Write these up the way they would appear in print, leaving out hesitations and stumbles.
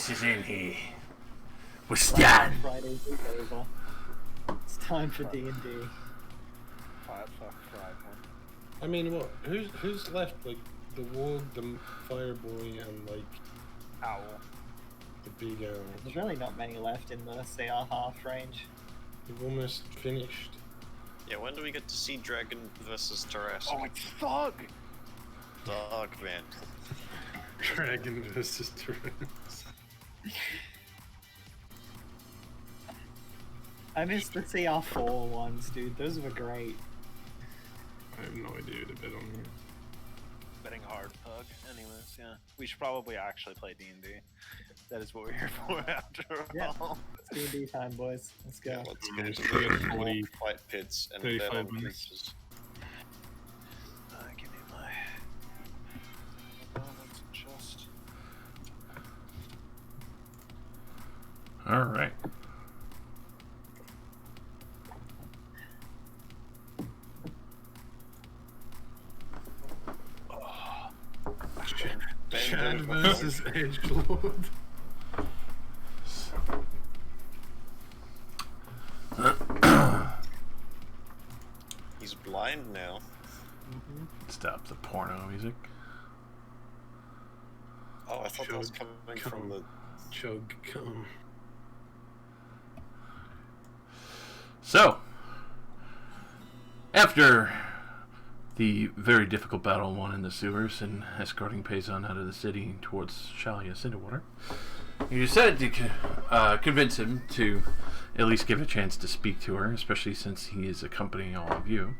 this is in here. We stand. Friday's is over. It's time for D&D. I mean, what? Who's left? Like the Wog, the Fire Boy, and like Owl. the big owl. There's really not many left in the CR half range. We've almost finished. Yeah, when do we get to see Dragon versus Jurassic? Oh, it's Thug! Dog, man. Dragon versus Tyrannosaurus. I missed the CR4 ones, dude. Those were great. I have no idea who to bet on here. Betting hard, Thug. Anyways, yeah. We should probably actually play D&D. That is what we're here for after Yeah. all. It's D&D time, boys. Let's go. Let's Yeah, get it's into the 40, fight pits and 35 battle minutes. creatures. Give me my... Let's adjust. All right. Chad versus Edgelord. He's blind now. Stop the porno music. Oh, I thought that was Chug, coming come. from the... Chug, come. So, after the very difficult battle won in the sewers and escorting Payson out of the city towards Shalia Cinderwater, you decided to convince him to at least give a chance to speak to her, especially since he is accompanying all of you,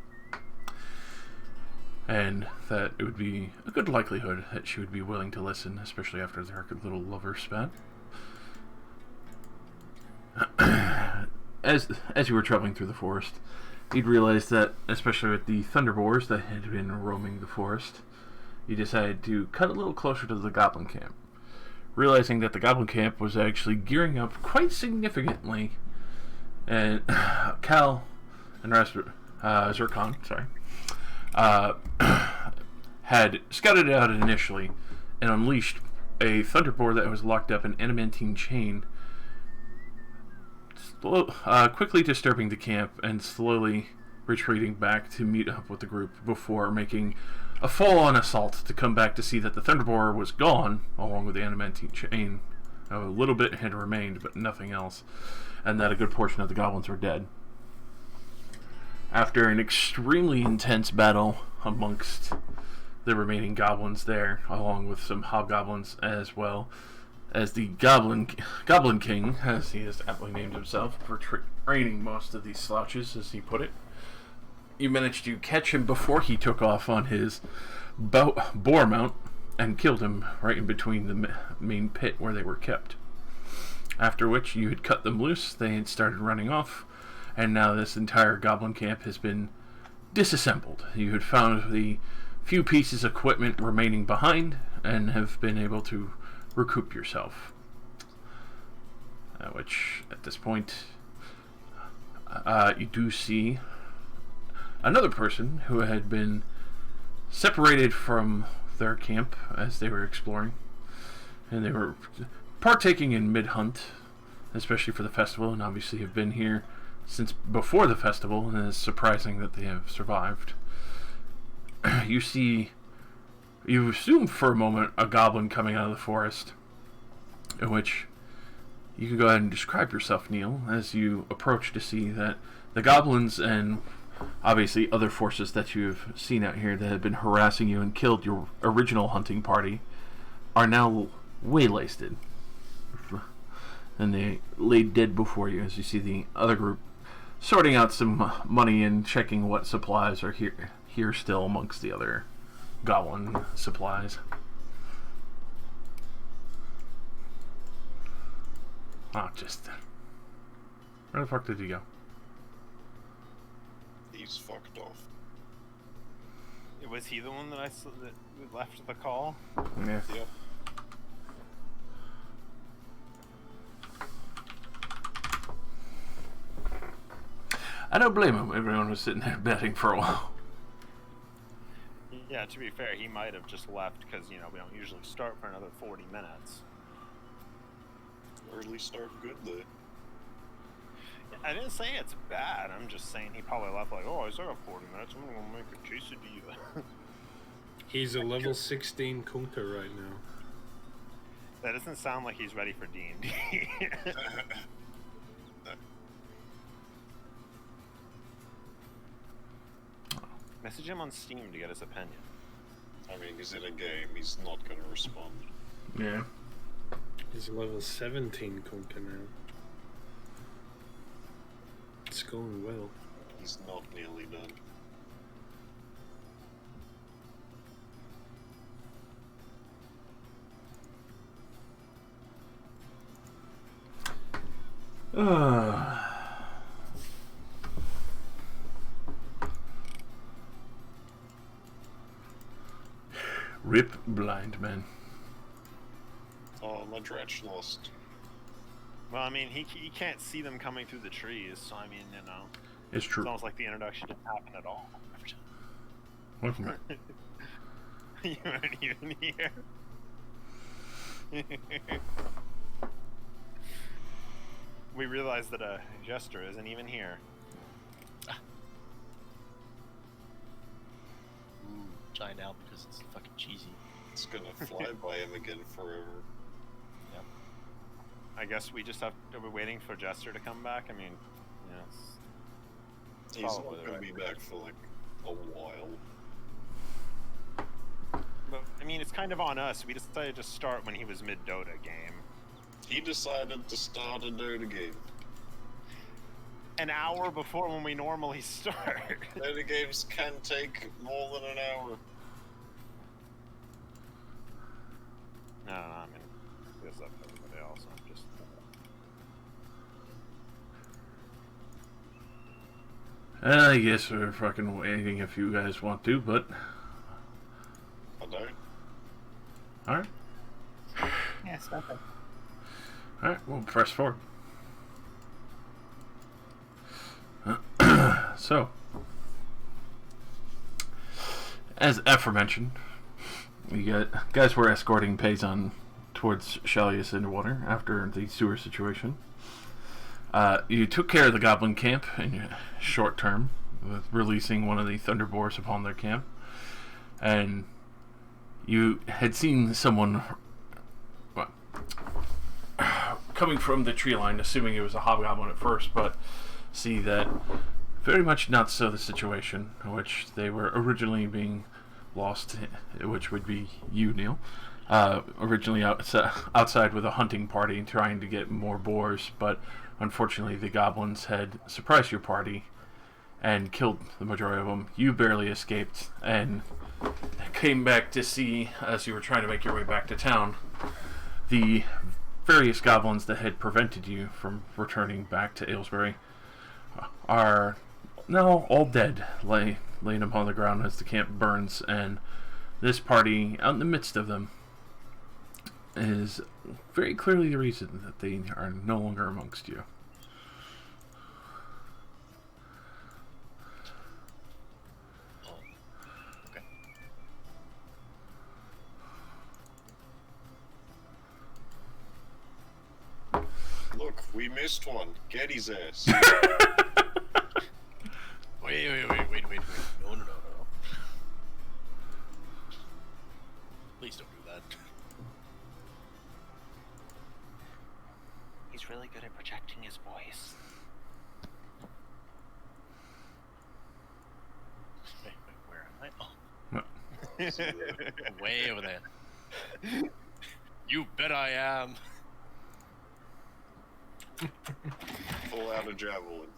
and that it would be a good likelihood that she would be willing to listen, especially after their little lover spat. As you were traveling through the forest, you'd realize that, especially with the thunderboars that had been roaming the forest, you decided to cut a little closer to the goblin camp, realizing that the goblin camp was actually gearing up quite significantly, and Cal and Zircon, had scouted it out initially and unleashed a thunderboar that was locked up in adamantine chain, quickly disturbing the camp and slowly retreating back to meet up with the group before making a full-on assault to come back to see that the thunderboar was gone along with the adamantine chain. A little bit had remained, but nothing else, and that a good portion of the goblins were dead. After an extremely intense battle amongst the remaining goblins there, along with some hobgoblins as well, as the Goblin King, as he has aptly named himself, for training most of these slouches, as he put it. You managed to catch him before he took off on his boar mount and killed him right in between the main pit where they were kept. After which you had cut them loose, they had started running off, and now this entire goblin camp has been disassembled. You had found the few pieces of equipment remaining behind and have been able to recoup yourself. Which, at this point, you do see another person who had been separated from their camp as they were exploring, and they were partaking in mid-hunt, especially for the festival, and obviously have been here since before the festival, and it's surprising that they have survived. You assume for a moment a goblin coming out of the forest, in which you can go ahead and describe yourself, Neil, as you approach to see that the goblins and obviously other forces that you've seen out here that have been harassing you and killed your original hunting party are now waylasted. And they lay dead before you as you see the other group sorting out some money and checking what supplies are here still amongst the other goblin supplies. Just... Where the fuck did he go? He's fucked off. Was he the one that that left the call? Yeah. Yep. I don't blame him. Everyone was sitting there betting for a while. Yeah, to be fair, he might have just left because, we don't usually start for another 40 minutes. really start good there. I didn't say it's bad. I'm just saying he probably left like, oh, I still got 40 minutes. I'm gonna make a quesadilla. He's a level 16 Kunka right now. That doesn't sound like he's ready for D&D. Message him on Steam to get his opinion. I mean, he's in a game, he's not gonna respond. Yeah. He's a level 17 Kunka now. It's going well. He's not nearly done. Rip blind man. Oh, my dredge lost. Well, I mean, he can't see them coming through the trees, so I mean, you know. It's true. It's almost like the introduction didn't happen at all. Welcome back. You weren't even here. We realized that Jester isn't even here. Ooh, try now because it's fucking cheesy. It's gonna fly by him again forever. I guess we just have to be waiting for Jester to come back. I mean, yeah, He's probably not the gonna right be back for like a while. but I mean, it's kind of on us. We decided to start when he was mid Dota game. He decided to start a Dota game. An hour before when we normally start. Dota games can take more than an hour. No, I mean, it's up to everybody else. I'm just. I guess we're fucking waiting if you guys want to, but I don't. alright. Yeah, stop it. Alright, we'll press forward. So, as aforementioned, guys were escorting Payson towards Shalius Underwater after the sewer situation. You took care of the goblin camp in short term, with releasing one of the Thunderboars upon their camp, and you had seen someone coming from the tree line, assuming it was a hobgoblin at first, but see that very much not so the situation, which they were originally being lost, which would be you, Neil. Originally outside with a hunting party trying to get more boars, but unfortunately the goblins had surprised your party and killed the majority of them. You barely escaped and came back to see, as you were trying to make your way back to town, the various goblins that had prevented you from returning back to Aylesbury are now all dead, laying upon the ground as the camp burns, and this party, out in the midst of them, is very clearly the reason that they are no longer amongst you. Oh, okay. Look, we missed one. Get his ass. Wait. No. Please don't do that. He's really good at projecting his voice. Wait, where am I? Oh, way over there. You bet I am. Pull out a javelin.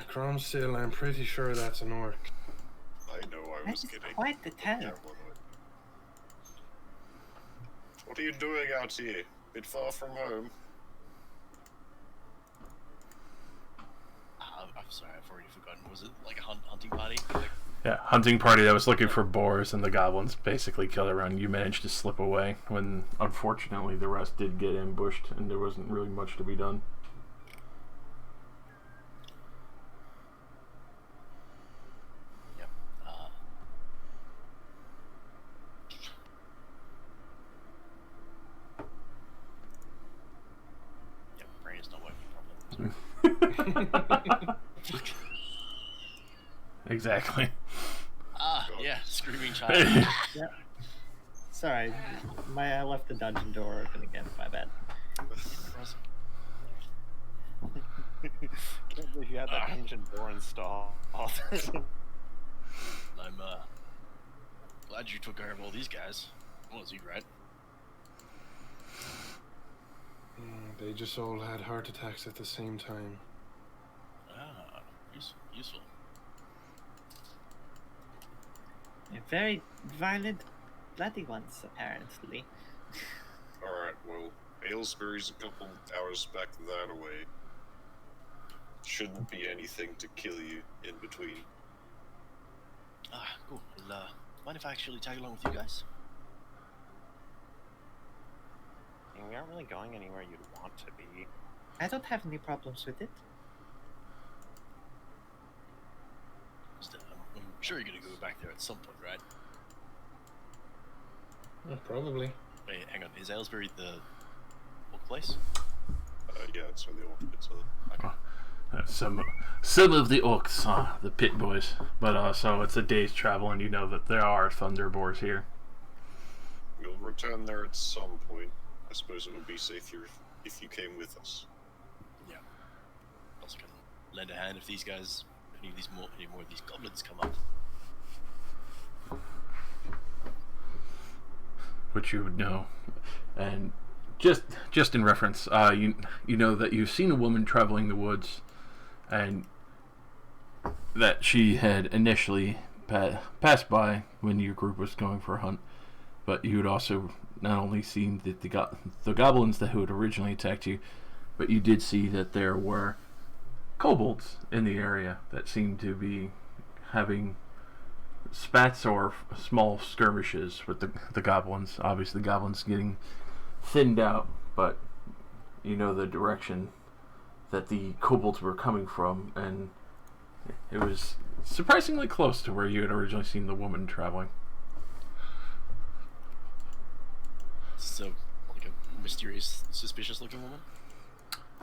Cromstill, I'm pretty sure that's an orc. I know, I was That's kidding. quite the tent. Javelin. What are you doing out here? Bit far from home. I'm sorry, I've already forgotten. Was it like a hunting party? Like, Yeah, hunting party that was looking for boars, and the goblins basically killed everyone. You managed to slip away when, unfortunately, the rest did get ambushed, and there wasn't really much to be done. yep. Exactly. Ah, yeah, screaming child. Yeah. Sorry, I left the dungeon door open again. My bad. Can't believe you had that dungeon door installed. I'm glad you took care of all these guys. Was he right? They just all had heart attacks at the same time. Ah, useful. They're very violent, bloody ones, apparently. Alright, well, Aylesbury's a couple hours back that away. Shouldn't be anything to kill you in between. Ah, cool. Well, mind if I actually tag along with you guys? I mean, we aren't really going anywhere you'd want to be. I don't have any problems with it. I'm sure you're gonna go back there at some point, right? Probably. Wait, hang on. Is Aylesbury the old place? Yeah, it's where the orchids are. Some of the orcs are the pit boys, but so it's a day's travel, and you know that there are thunderboars here. We'll return there at some point. I suppose it would be safer if you came with us. Yeah. Also can lend a hand if these guys, any more of these goblins come up. Which you would know, and just in reference, you know that you've seen a woman traveling the woods, and that she had initially passed by when your group was going for a hunt, but you had also not only seen the goblins that had originally attacked you, but you did see that there were kobolds in the area that seemed to be having spats or small skirmishes with the goblins. Obviously, the goblins getting thinned out, but you know the direction that the kobolds were coming from, and it was surprisingly close to where you had originally seen the woman traveling. So, like a mysterious, suspicious-looking woman?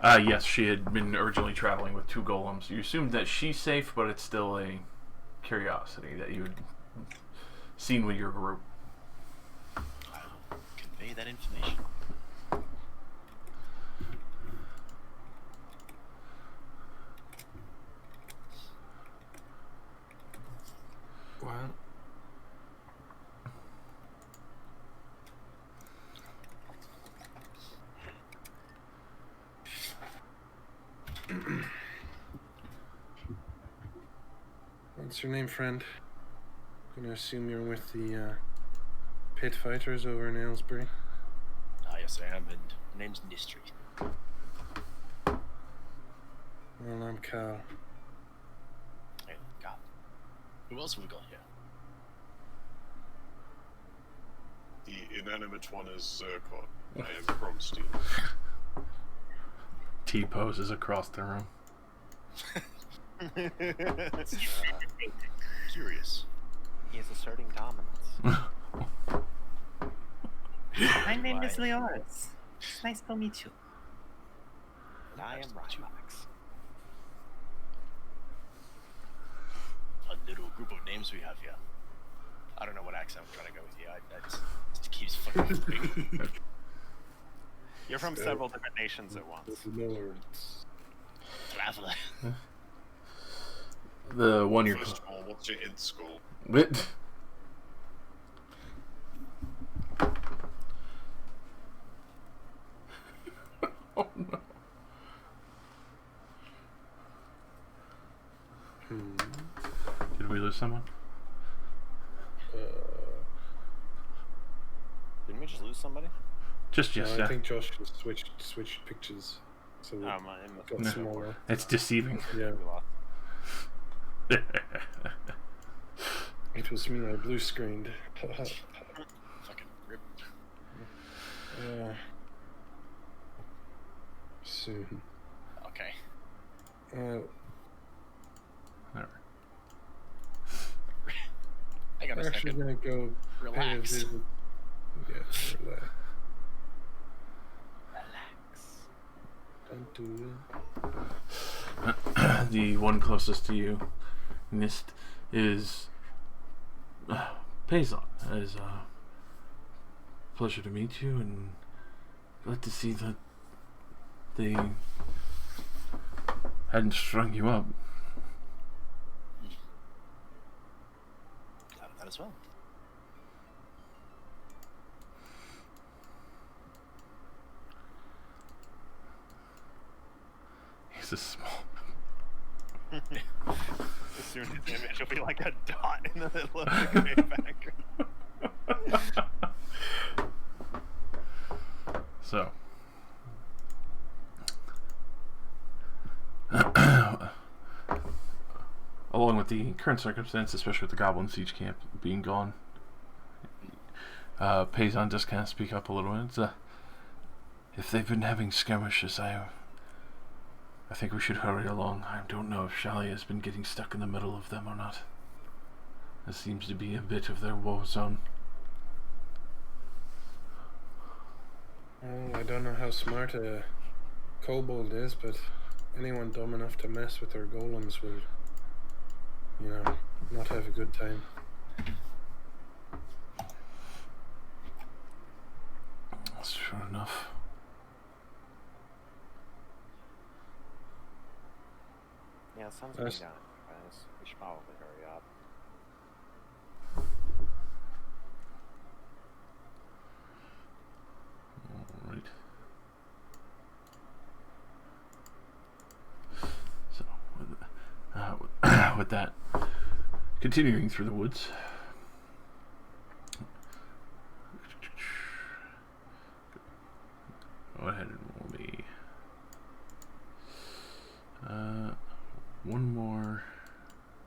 Yes, she had been originally traveling with 2 golems. You assumed that she's safe, but it's still a curiosity that you had seen with your group. I will convey that information. Well, what's your name, friend? I'm gonna assume you're with the pit fighters over in Aylesbury. Ah, yes, I am, and my name's Nistry. Well, I'm Cal. Hey, God. Who else have we got here? The inanimate one is Zircon. I am Bromstein. T poses across the room. Curious. He is asserting dominance. My name is Leoris. It's nice to meet you. And I am Rymax. A little group of names we have here. I don't know what accent I'm trying to go with here. I just keeps fucking flipping. You're from several different nations at once. Traveler. The one you're... First of all, what's your int score? What? Oh no. Did we lose someone? Didn't we just lose somebody? Just No, yes, I yeah. think Josh just switched pictures, so we Oh, got No. smaller. It's deceiving. Yeah, we lost. it was me. I blue screened. Fucking rip. Soon. Okay. Alright. Hang on We're a actually second. gonna go pay a Relax. visit. Yeah, relax. Relax. Don't do The one closest to you, Nist, is Payson. It is a pleasure to meet you, and glad to see that they hadn't strung you up. Glad of that as well. He's a small. As soon as his image will be like a dot in the middle of the gray background. So, along with the current circumstance, especially with the Goblin Siege Camp being gone, Payson just kind of speak up a little bit. If they've been having skirmishes, I think we should hurry along. I don't know if Shalia has been getting stuck in the middle of them or not. This seems to be a bit of their war zone. Well, I don't know how smart a kobold is, but anyone dumb enough to mess with their golems will, not have a good time. That's true enough. Yeah, sun's Nice. going down, guys. We should probably hurry up. Alright. So, with that, continuing through the woods. Go ahead and roll me one more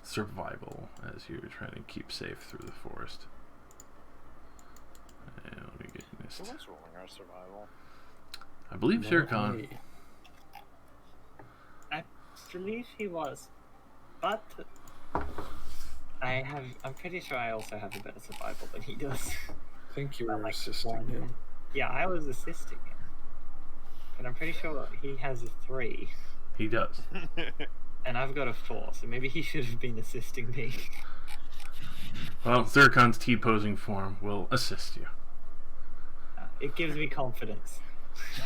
survival as you're trying to keep safe through the forest. And let me get this. Who was rolling our survival? I believe Not Zircon. me. I believe he was, but I'm pretty sure I also have a better survival than he does. I think you I were like assisting one. him. Yeah, I was assisting him, but I'm pretty sure he has a 3, He does. and I've got a 4, so maybe he should have been assisting me. Well, Zircon's T-posing form will assist you. It gives me confidence.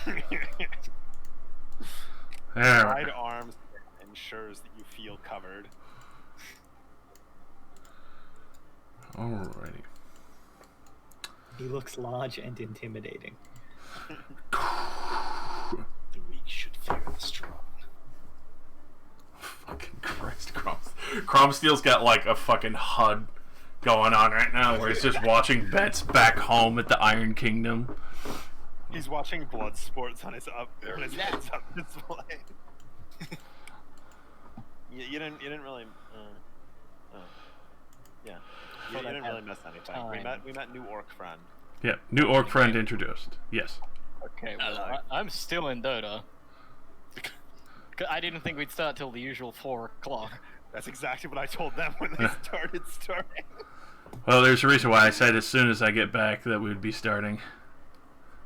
There. Wide arms ensures that you feel covered. Alrighty. He looks large and intimidating. The weak should fear the strong. Fucking Christ, Cromsteel's got like a fucking HUD going on right now where he's just watching bets back home at the Iron Kingdom. He's watching blood sports on his heads up display. you didn't really. Yeah. You didn't really miss anything. We met new orc friend. Yeah, new orc friend introduced. Yes. Okay, well, Hello. I'm still in Dota. I didn't think we'd start till the usual 4 o'clock. That's exactly what I told them when they started starting. Well, there's a reason why I said as soon as I get back that we would be starting.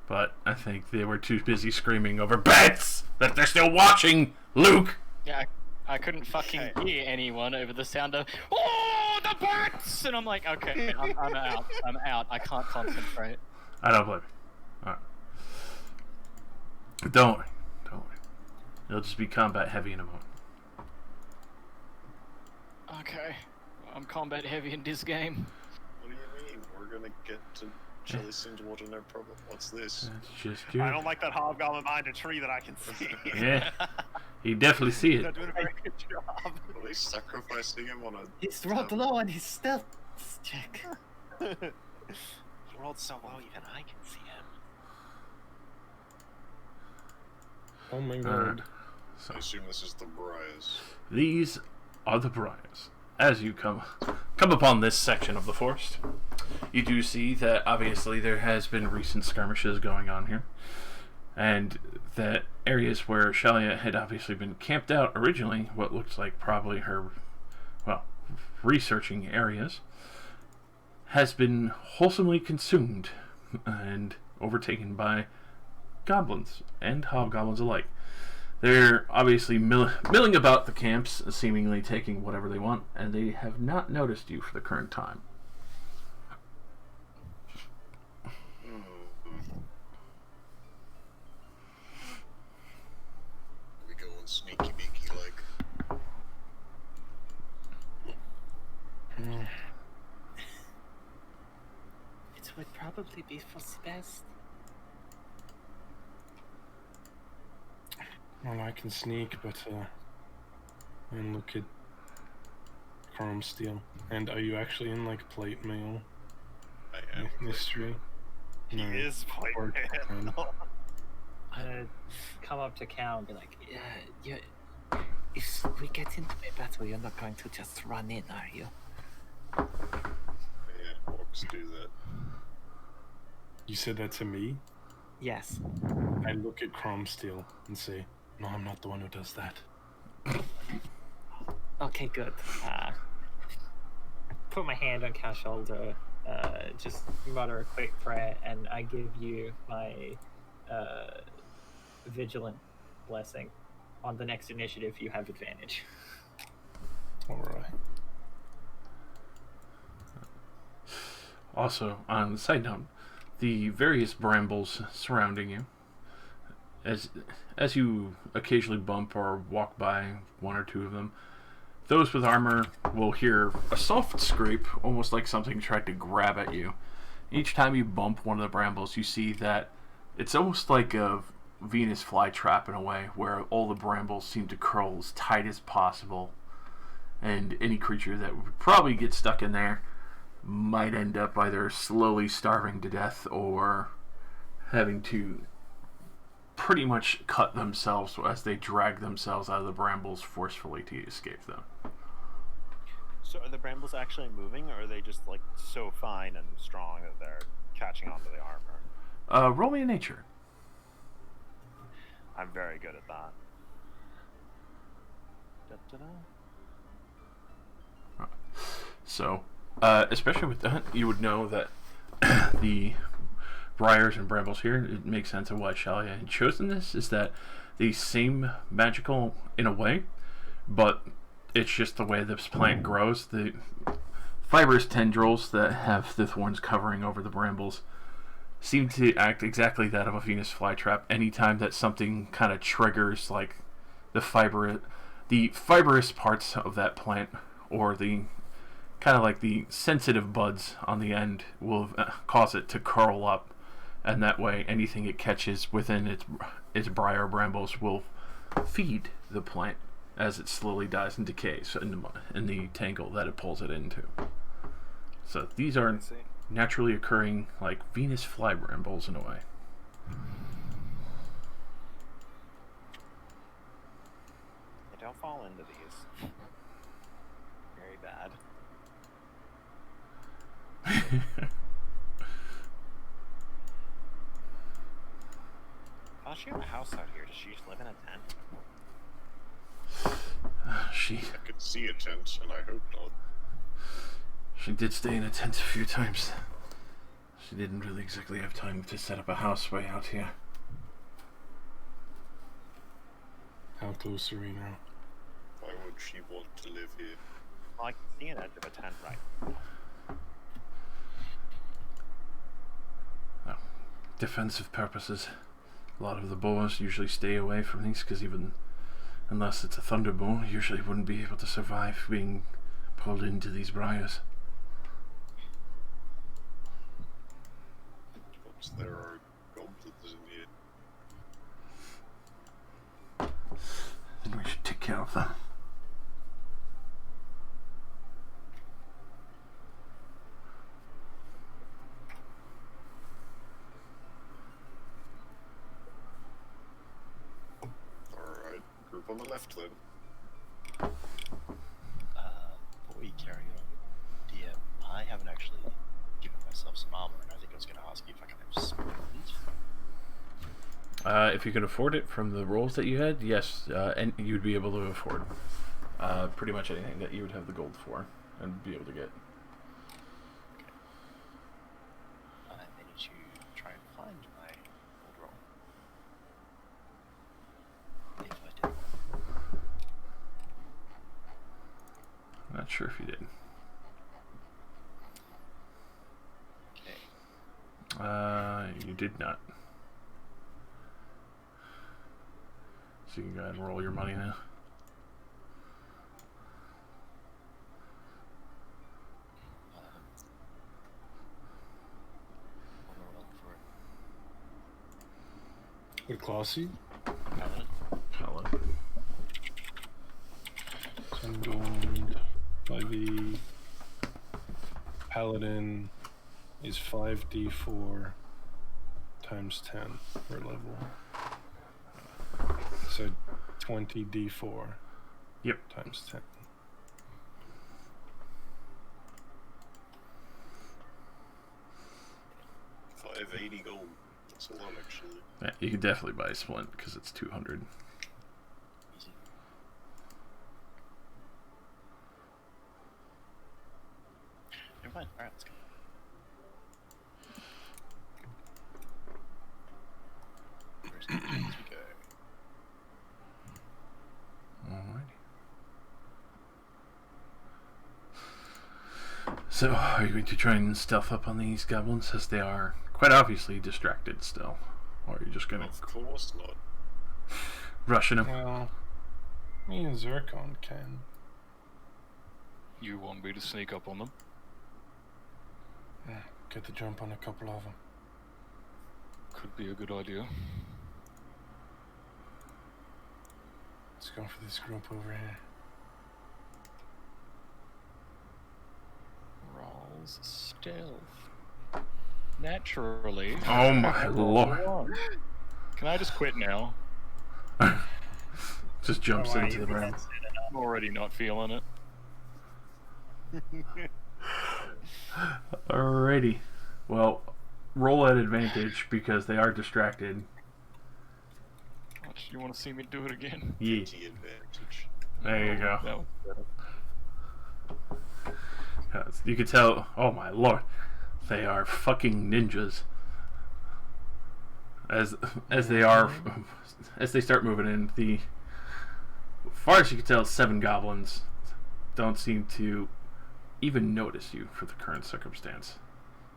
But I think they were too busy screaming over bets that they're still watching, Luke! Yeah, I couldn't fucking hear anyone over the sound of, oh, the bats! And I'm like, okay, I'm out. I'm out. I can't concentrate. I don't blame you. Alright. Don't worry. It'll just be combat heavy in a moment. Okay, I'm combat heavy in this game. What do you mean? We're gonna get to Chili Singed Water, no problem. What's this? That's just you. I don't like that hobgoblin behind a tree that I can see. Yeah. You definitely see He's it. not doing a very good job. Are they sacrificing him on a... He's rolled low on his stealth check. He rolled so low, even I can see him. Oh my Alright. god. So, I assume this is the Briars. these are the briars. As you come upon this section of the forest, you do see that obviously there has been recent skirmishes going on here, and that areas where Shalia had obviously been camped out originally, what looks like probably her, well, researching areas, has been wholesomely consumed and overtaken by goblins and hobgoblins alike. They're obviously milling about the camps, seemingly taking whatever they want, and they have not noticed you for the current time. We go on sneaky beaky like. It would probably be for the best. Well, I can sneak, but and look at chrome steel. And are you actually in like plate mail I am. mystery? He No. is playing Or- man. I'm gonna come up to Cal and be like, yeah, if we get into a battle, you're not going to just run in, are you? Yeah, orcs do that. You said that to me? Yes. I look at chrome steel and say, no, I'm not the one who does that. Okay, good. Put my hand on Cal's shoulder, just mutter a quick prayer, and I give you my vigilant blessing. On the next initiative, you have advantage. Alright. Also, on the side note, the various brambles surrounding you, as you occasionally bump or walk by one or two of them, those with armor will hear a soft scrape, almost like something tried to grab at you. Each time you bump one of the brambles, you see that it's almost like a Venus flytrap in a way, where all the brambles seem to curl as tight as possible, and any creature that would probably get stuck in there might end up either slowly starving to death or having to pretty much cut themselves as they drag themselves out of the brambles forcefully to escape them. So are the brambles actually moving, or are they just like so fine and strong that they're catching onto the armor? Roll me a nature. I'm very good at that. Da-da-da. So, especially with that, you would know that the briars and brambles here, it makes sense of why Shalia had chosen this, is that they seem magical in a way, but it's just the way this plant grows. The fibrous tendrils that have the thorns covering over the brambles seem to act exactly that of a Venus flytrap. Anytime that something kind of triggers, like the fibrous parts of that plant, or the kind of like the sensitive buds on the end, will cause it to curl up, and that way anything it catches within its briar brambles will feed the plant as it slowly dies and decays in the tangle that it pulls it into. So these are naturally occurring, like Venus fly brambles in a way. I don't fall into these. Very bad. I thought she had a house out here. Does she just live in a tent? She I could see a tent, and I hope not. did stay in a tent a few times. She didn't really exactly have time to set up a house way out here. How close are we now? Why would she want to live here? Well, I can see an edge of a tent right now. Defensive purposes. A lot of the boars usually stay away from these because even unless it's a thunderbolt, usually wouldn't be able to survive being pulled into these briars. But there are goblins in here. Then we should take care of them. Alright, group on the left then. Before we carry on, DM, I haven't actually given myself some armor, and I think I was going to ask you if I can have some. If you can afford it from the rolls that you had, yes, and you'd be able to afford pretty much anything that you would have the gold for and be able to get. I need to try and find my old roll. If I not sure if you did. Okay. You did not. So you can go ahead and roll your money now. What am I rolling for? What class are you? Paladin. Paladin. 10 gold. By the Paladin is 5d4 times 10 per level. So 20d4 Yep. times 10. $580 gold. That's a lot, actually. Yeah, you could definitely buy a splint because it's 200. Easy. Never mind. Alright, let's go. Where's the as we go? Alrighty. So, are you going to try and stealth up on these goblins as they are quite obviously distracted still? Or are you just going to Of course not. rush in them? Well, me and Zircon can. You want me to sneak up on them? Get the jump on a couple of them. Could be a good idea. Let's go for this group over here. Rolls stealth. Naturally. Oh my lord. Can I just quit now? Just jumps Don't worry, into the you've room. said enough. I'm already not feeling it. Alrighty. Well, roll at advantage because they are distracted. Oh, do you want to see me do it again? Yeah. The advantage. There you go. That was better. You could tell. Oh my lord, they are fucking ninjas. As they are, as they start moving in, as far as you can tell, 7 goblins don't seem to even notice you for the current circumstance.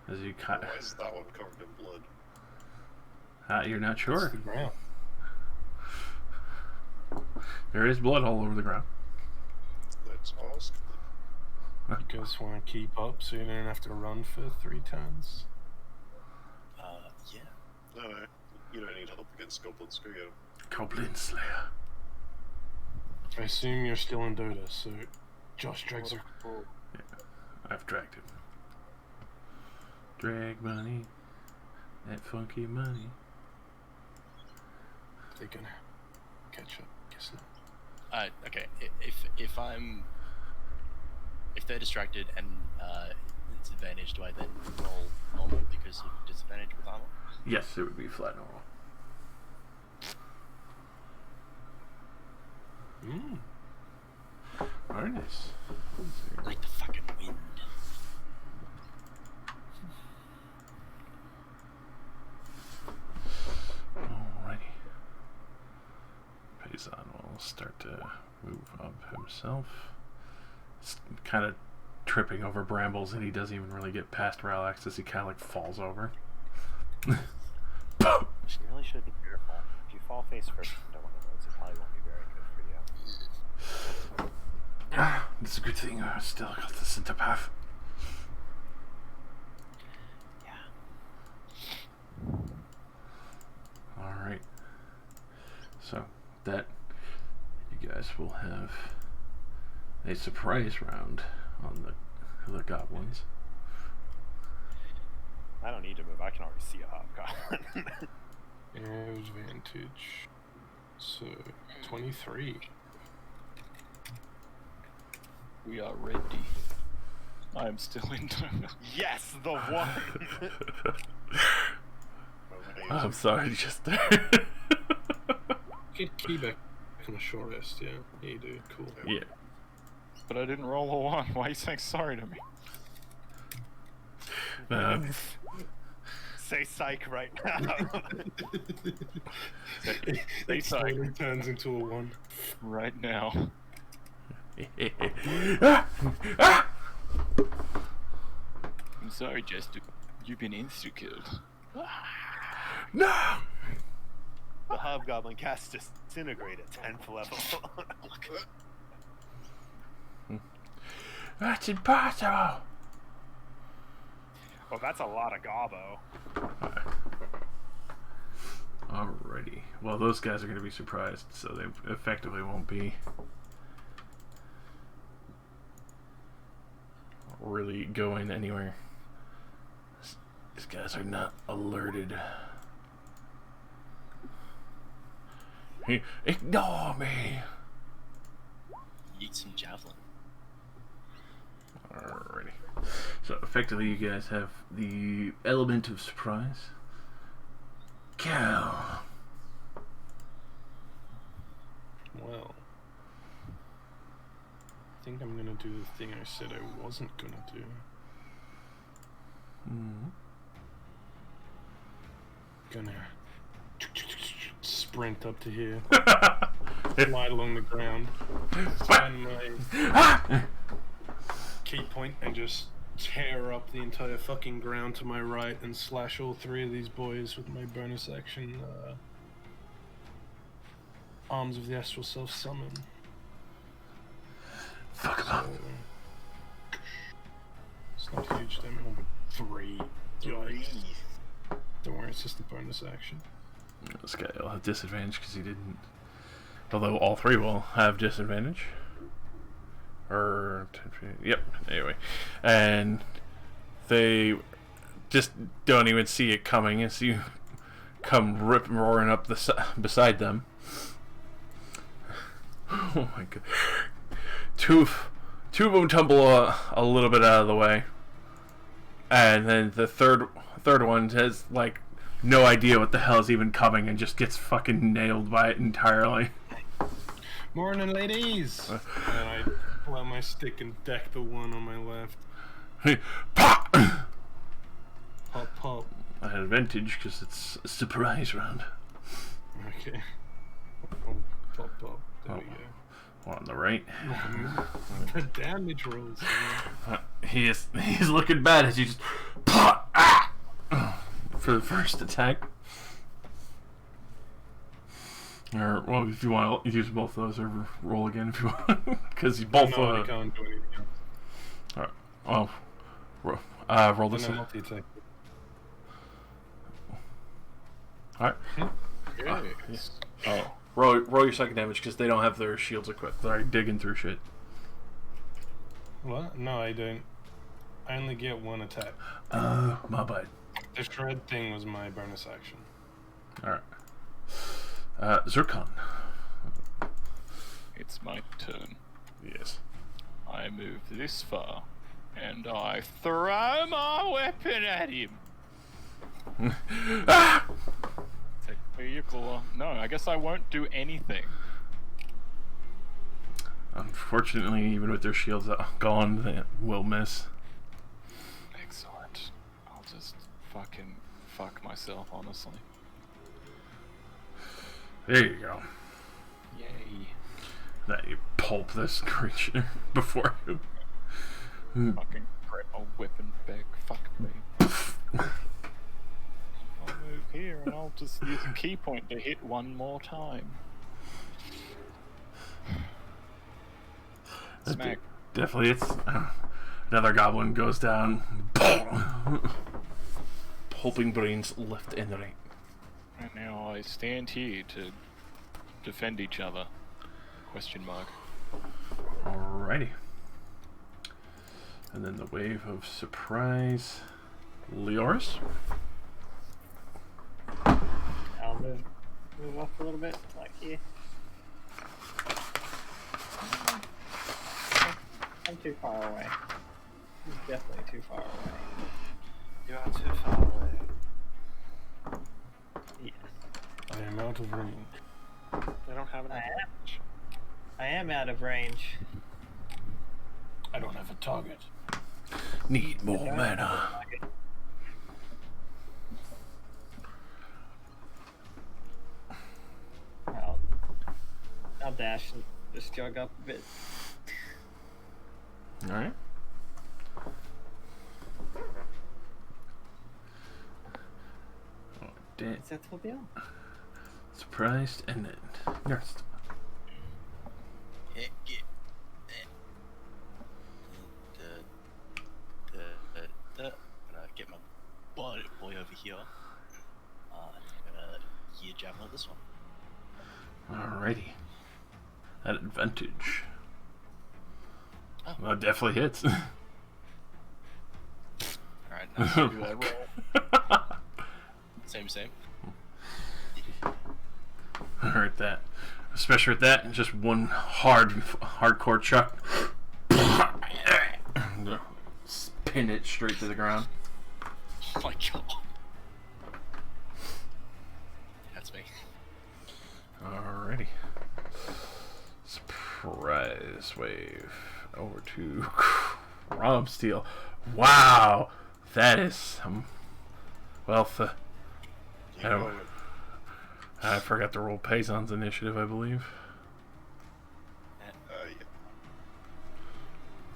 As you kind Why is that one covered in blood? you're not It's sure. the ground. There is blood all over the ground. Let's ask them. You guys want to keep up so you don't have to run for 3 turns? Yeah. No, you don't need help against goblins. Go get them. Goblin Slayer. I assume you're still in Dota, so Josh drags her. I've dragged him. Drag money. That funky money. They're gonna catch up. Guess not. Okay. If they're distracted and it's advantage, do I then roll normal because of disadvantage with armor? Yes, it would be flat normal. Very nice. Like the fucking wind. Alrighty. Paysan will start to move up himself. It's kind of tripping over brambles, and he doesn't even really get past Relax as he kind of like falls over. You really should be careful. If you fall face first into one of those, it probably won't be very good for you. It's a good thing I still got the center path. Yeah. Alright. So, that you guys will have a surprise round on the goblins. I don't need to move. I can already see a hobgoblin. Advantage. So 23. We are ready. I am still in Dota. Yes, the one. I'm sorry, just Get key back on a short rest, yeah. Yeah, you do. Cool. yeah. But I didn't roll a 1. Why are you saying sorry to me? Say psych right now. Say sorry Slowly turns into a 1. right now. I'm sorry, Jester. You've been insta-killed. No! The hobgoblin cast disintegrate at 10th level. That's impossible! Well, that's a lot of gobbo. Alrighty. Well, those guys are going to be surprised, so they effectively won't be really going anywhere. These guys are not alerted. Ignore me! Eat some javelin. Alrighty. So effectively you guys have the element of surprise. Cow. Well, I think I'm gonna do the thing I said I wasn't gonna do. Gonna sprint up to here, slide along the ground, find my key point, and just tear up the entire fucking ground to my right and slash all three of these boys with my bonus action Arms of the Astral Self summon. Fuck 'em up. It's not huge damage. Oh, 3. Yikes. Don't worry, it's just a bonus action. This guy will have disadvantage because he didn't. Although all three will have disadvantage. Or, yep, anyway. And they just don't even see it coming as you come roaring up beside them. Oh my god. Two of them tumble a little bit out of the way. And then the third one has, like, no idea what the hell is even coming and just gets fucking nailed by it entirely. Morning, ladies! And I pull out my stick and deck the one on my left. Pop! Pop, pop. I had advantage because it's a surprise round. Okay. Oh, pop, pop. There we go. One on the right. The damage rolls. He's looking bad as you just pop, ah! For the first attack. Or, well, if you want to use both of those, or roll again if you want. Because you both. No, I can't do anything else. Alright. Well, roll this. And a multi-attack. Alright. Yes. Oh. Roll your second damage because they don't have their shields equipped. They're digging through shit. What? No, I don't. I only get one attack. My bad. The shred thing was my bonus action. Alright. Zircon. It's my turn. Yes. I move this far, and I throw my weapon at him. Ah! Take your claw. No, I guess I won't do anything. Unfortunately, even with their shields gone, they will miss. Excellent. I'll just fucking fuck myself, honestly. There you go. Yay. That you pulp this creature before you. Fucking grab my weapon back. Fuck me. I'll move here and I'll just use a key point to hit one more time. Smack. Definitely, it's another goblin goes down. Pulping brains left and right. And now I stand here to defend each other. Question mark. Alrighty. And then the wave of surprise. Leoris. I'll move up a little bit, like here. I'm too far away. I'm definitely too far away. You are too far away. Yes. I am out of range. They don't have an advantage. I am out of range. I don't have a target. Need more mana. I'll dash and just jog up a bit. Alright. Oh, damn. Is that trop bien? Surprised and then nursed. Gonna get my boy over here. I'm gonna gear javelin at this one. Alrighty. At advantage. Oh. Well, it definitely hits. Alright, now do that roll. Same. Alright, that. Especially with that, just one hardcore chuck. Pin it straight to the ground. Oh my god. That's me. Alrighty. Surprise wave. Over to Crom Steel. Wow! That is some wealth. I forgot to roll Paysan's initiative, I believe. Yeah.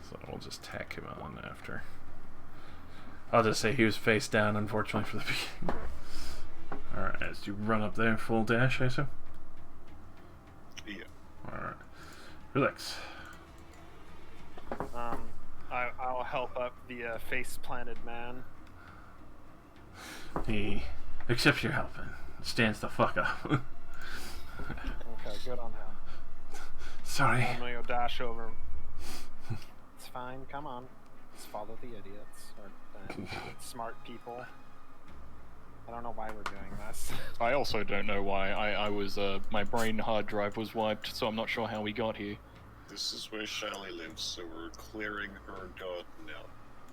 So we'll just tack him on after. I'll just say he was face down, unfortunately, for the beginning. Alright, as you run up there, full dash, I assume? Yeah. Alright. Relax. I'll help up the face-planted man. He accepts your help and stands the fuck up. Okay, good on him. Sorry. I'm gonna go dash over. It's fine, come on. Let's follow the idiots, or smart people. I don't know why we're doing this. I also don't know why. I was my brain hard drive was wiped, so I'm not sure how we got here. This is where Shally lives, so we're clearing her garden now.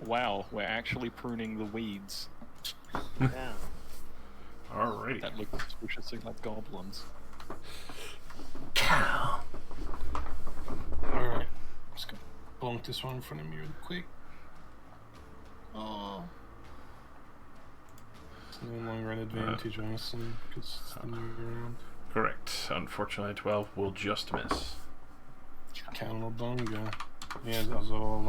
Wow, we're actually pruning the weeds. Yeah. Alrighty. That looks suspiciously like goblins. Cow. Alright. Just gonna bonk this one in front of me real quick. Oh. It's no longer an advantage, honestly, because it's the new round. Correct. Unfortunately, 12 will just miss. Cowabunga. Yeah, that was all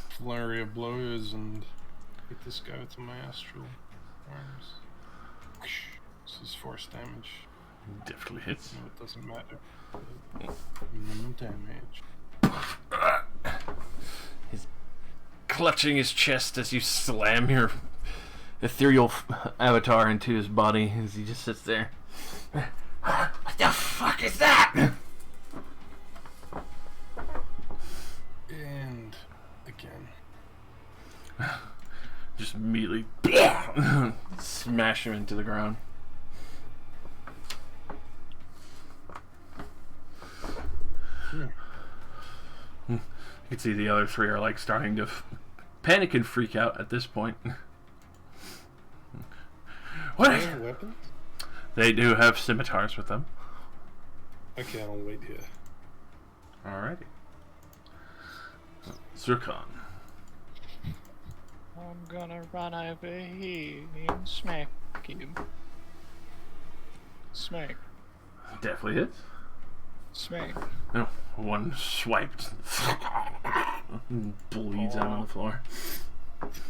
flurry of blows and hit this guy with my astral arms. This is force damage. Definitely hits. No, it doesn't matter. Minimum damage. He's clutching his chest as you slam your ethereal avatar into his body as he just sits there. What the fuck is that? And again. Just immediately smash him into the ground. You can see the other three are like starting to panic and freak out at this point. What? Weapons? They do have scimitars with them. Okay, I'll wait here. Alrighty. Zircon. I'm gonna run over here and smack him. Smack. Definitely hits. Smack. No, one swiped. Bleeds out on the floor.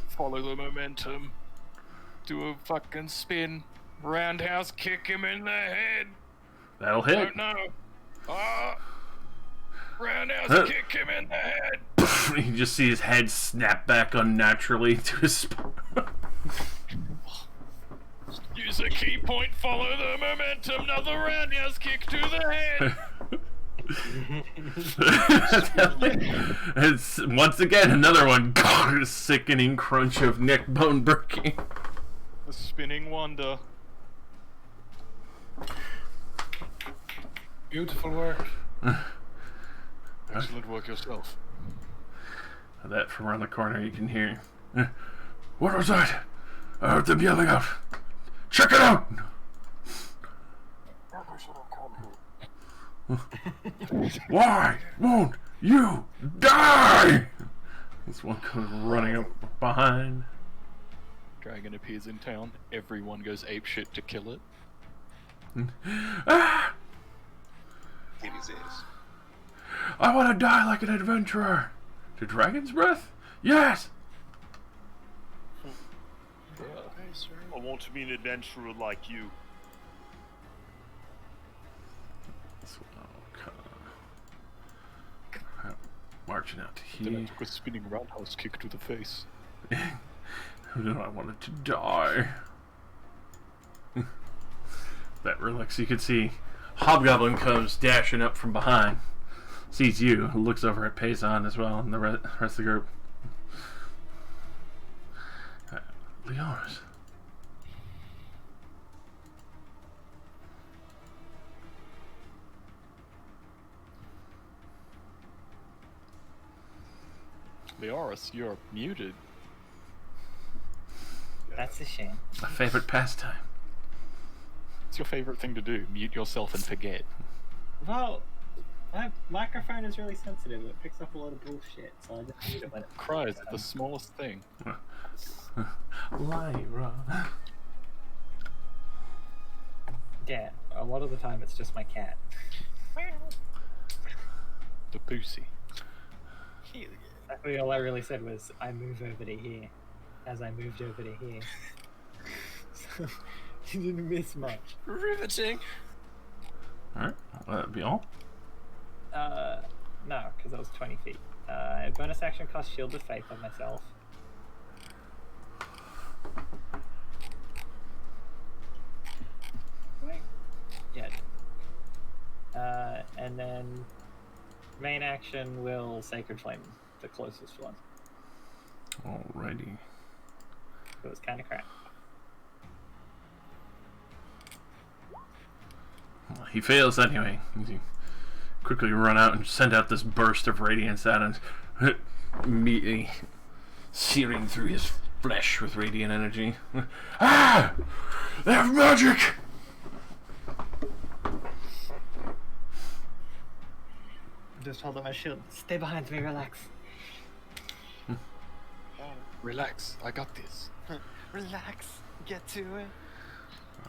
Follow the momentum. Do a fucking spin. Roundhouse kick him in the head. That'll hit. Don't know. Roundhouse kick him in the head. You just see his head snap back unnaturally to his spine. Use a key point, follow the momentum, another roundhouse kick to the head. It's once again another one. Sickening crunch of neck bone breaking. The spinning wonder. Beautiful work. Excellent work yourself. That from around the corner you can hear. What was that? I heard them yelling out. Check it out! Why won't you die? This one comes running up behind. Dragon appears in town. Everyone goes apeshit to kill it. Hit his ass. I want to die like an adventurer. The dragon's breath? Yes! I want to be an adventurer like you. Marching out to Then I here. took a spinning roundhouse kick to the face. Then I wanted to die. That relax, you can see Hobgoblin comes dashing up from behind. Sees you, looks over at Payson as well, and the rest of the group. Leonis. Leoris, you're muted. That's a shame. My favorite pastime. What's your favorite thing to do? Mute yourself and forget. Well, my microphone is really sensitive. It picks up a lot of bullshit, so I just mute it when it Cries at the smallest thing. Lyra. Yeah, a lot of the time it's just my cat. The pussy. Exactly all I really said was, I move over to here, as I moved over to here. So, you didn't miss much. Riveting. Alright, that'd be all. No, because that was 20 feet. Bonus action cost Shield of Faith on myself. Wait. Yeah. And then main action will Sacred Flame the closest one. Alrighty. It was kind of crap. Well, he fails anyway. You quickly run out and send out this burst of radiance at him, immediately searing through his flesh with radiant energy. Ah! They have magic! Just hold up my shield. Stay behind me, relax. Relax, I got this. Relax. Get to it.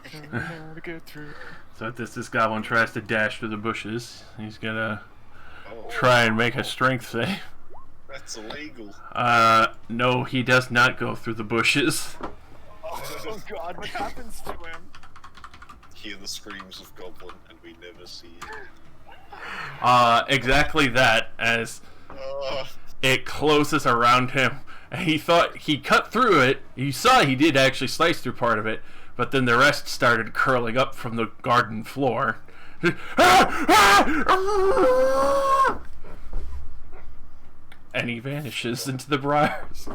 To get through. So this goblin tries to dash through the bushes. He's gonna try and make a strength save. That's illegal. No, he does not go through the bushes. Oh god, what happens to him? Hear the screams of Goblin, and we never see it. Exactly that, as it closes around him. And he thought he cut through it. You saw he did actually slice through part of it, but then the rest started curling up from the garden floor. And he vanishes into the briars.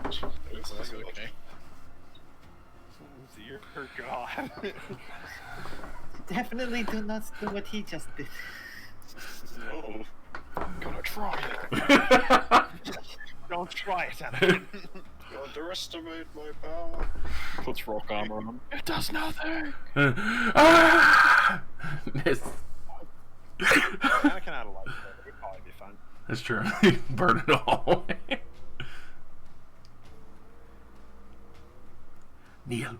Okay. Dear god. Definitely do not do what he just did. No. Gonna try it. Don't try it, Anakin. You underestimate my power. Puts rock armor on him. It does nothing. Miss. Anakin had a light, it would probably be fun. That's true. Burn it all away. Neil.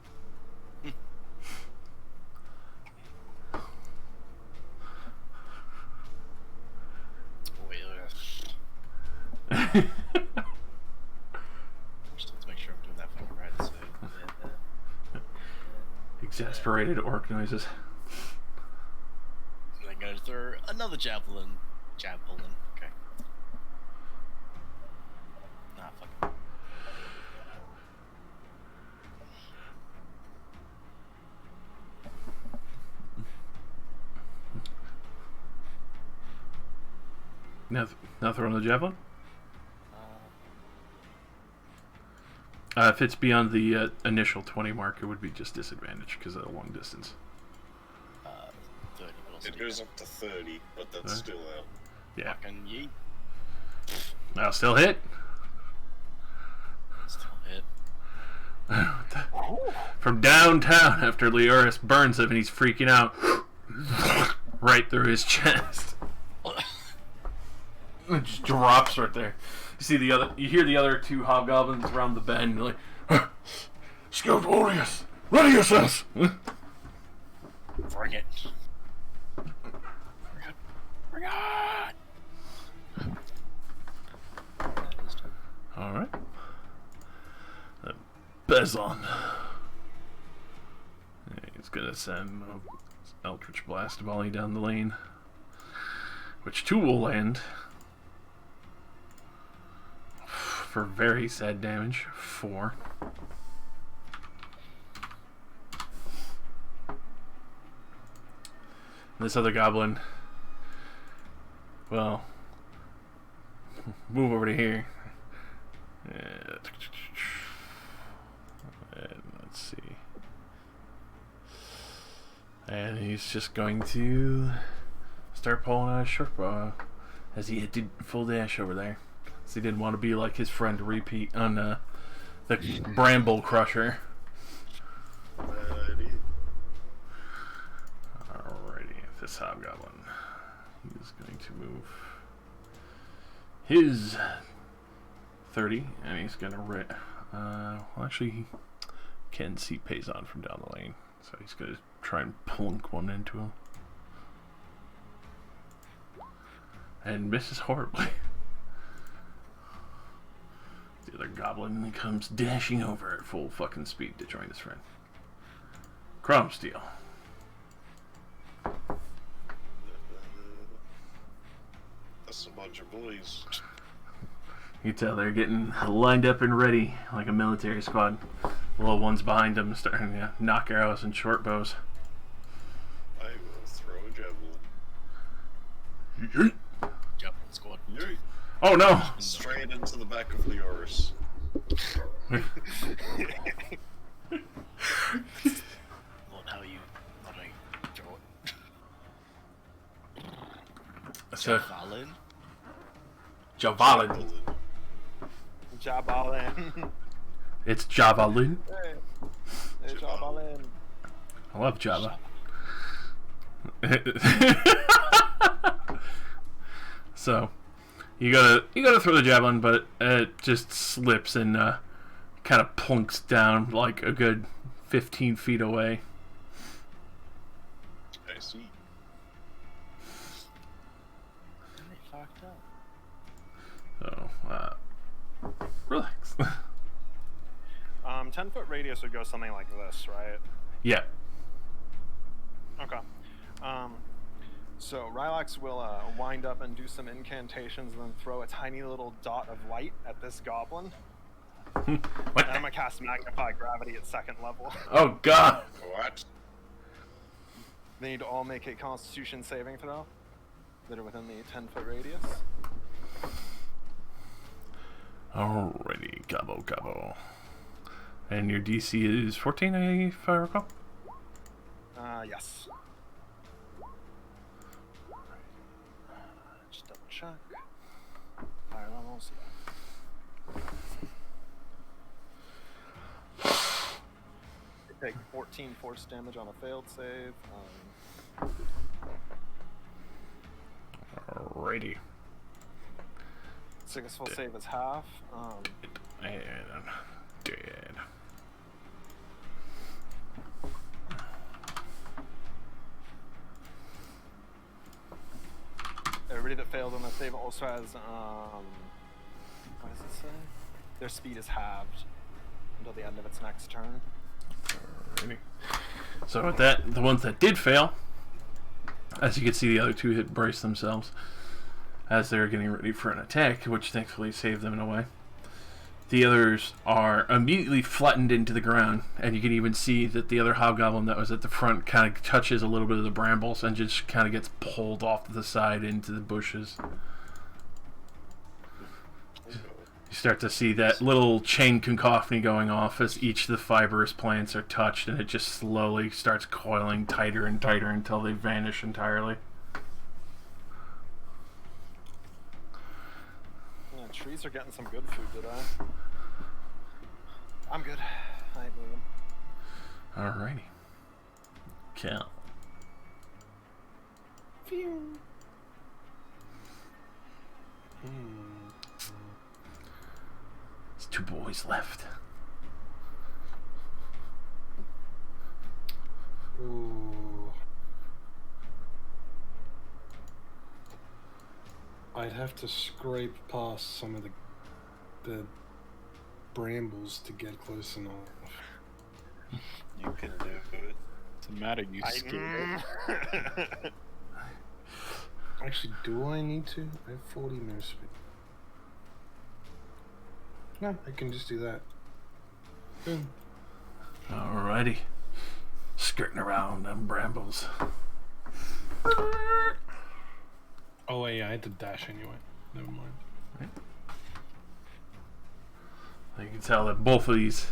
Just have to make sure I'm doing that fucking right. So, Exasperated orc noises. I'm gonna throw another javelin. Okay. Nah, fuck it. Now throwing the javelin. If it's beyond the initial 20 mark, it would be just disadvantage because of the long distance. 30 but also It goes up to 30, but that's still out. Yeah. fucking yeet. I'll still hit. Still hit. From downtown after Leoris burns him and he's freaking out. Right through his chest. It just drops right there. You hear the other two hobgoblins around the bend, like, skilled warriors, ready yourselves! Bring it. Bring it. Bezon. He's gonna send Eldritch Blast volley down the lane, which 2 will land for very sad damage. 4. This other goblin, well, move over to here. And let's see. And he's just going to start pulling out a short bow as he did full dash over there. So he didn't want to be like his friend repeat on the Bramble Crusher. Alrighty. Alrighty, this hobgoblin. He's going to move his 30, and he's going to well, actually, he can see Payson from down the lane, so he's going to try and plunk one into him. And misses horribly. The other goblin comes dashing over at full fucking speed to join his friend. Crumb Steel. That's a bunch of boys. You tell they're getting lined up and ready like a military squad. The little ones behind them starting to knock arrows and short bows. I will throw a javelin. Yeet. Yep, squad. Yeet. Oh no! Straight into the back of Leoris. Not how you draw it. So, Valid. Javelin. Jabalin. It's Javelin. Hey, Jabalin. I love Java. So, you gotta throw the javelin, but it just slips and kind of plunks down like a good 15 feet away. I see. And they fucked up. So, relax. 10-foot radius would go something like this, right? Yeah. Okay. So Rylax will wind up and do some incantations and then throw a tiny little dot of light at this goblin. What? And I'm gonna cast Magnify Gravity at 2nd level. Oh god. What? They need to all make a Constitution saving throw that are within the 10-foot radius. Alrighty, gobbo gobbo. And your DC is 14, if I recall? Yes. Just double check. Higher levels. You take 14 force damage on a failed save. Alrighty. Successful save is half. And dead. Everybody that failed on the save also has, what does it say? Their speed is halved until the end of its next turn. Alrighty. So with that, the ones that did fail, as you can see, the other 2 hit brace themselves as they're getting ready for an attack, which thankfully saved them in a way. The others are immediately flattened into the ground, and you can even see that the other hobgoblin that was at the front kind of touches a little bit of the brambles and just kind of gets pulled off to the side into the bushes. You start to see that little chain cacophony going off as each of the fibrous plants are touched, and it just slowly starts coiling tighter and tighter until they vanish entirely. Yeah, trees are getting some good food today. I'm good. I ain't moving. Alrighty. Cal. Phew. There's 2 boys left. Ooh. I'd have to scrape past some of the brambles to get close enough. You can do it. What's the matter, you scared? Actually, do I need to? I have 40 move speed. No, I can just do that. Boom. Alrighty. Skirting around them brambles. Oh, yeah, I had to dash anyway. Never mind. You can tell that both of these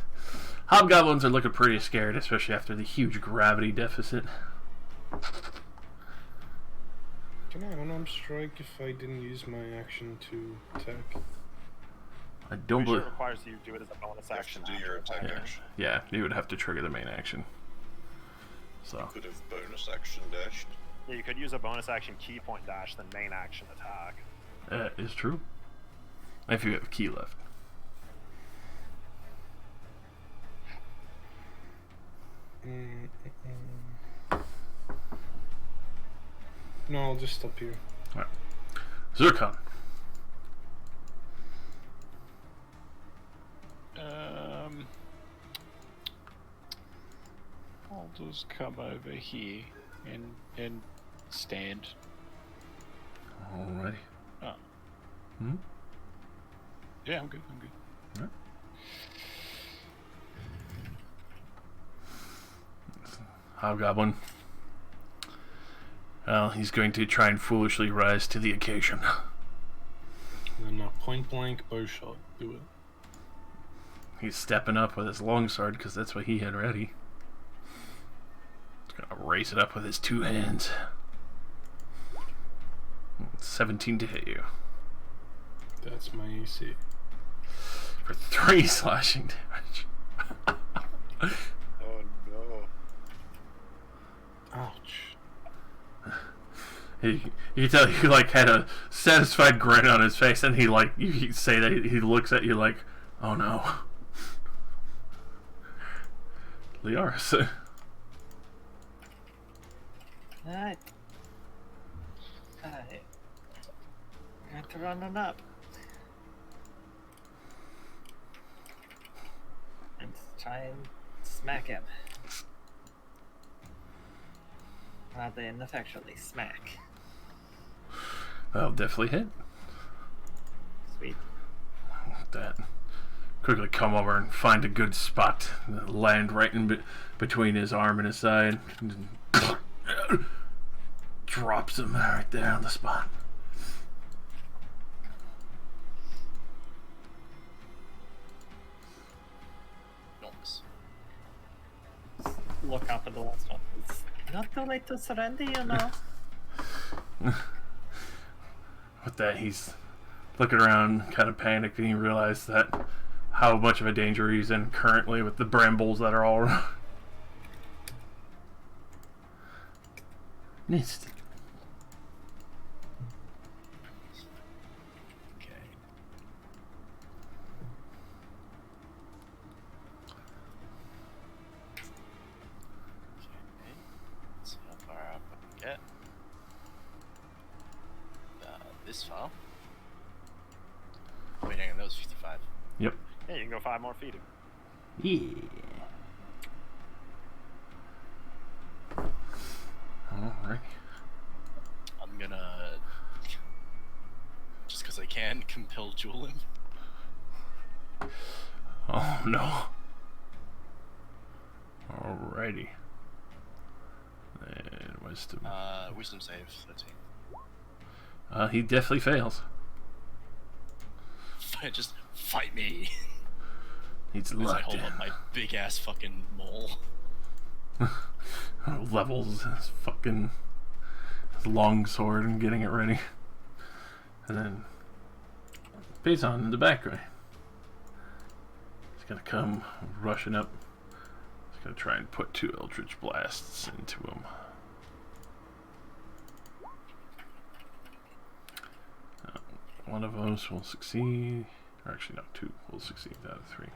hobgoblins are looking pretty scared, especially after the huge gravity deficit. Can I unarmed strike if I didn't use my action to attack? I don't It believe. requires you to do it as a bonus You have action. to do your attack Yeah. action. Yeah, you would have to trigger the main action. So. Could have bonus action dashed. Yeah, you could use a bonus action key point dash, then main action attack. That is true. If you have key left. No, I'll just stop here. Alright. Zircon. I'll just come over here and stand. Alrighty. Oh. Hmm? Yeah, I'm good. I'm good. Alright. Hobgoblin. Well, he's going to try and foolishly rise to the occasion. And then a point blank bow shot. Do it. He's stepping up with his longsword because that's what he had ready. He's gonna raise it up with his two hands. 17 to hit you. That's my AC. For 3 slashing damage. Oh no. Ouch. You can tell he like had a satisfied grin on his face, and he like you say that he looks at you like, oh no. Liaris. Alright. I have to run on up. And try and smack him. Rather ineffectually smack. That'll definitely hit. Sweet. That. Quickly come over and find a good spot. Land right in between his arm and his side. Drops him right there on the spot. Nice. Look up at the last one. It's not too late to surrender, you know. With that, he's looking around, kind of panicked, and he realized that how much of a danger he's in currently with the brambles that are all around. Missed. Okay. Let's see how far up I can get. This far. Wait, hang on, that was 55. Yep. Yeah, you can go 5 more feet. Yeah. Alright. I'm gonna, just because I can, compel duel him. Oh no. Alrighty. And wisdom. Wisdom save 13. He definitely fails. Just fight me. He's As I locked hold in. up my big ass fucking maul. Levels his fucking his long sword and getting it ready. And then Payson in the background. He's gonna come rushing up. He's gonna try and put 2 Eldritch Blasts into him. One of those will succeed. Or actually, no, 2 will succeed out of 3.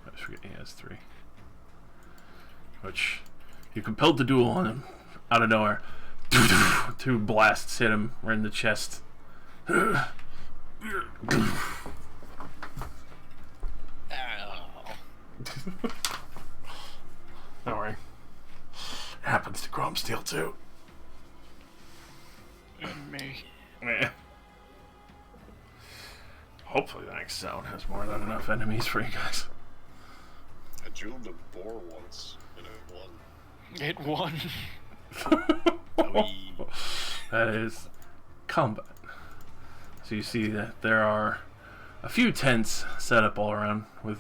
I just forget he has 3. Which, you compelled to duel on him out of nowhere. 2 blasts hit him right in the chest. Ah, Don't worry. It happens to Chrome Steel too. And me. Yeah. Hopefully the next zone has more than enough enemies for you guys. I drilled a boar once, and it won. It won. That is combat. So you see that there are a few tents set up all around with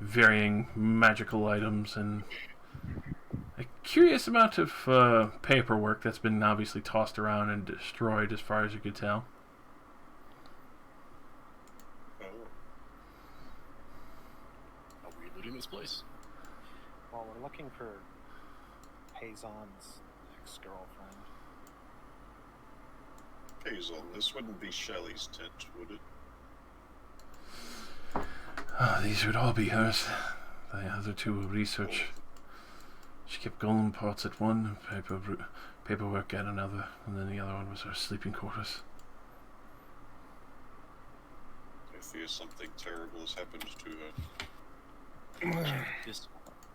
varying magical items and a curious amount of paperwork that's been obviously tossed around and destroyed as far as you could tell. Oh, Are we looting this place? Well, we're looking for Payzon's ex-girlfriend. Payson, this wouldn't be Shelley's tent, would it? These would all be hers. The other two were research. She kept golden pots at one, paperwork at another, and then the other one was her sleeping quarters. I fear something terrible has happened to her. This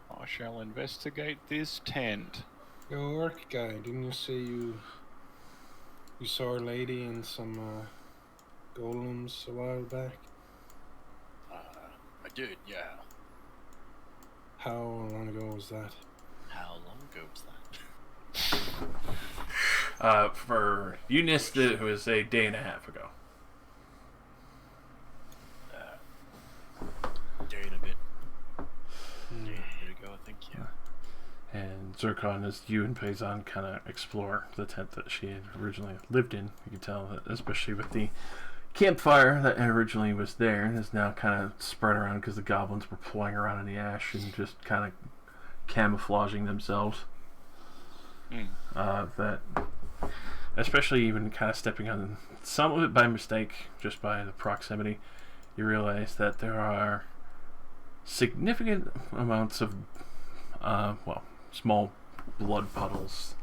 I shall investigate this tent. Yo, orc guy, didn't you say you saw a lady and some golems a while back? I did, yeah. How long ago was that? How long ago was that? For Eunice, it was a day and a half ago. Day and a bit. Day and a bit ago, I think, yeah. And Zircon, as you and Payson kind of explore the tent that she had originally lived in, you can tell that, especially with the campfire that originally was there, is now kind of spread around because the goblins were flying around in the ash and just kind of camouflaging themselves. That, especially even kind of stepping on some of it by mistake, just by the proximity, you realize that there are significant amounts of, small blood puddles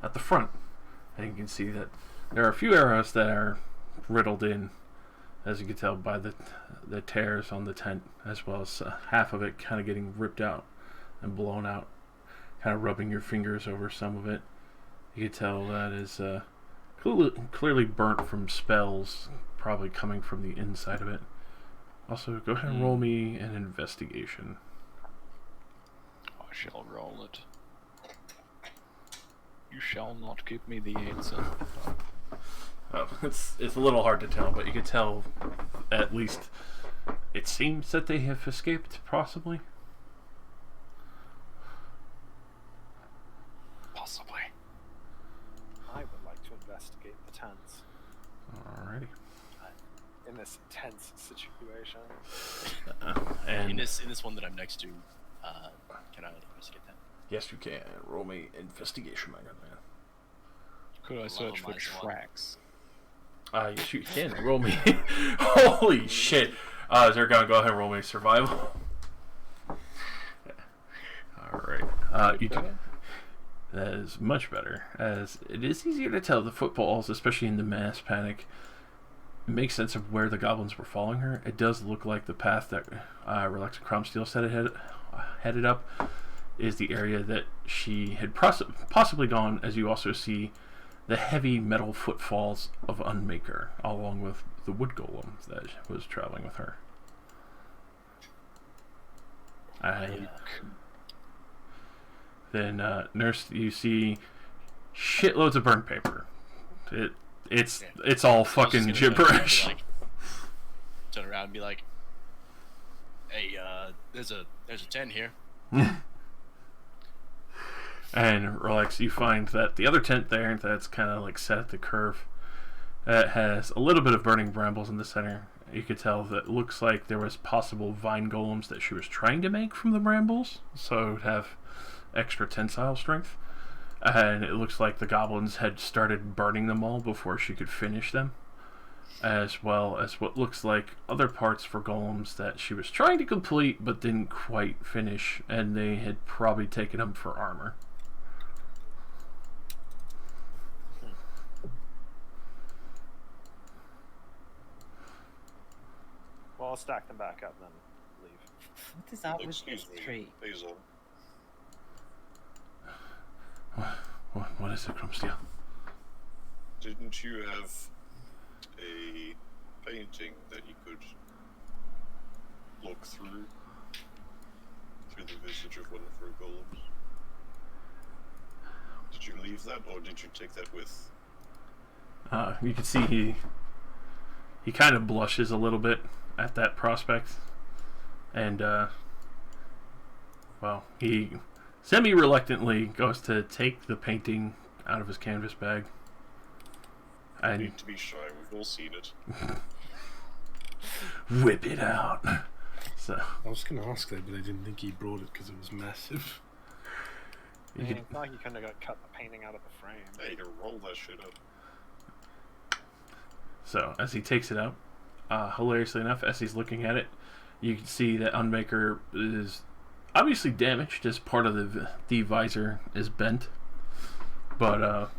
at the front. And you can see that there are a few arrows that are riddled in, as you can tell by the tears on the tent, as well as half of it kind of getting ripped out and blown out, kind of rubbing your fingers over some of it. You can tell that is clearly burnt from spells, probably coming from the inside of it. Also, go ahead and roll me an investigation. I shall roll it. You shall not give me the answer. It's a little hard to tell, but you can tell at least it seems that they have escaped, possibly. Possibly. I would like to investigate the tents Alrighty. in this tense situation. And In this one that I'm next to, can I investigate that? yes, you can. Roll me investigation, my good man. Could I search for Level my tracks? Yes, you can. Roll me. Holy shit. Zergon, go ahead and roll me survival. Alright. You do. That is much better, as it is easier to tell the footfalls, especially in the mass panic. It makes sense of where the goblins were following her. It does look like the path that Relax and Cromsteel said it headed up is the area that she had possibly gone, as you also see the heavy metal footfalls of Unmaker, along with the wood golem that was traveling with her. Then, Nurse, you see shitloads of burnt paper. It's all fucking gibberish. Turn around and be like, "Hey, there's a tent here." And Relax, you find that the other tent there that's kind of like set at the curve, it has a little bit of burning brambles in the center. You could tell that it looks like there was possible vine golems that she was trying to make from the brambles, so it would have extra tensile strength. And it looks like the goblins had started burning them all before she could finish them, as well as what looks like other parts for golems that she was trying to complete but didn't quite finish, and they had probably taken them for armor. Well, I'll stack them back up and then leave. What is up with Excuse this me, tree? Hazel. What is it, Crumbsteel? Didn't you have a painting that you could look through the visage of one of her golems? Did you leave that, or did you take that with? You can see he kind of blushes a little bit at that prospect, and well, he semi-reluctantly goes to take the painting out of his canvas bag. You And need to be shy. We've all seen it. whip it out. So I was going to ask that, but I didn't think he brought it because it was massive. you Yeah, can, it's not like you couldn't have got cut the painting out of the frame. Hey, to roll that shit up. so as he takes it out, hilariously enough, as he's looking at it, you can see that Unmaker is obviously damaged as part of the visor is bent, but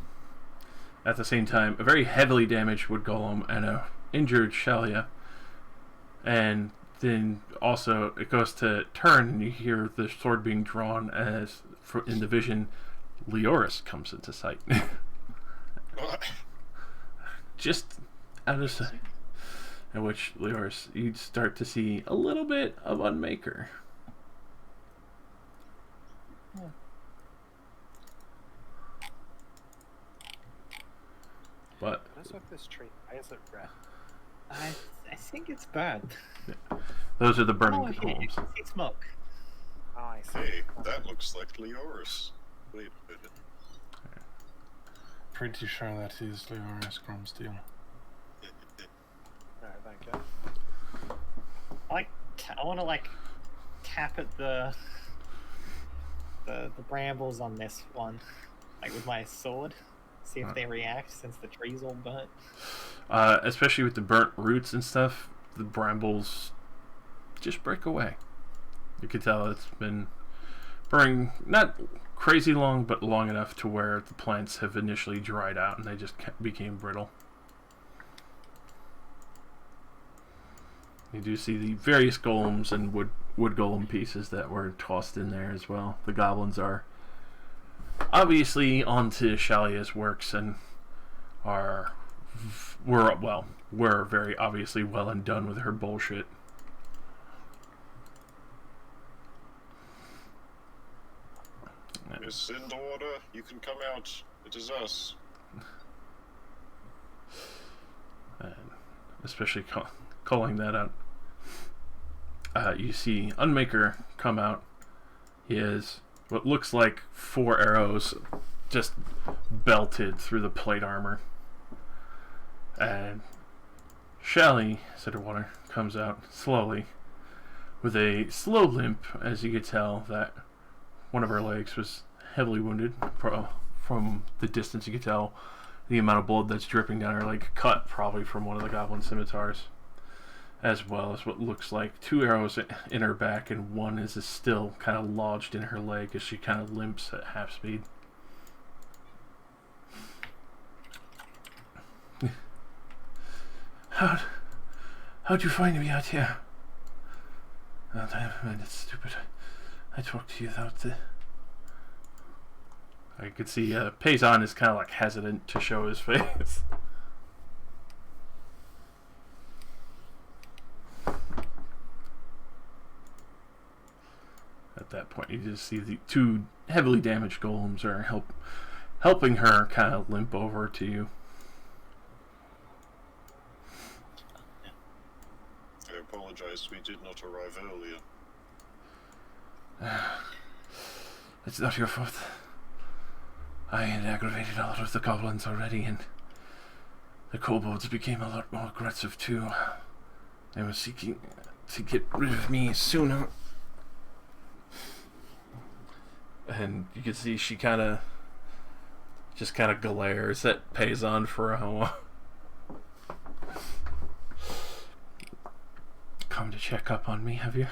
at the same time, a very heavily damaged wood golem and a injured Shalia, and then also it goes to turn, and you hear the sword being drawn as in the vision, Leoris comes into sight, just out of sight. In which Leoris, you start to see a little bit of Unmaker. But What is with this tree? Why is it red? I think it's burned. those are the burning Oh, here, golems. I see smoke. Oh, I see. Hey, that looks like Leoris. Wait a minute. Pretty sure that is Leoris Cromsteel. Alright, thank you. I want to like tap at the brambles on this one, like with my sword, see if they react since the tree's all burnt. Especially with the burnt roots and stuff, the brambles just break away. You can tell it's been burning not crazy long, but long enough to where the plants have initially dried out and they just became brittle. You do see the various golems and wood golem pieces that were tossed in there as well. The goblins are obviously onto Shalia's works and were very obviously well and done with her bullshit. Miss Order, you can come out. It is us. And especially calling that out. You see Unmaker come out. He has what looks like 4 arrows just belted through the plate armor. And Shally, Ciderwater, comes out slowly with a slow limp, as you could tell that one of her legs was heavily wounded. From the distance, you could tell the amount of blood that's dripping down her leg, cut probably from one of the goblin scimitars, as well as what looks like 2 arrows in her back, and one is still kind of lodged in her leg as she kind of limps at half speed. How'd you find me out here? Oh, damn, it's stupid. I talked to you without the... I could see Payson is kind of like hesitant to show his face. At that point, you just see the 2 heavily damaged golems are helping her kind of limp over to you. I apologize, we did not arrive earlier. It's not your fault. I had aggravated a lot of the goblins already, and the kobolds became a lot more aggressive too. They were seeking to get rid of me sooner. And you can see she just kind of glares at Payson for a while. Come to check up on me, have you?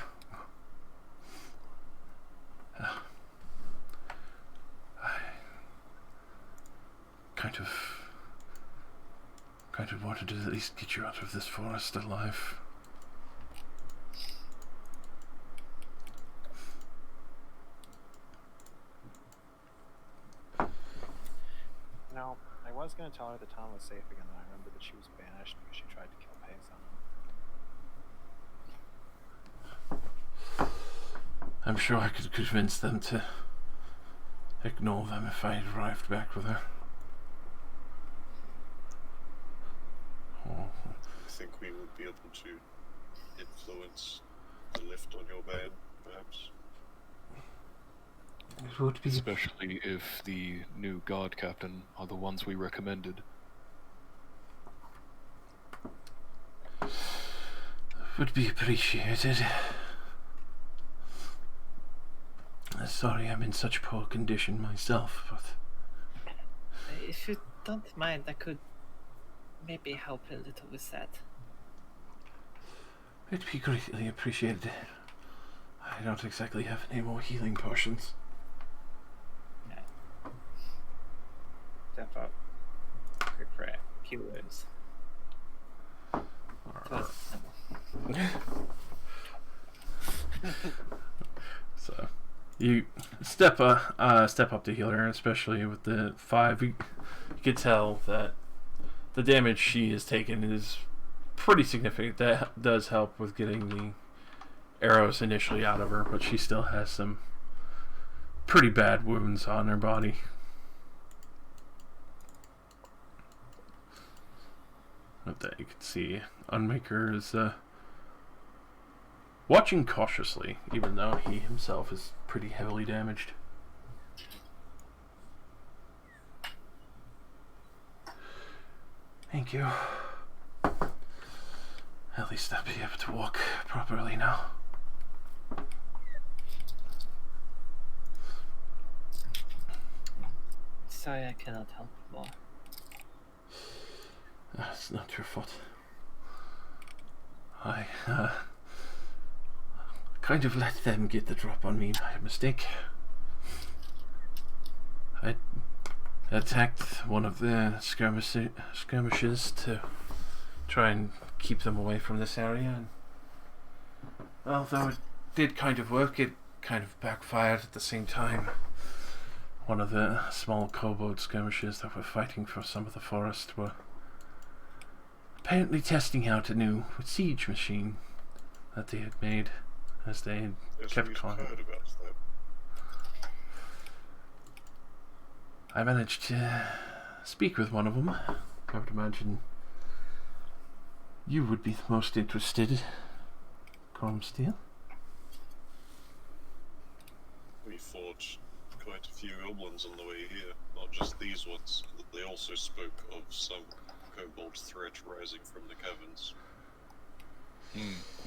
I kind of wanted to at least get you out of this forest alive. was going to tell her the town was safe again, and I remember that she was banished because she tried to kill Payson. I'm sure I could convince them to ignore them if I arrived back with her. Oh. I think we would be able to influence the lift on your van, perhaps. It would be Especially if the new guard captain are the ones we recommended. would be appreciated. Sorry I'm in such poor condition myself, but If you don't mind, I could maybe help a little with that. it'd be greatly appreciated. I don't exactly have any more healing potions. Step up. Quick prayer. Few words. So you step up to heal her, especially with the 5. You can tell that the damage she has taken is pretty significant. That does help with getting the arrows initially out of her, but she still has some pretty bad wounds on her body. With that, you can see Unmaker is watching cautiously, even though he himself is pretty heavily damaged. Thank you. At least I'll be able to walk properly now. Sorry, I cannot help more. That's not your fault. I kind of let them get the drop on me by mistake. I attacked one of the skirmishes to try and keep them away from this area, and although it did kind of work, it kind of backfired at the same time. One of the small kobold skirmishes that were fighting for some of the forest were apparently testing out a new siege machine that they had made as they had kept climbing. Heard about that. I managed to speak with one of them. I would imagine you would be the most interested, Cormsteel. We fought quite a few goblins on the way here, not just these ones. They also spoke of some kobold threat rising from the caverns.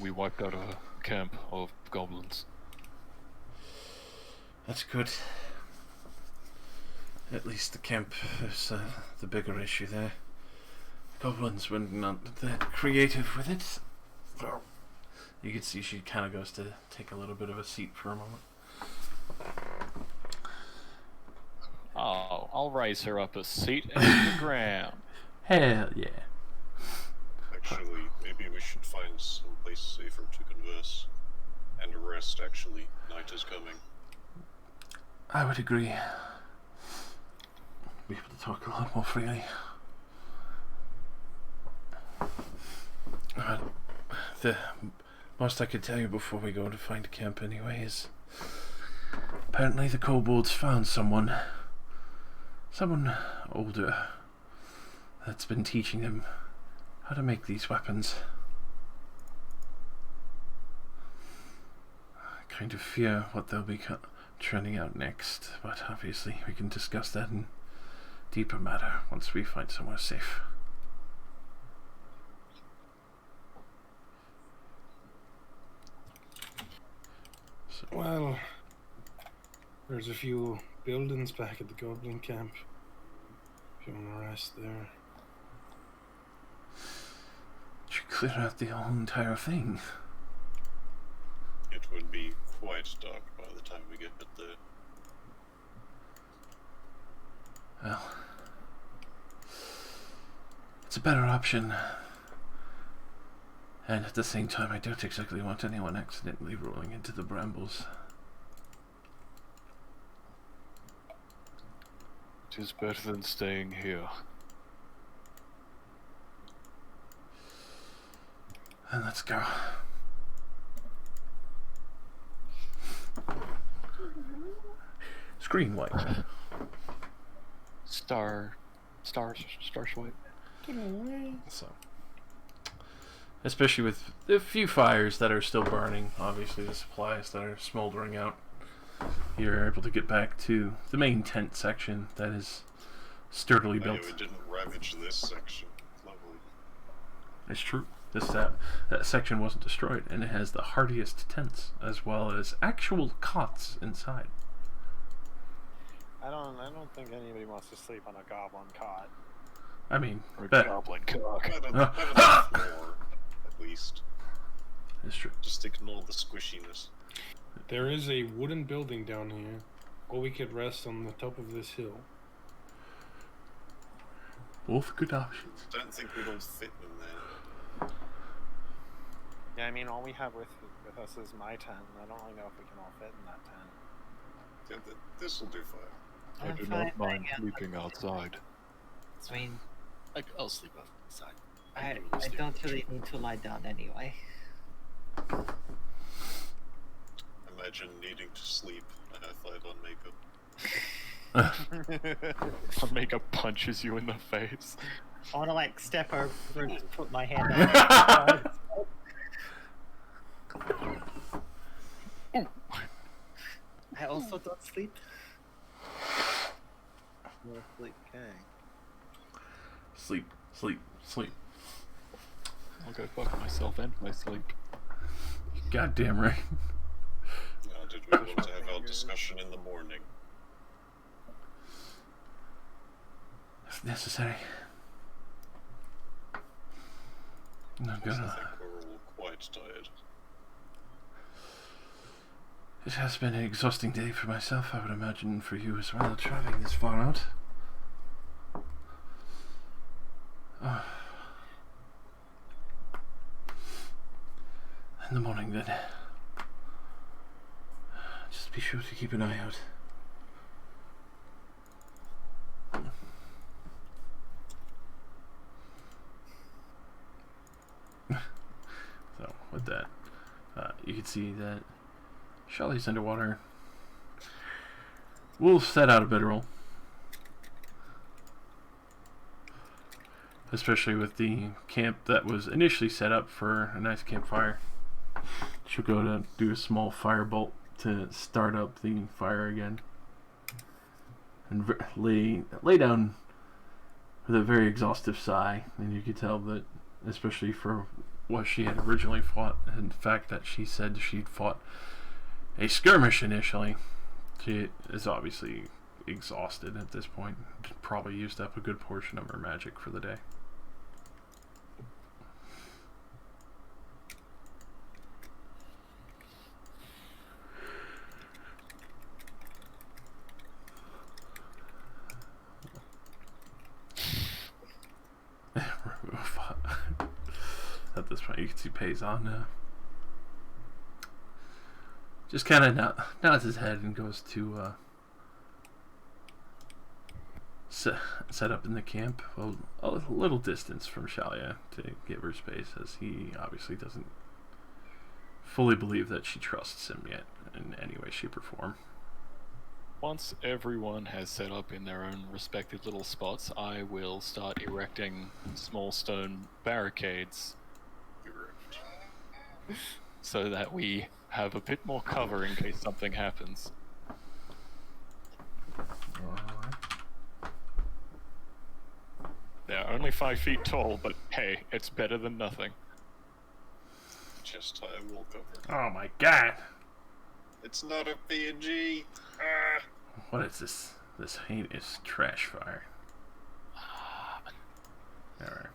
We wiped out a camp of goblins. That's good. At least the camp is the bigger issue there. Goblins were not that creative with it. So you can see she kind of goes to take a little bit of a seat for a moment. Oh, I'll raise her up a seat in the ground. Hell yeah. Actually, maybe we should find some place safer to converse and rest, actually. Night is coming. I would agree. Be able to talk a lot more freely. The most I could tell you before we go to find camp anyway is apparently the kobolds found someone older that's been teaching them how to make these weapons. I kind of fear what they'll be trending out next, but obviously we can discuss that in deeper matter once we find somewhere safe. So, Well, there's a few buildings back at the goblin camp. If you want to rest there. should clear out the whole entire thing. It would be quite dark by the time we get there. Well, it's a better option. And at the same time, I don't exactly want anyone accidentally rolling into the brambles. It is better than staying here. And let's go. Screen wipe. Star swipe. So, especially with the few fires that are still burning, obviously the supplies that are smoldering out, you're able to get back to the main tent section that is sturdily Oh, built. yeah, we didn't ravage this section. Lovely. It's true. That section wasn't destroyed, and it has the hardiest tents as well as actual cots inside. I don't think anybody wants to sleep on a goblin cot. I mean, Or bet. goblin cock. Better than the floor, at least. It's true. Just ignore the squishiness. There is a wooden building down here, or we could rest on the top of this hill. Both good options. Don't think we'd all fit in there. Yeah, I mean, all we have with us is my tent. I don't really know if we can all fit in that tent. Yeah, this'll do fine. I do not mind sleeping outside. I mean, I'll sleep outside. I don't really need to lie down anyway. Imagine needing to sleep and have 5 on makeup. Makeup punches you in the face. I want to like step over and put my hand out. I also don't sleep. No sleep gang. Sleep, sleep, sleep. I'll go fuck myself and my sleep. Goddamn right. Now, did we want to have our discussion in the morning? If necessary. I'm Because I gonna. think we're all quite tired. It has been an exhausting day for myself, I would imagine for you as well, traveling this far out. In the morning then. Just be sure to keep an eye out. So, with that, you can see that Shelly's underwater. We'll set out a bedroll. Especially with the camp that was initially set up for a nice campfire. She'll go to do a small firebolt to start up the fire again. And lay down with a very exhaustive sigh. And you could tell that, especially for what she had originally fought, and the fact that she said she'd fought a skirmish initially, she is obviously exhausted at this point. Probably used up a good portion of her magic for the day. At this point, you can see Payson just kind of nods his head and goes to set up in the camp a little distance from Shalia to give her space, as he obviously doesn't fully believe that she trusts him yet in any way, shape, or form. Once everyone has set up in their own respective little spots, I will start erecting small stone barricades so that we have a bit more cover in case something happens. They're only 5 feet tall, but hey, it's better than nothing. Chest high wall cover. Oh my god! It's not a PNG! What is this? This heinous trash fire. Alright.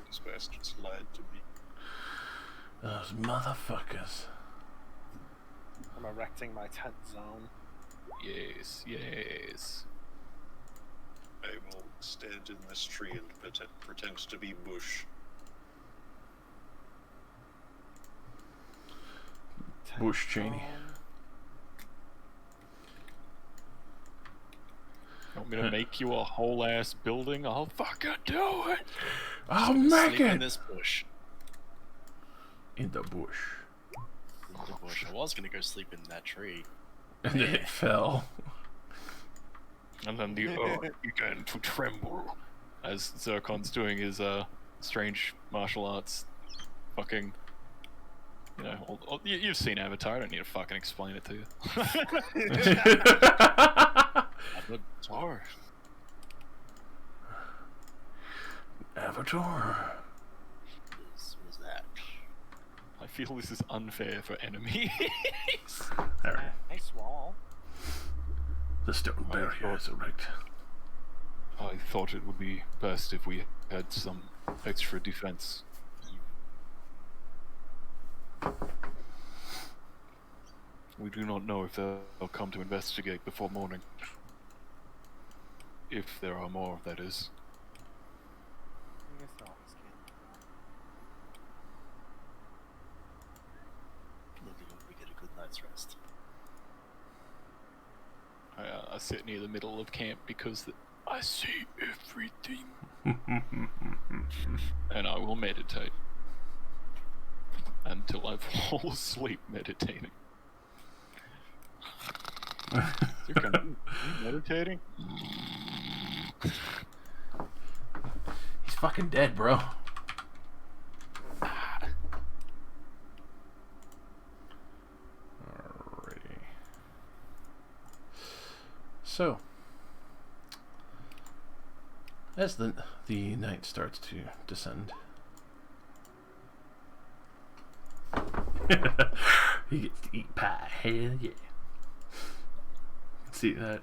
These bastards lied to me. Those motherfuckers. I'm erecting my tent zone. Yes, yes. I will stand in this tree and pretend to be bush. Bush Cheney. Want me to make you a whole ass building? I'll fucking do it! I'll Sleep make in it! this bush. in the bush. In the bush. I was gonna go sleep in that tree. And then it fell. And then the earth began to tremble as Zircon's doing his strange martial arts fucking. You know, you've seen Avatar, I don't need to fucking explain it to you. Avatar. Avatar. What is that? I feel this is unfair for enemies. Alright. Nice wall. The stone barrier is erect. I thought it would be best if we had some extra defense. We do not know if they'll come to investigate before morning. If there are more, that is. I guess they always can. Maybe we get a good night's rest. I sit near the middle of camp because I see everything. And I will meditate. Until I fall asleep meditating. You meditating? He's fucking dead, bro. Alrighty. So, as the night starts to descend, he gets to eat pie. Hell yeah! See that?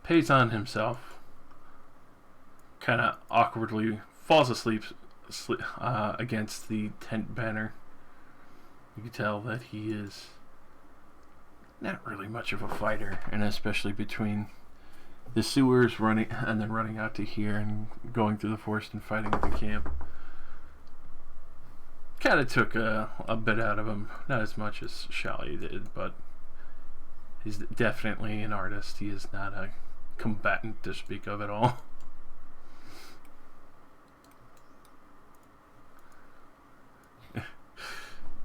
Payson himself kind of awkwardly falls asleep against the tent banner. You can tell that he is not really much of a fighter, and especially between the sewers running and then running out to here and going through the forest and fighting at the camp. Kind of took a bit out of him. Not as much as Shally did, but he's definitely an artist. He is not a combatant to speak of at all.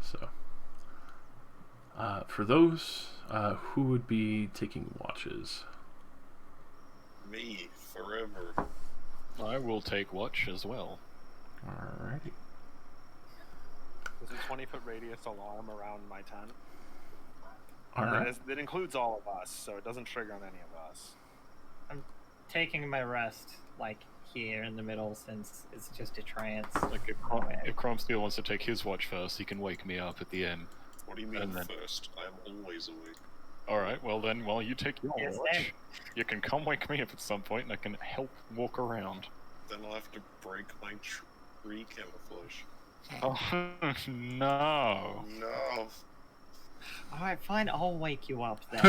So, for those who would be taking watches? Me, forever. I will take watch as well. Alrighty. There's a 20-foot radius alarm around my tent. Alright. That includes all of us, so it doesn't trigger on any of us. I'm taking my rest, like, here in the middle, since it's just a trance. Like if Cromsteel wants to take his watch first, he can wake me up at the end. What do you mean And then- first? I am always awake. Alright, well then, while you take your Yes, watch, same. you can come wake me up at some point and I can help walk around. Then I'll have to break my tree camouflage. Oh, no. No. Alright, fine, I'll wake you up then.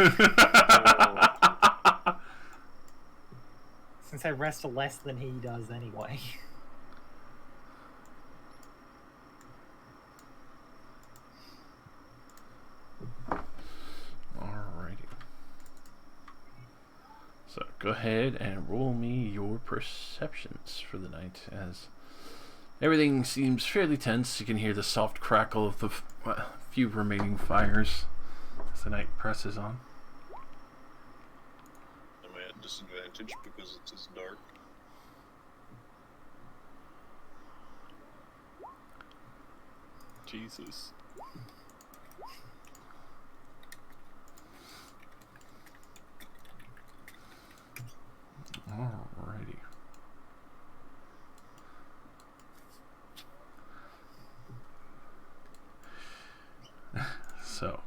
Since I rest less than he does anyway. Alrighty. So go ahead and roll me your perceptions for the night, as everything seems fairly tense. You can hear the soft crackle of the few remaining fires as the night presses on. Am I at disadvantage because it is dark? Jesus. Alrighty. So,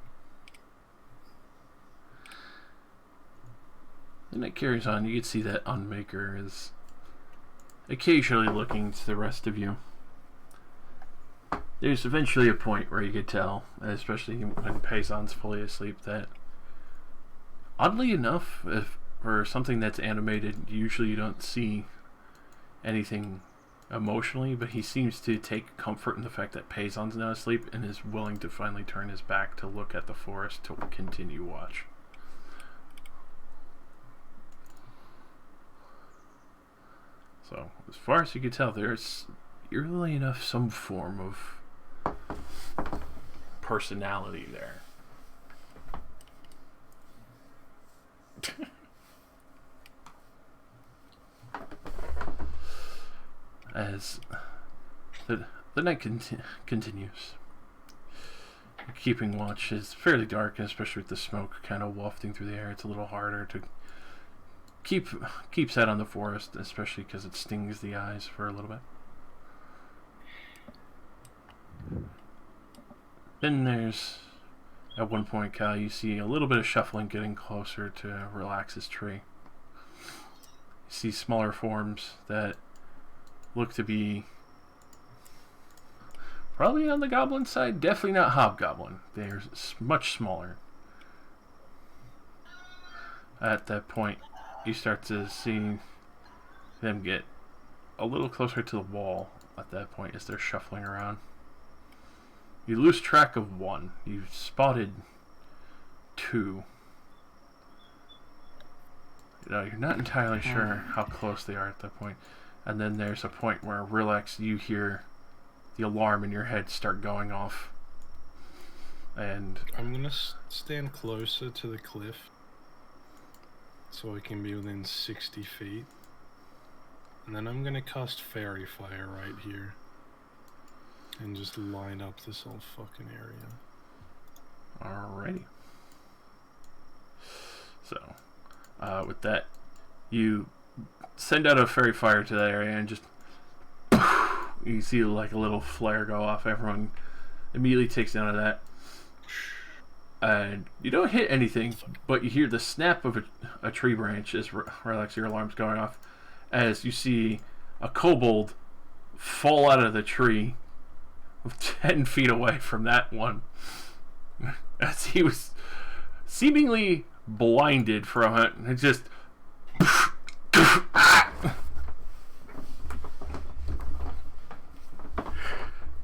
the night carries on. You can see that Unmaker is occasionally looking to the rest of you. There's eventually a point where you could tell, especially when Paison's fully asleep, that oddly enough, if for something that's animated, usually you don't see anything emotionally, but he seems to take comfort in the fact that Paison's not asleep and is willing to finally turn his back to look at the forest to continue watch. So, as far as you can tell, there's eerily enough some form of personality there. As the night continues, keeping watch is fairly dark, and especially with the smoke kind of wafting through the air, it's a little harder to keep set on the forest, especially because it stings the eyes for a little bit. Then there's, at one point, Cal, you see a little bit of shuffling getting closer to Relax's tree. You see smaller forms that look to be probably on the goblin side, definitely not hobgoblin. They're much smaller. At that point, you start to see them get a little closer to the wall at that point as they're shuffling around. You lose track of one. You've spotted two. You're not entirely sure how close they are at that point. And then there's a point where, Relax, you hear the alarm in your head start going off. And I'm gonna stand closer to the cliff so I can be within 60 feet. And then I'm gonna cast Fairy Fire right here. And just line up this whole fucking area. Alrighty. So, with that, you send out a fairy fire to that area and just you see like a little flare go off. Everyone immediately takes down of that. And you don't hit anything, but you hear the snap of a tree branch as Relax, your alarm's going off, as you see a kobold fall out of the tree 10 feet away from that one, as he was seemingly blinded from it. It just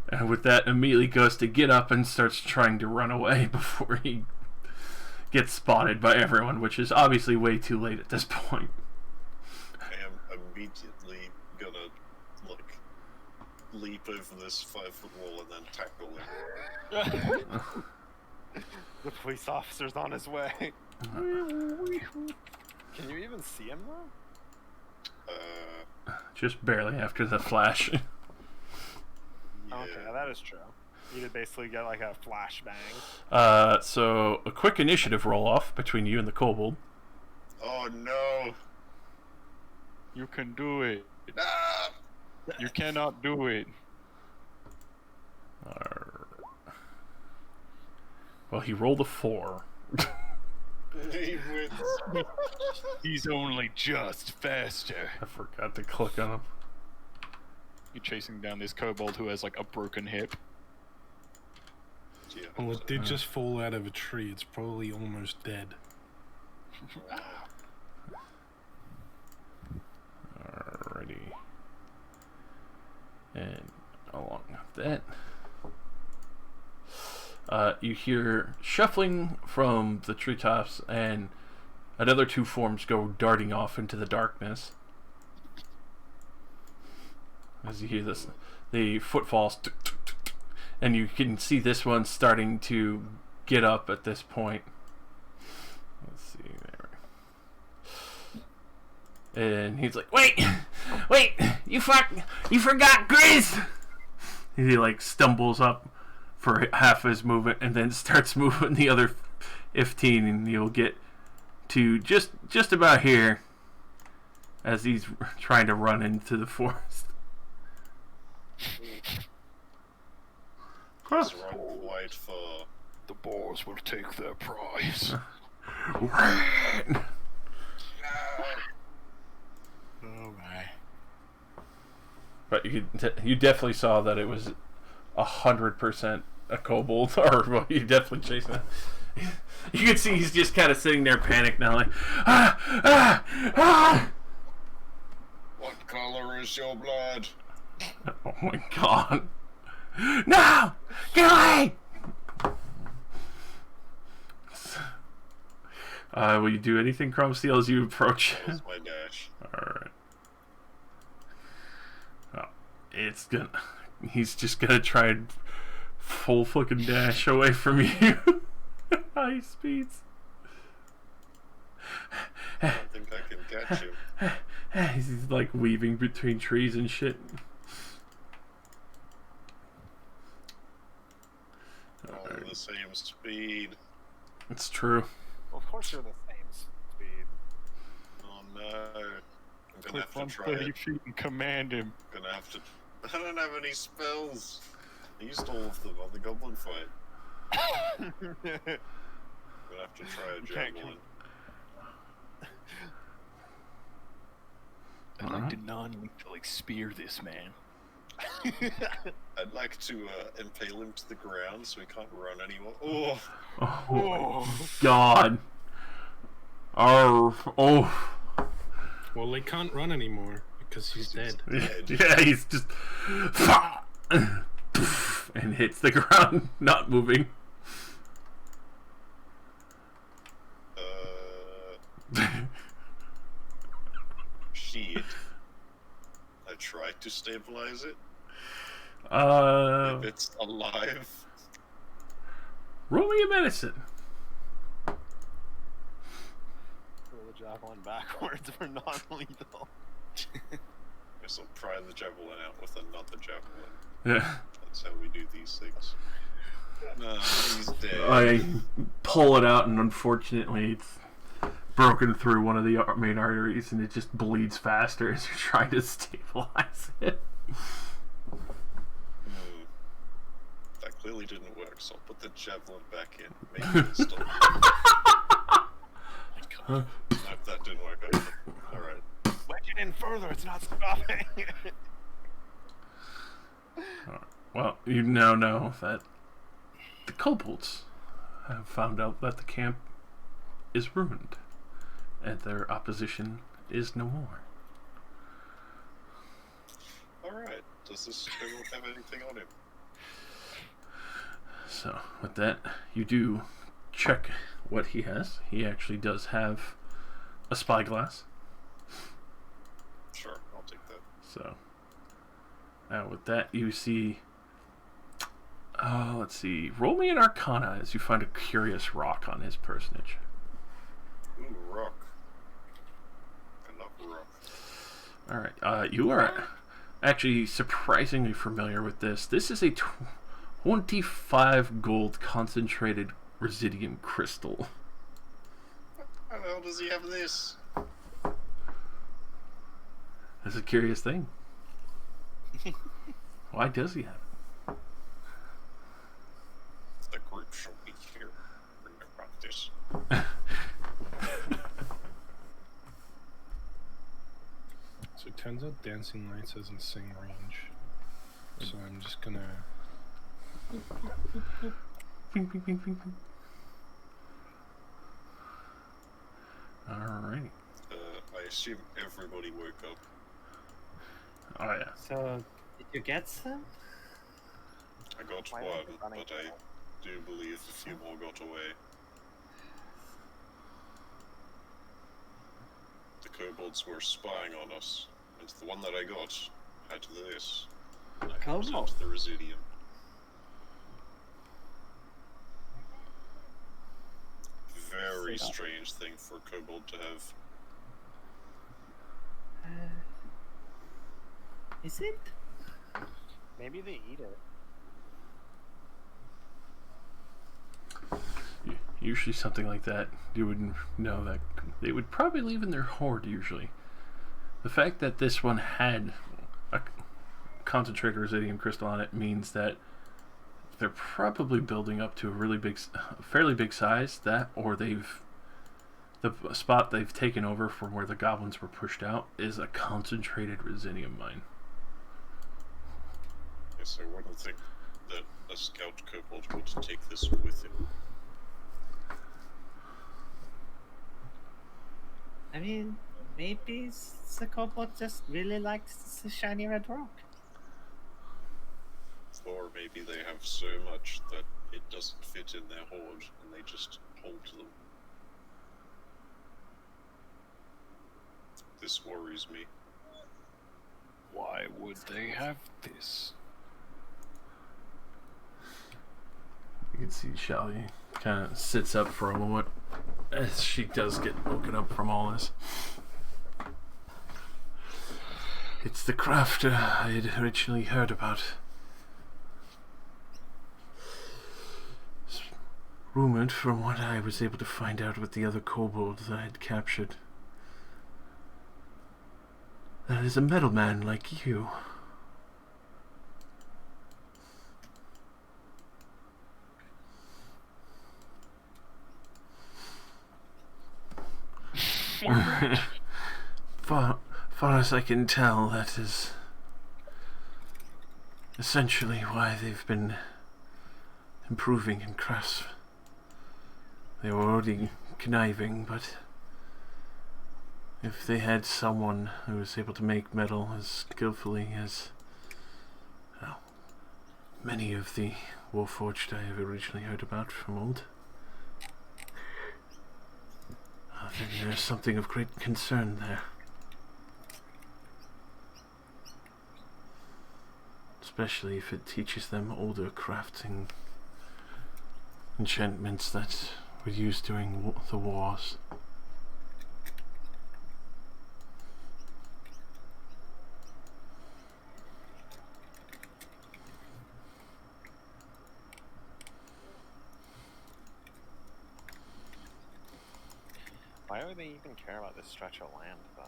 and with that, immediately goes to get up and starts trying to run away before he gets spotted by everyone, which is obviously way too late at this point. I am immediately gonna, like, leap over this 5-foot wall and then tackle him. The police officer's on his way. Can you even see him though? Just barely after the flash. Yeah. Okay, that is true. You did basically get like a flashbang. So a quick initiative roll off between you and the kobold. Oh no! You can do it. Ah! You cannot do it. Well, he rolled a 4. He wins. He's only just faster. I forgot to click on him. You're chasing down this kobold who has like a broken hip. Yeah. Well, it did just fall out of a tree. It's probably almost dead. Alrighty. And along with that, you hear shuffling from the treetops, and another 2 forms go darting off into the darkness. As you hear this, the footfalls, and you can see this one starting to get up at this point. Let's see there. And he's like, "Wait, you forgot Grizz!" He like stumbles up for half his movement and then starts moving the other 15, and you'll get to just about here as he's trying to run into the forest. He's run quite far. The boars will take their prize. Alright. But you definitely saw that it was 100% a kobold, or well, you definitely chasing it. You can see he's just kind of sitting there, panicked now, like, What color is your blood? Oh my god! No! Get away! Will you do anything, Chrome Steel, as you approach? That was my dash. Alright. Oh, he's just gonna try and full fucking dash away from you. High speeds. I don't think I can catch him. He's like weaving between trees and shit. All the same speed. It's true. Well, of course you're the same speed. Oh no. I'm gonna Click have to on try 30 it. feet and command him. Gonna have to. I don't have any spells. I used all of them on the goblin fight. Gonna have to try a javelin. I'd like to non-lethally spear this man. I'd like to impale him to the ground so he can't run anymore. Oh, Oh, my God. Oh. Well, they can't run anymore because he's dead. Yeah, he's just and hits the ground, not moving. Shit. I tried to stabilize it. If it's alive. Roll me a medicine. Roll the javelin backwards for non-lethal. Guess I'll pry the javelin out with another javelin. Yeah. That's how we do these things. No, he's dead. I pull it out, and unfortunately, it's broken through one of the main arteries, and it just bleeds faster as you're trying to stabilize it. That clearly didn't work, so I'll put the javelin back in. Maybe it'll stop. Nope, that didn't work. Alright. Wedge it in further, it's not stopping. Well, you now know that the kobolds have found out that the camp is ruined, and their opposition is no more. Alright. Does this kobold have anything on him? So, with that, you do check what he has. He actually does have a spyglass. Sure, I'll take that. So, with that, you see. Let's see. Roll me an Arcana as you find a curious rock on his personage. Ooh, rock. I love rock. Alright, you are actually surprisingly familiar with this. This is a 25 gold concentrated residium crystal. How the hell does he have this? That's a curious thing. Why does he have it? The group shall be here. Bring about this. So it turns out Dancing Lights has insane range. So I'm just gonna... Bing, bing, bing, bing, bing. Alright. I assume everybody woke up. Oh yeah. So, did you get some? I got Why one, are they running but I do believe a few more got away. The kobolds were spying on us, and the one that I got had this. I Kobold? sent the residium. Very strange thing for a kobold to have. Is it? Maybe they eat it. Usually something like that, you would know that they would probably leave in their hoard usually. The fact that this one had a concentrated residium crystal on it means that they're probably building up to a really big, fairly big size. That, or the spot they've taken over from where the goblins were pushed out is a concentrated residium mine. Yes, I wouldn't think that a scout kobold would take this with him. I mean, maybe the kobold just really likes the shiny red rock. Or maybe they have so much that it doesn't fit in their hoard and they just hold them. This worries me. Why would they have this? can see Shelly kind of sits up for a moment as she does get woken up from all this. It's the crafter I had originally heard about. It's rumored from what I was able to find out with the other kobolds I had captured. That is a metal man like you. far as I can tell, that is essentially why they've been improving in crafts. They were already conniving, but if they had someone who was able to make metal as skillfully as, well, many of the Warforged I have originally heard about from old, then there's something of great concern there. Especially if it teaches them older crafting enchantments that were used during the wars. Why would they even care about this stretch of land, though?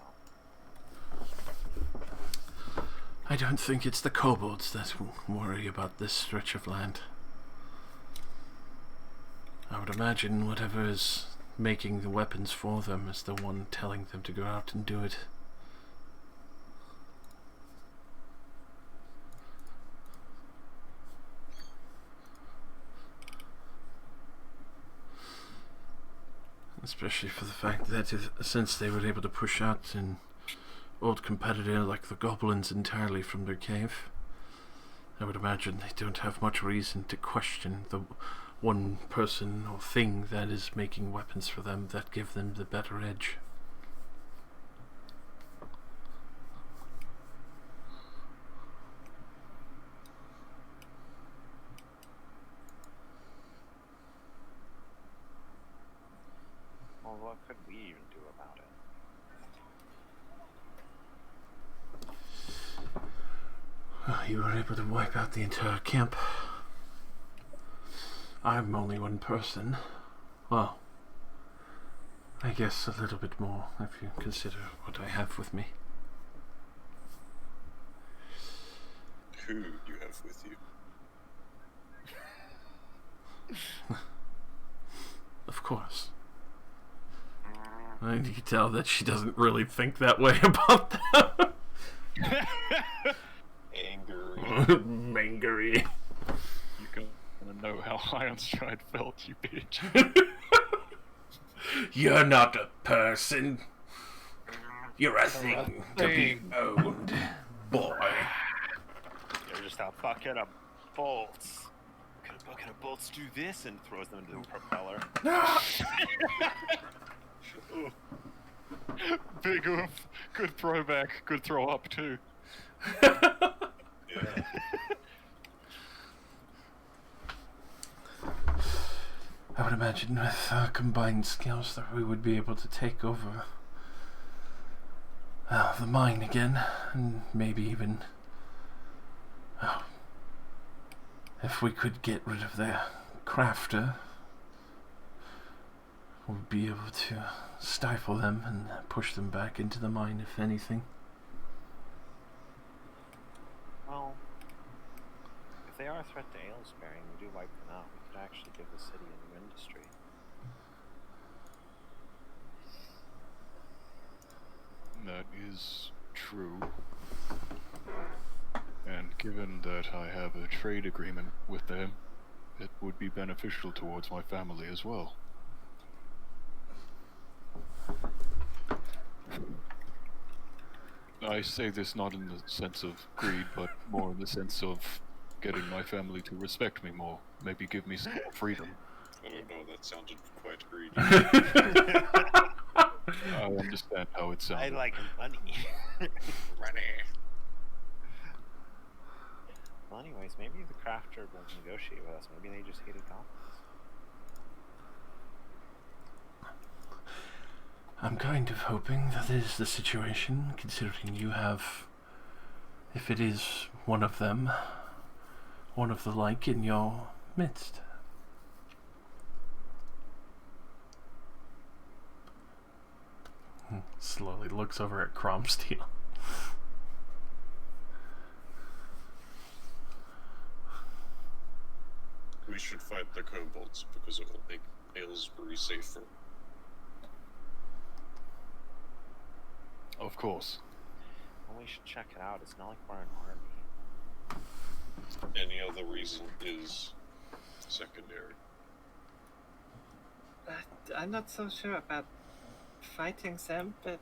I don't think it's the kobolds that worry about this stretch of land. I would imagine whatever is making the weapons for them is the one telling them to go out and do it. Especially for the fact that since they were able to push out an old competitor like the goblins entirely from their cave, I would imagine they don't have much reason to question the one person or thing that is making weapons for them that give them the better edge. Well, what could we even do about it? Well, you were able to wipe out the entire camp. I'm only one person. Well, I guess a little bit more if you consider what I have with me. Who do you have with you? Of course. I can tell that she doesn't really think that way about that. Angry. You can know how high on stride felt, you bitch. You're not a person. You're a thing to be owned, boy. You're just a bucket of bolts. Could a bucket of bolts do this? And throws them into the propeller. Big oof. Good throwback. Good throw up too. Yeah. I would imagine with combined skills that we would be able to take over the mine again, and maybe even if we could get rid of the crafter, we'll be able to stifle them and push them back into the mine, if anything. Well, if they are a threat to Aylesbury and we do wipe them out, we could actually give the city a new industry. That is true. And given that I have a trade agreement with them, it would be beneficial towards my family as well. I say this not in the sense of greed, but more in the sense of getting my family to respect me more. Maybe give me some more freedom. Oh no, that sounded quite greedy. I understand how it sounds. I like money. Money. Money anyways, maybe the crafter will negotiate with us. Maybe they just hated goblins. I'm kind of hoping that is the situation, considering you have, if it is one of them, one of the like in your midst. Slowly looks over at Cromsteel. We should fight the kobolds because it will make Aylesbury safer. Of course. Well, we should check it out. It's not like we're an army. Any other reason is secondary. I'm not so sure about fighting them, but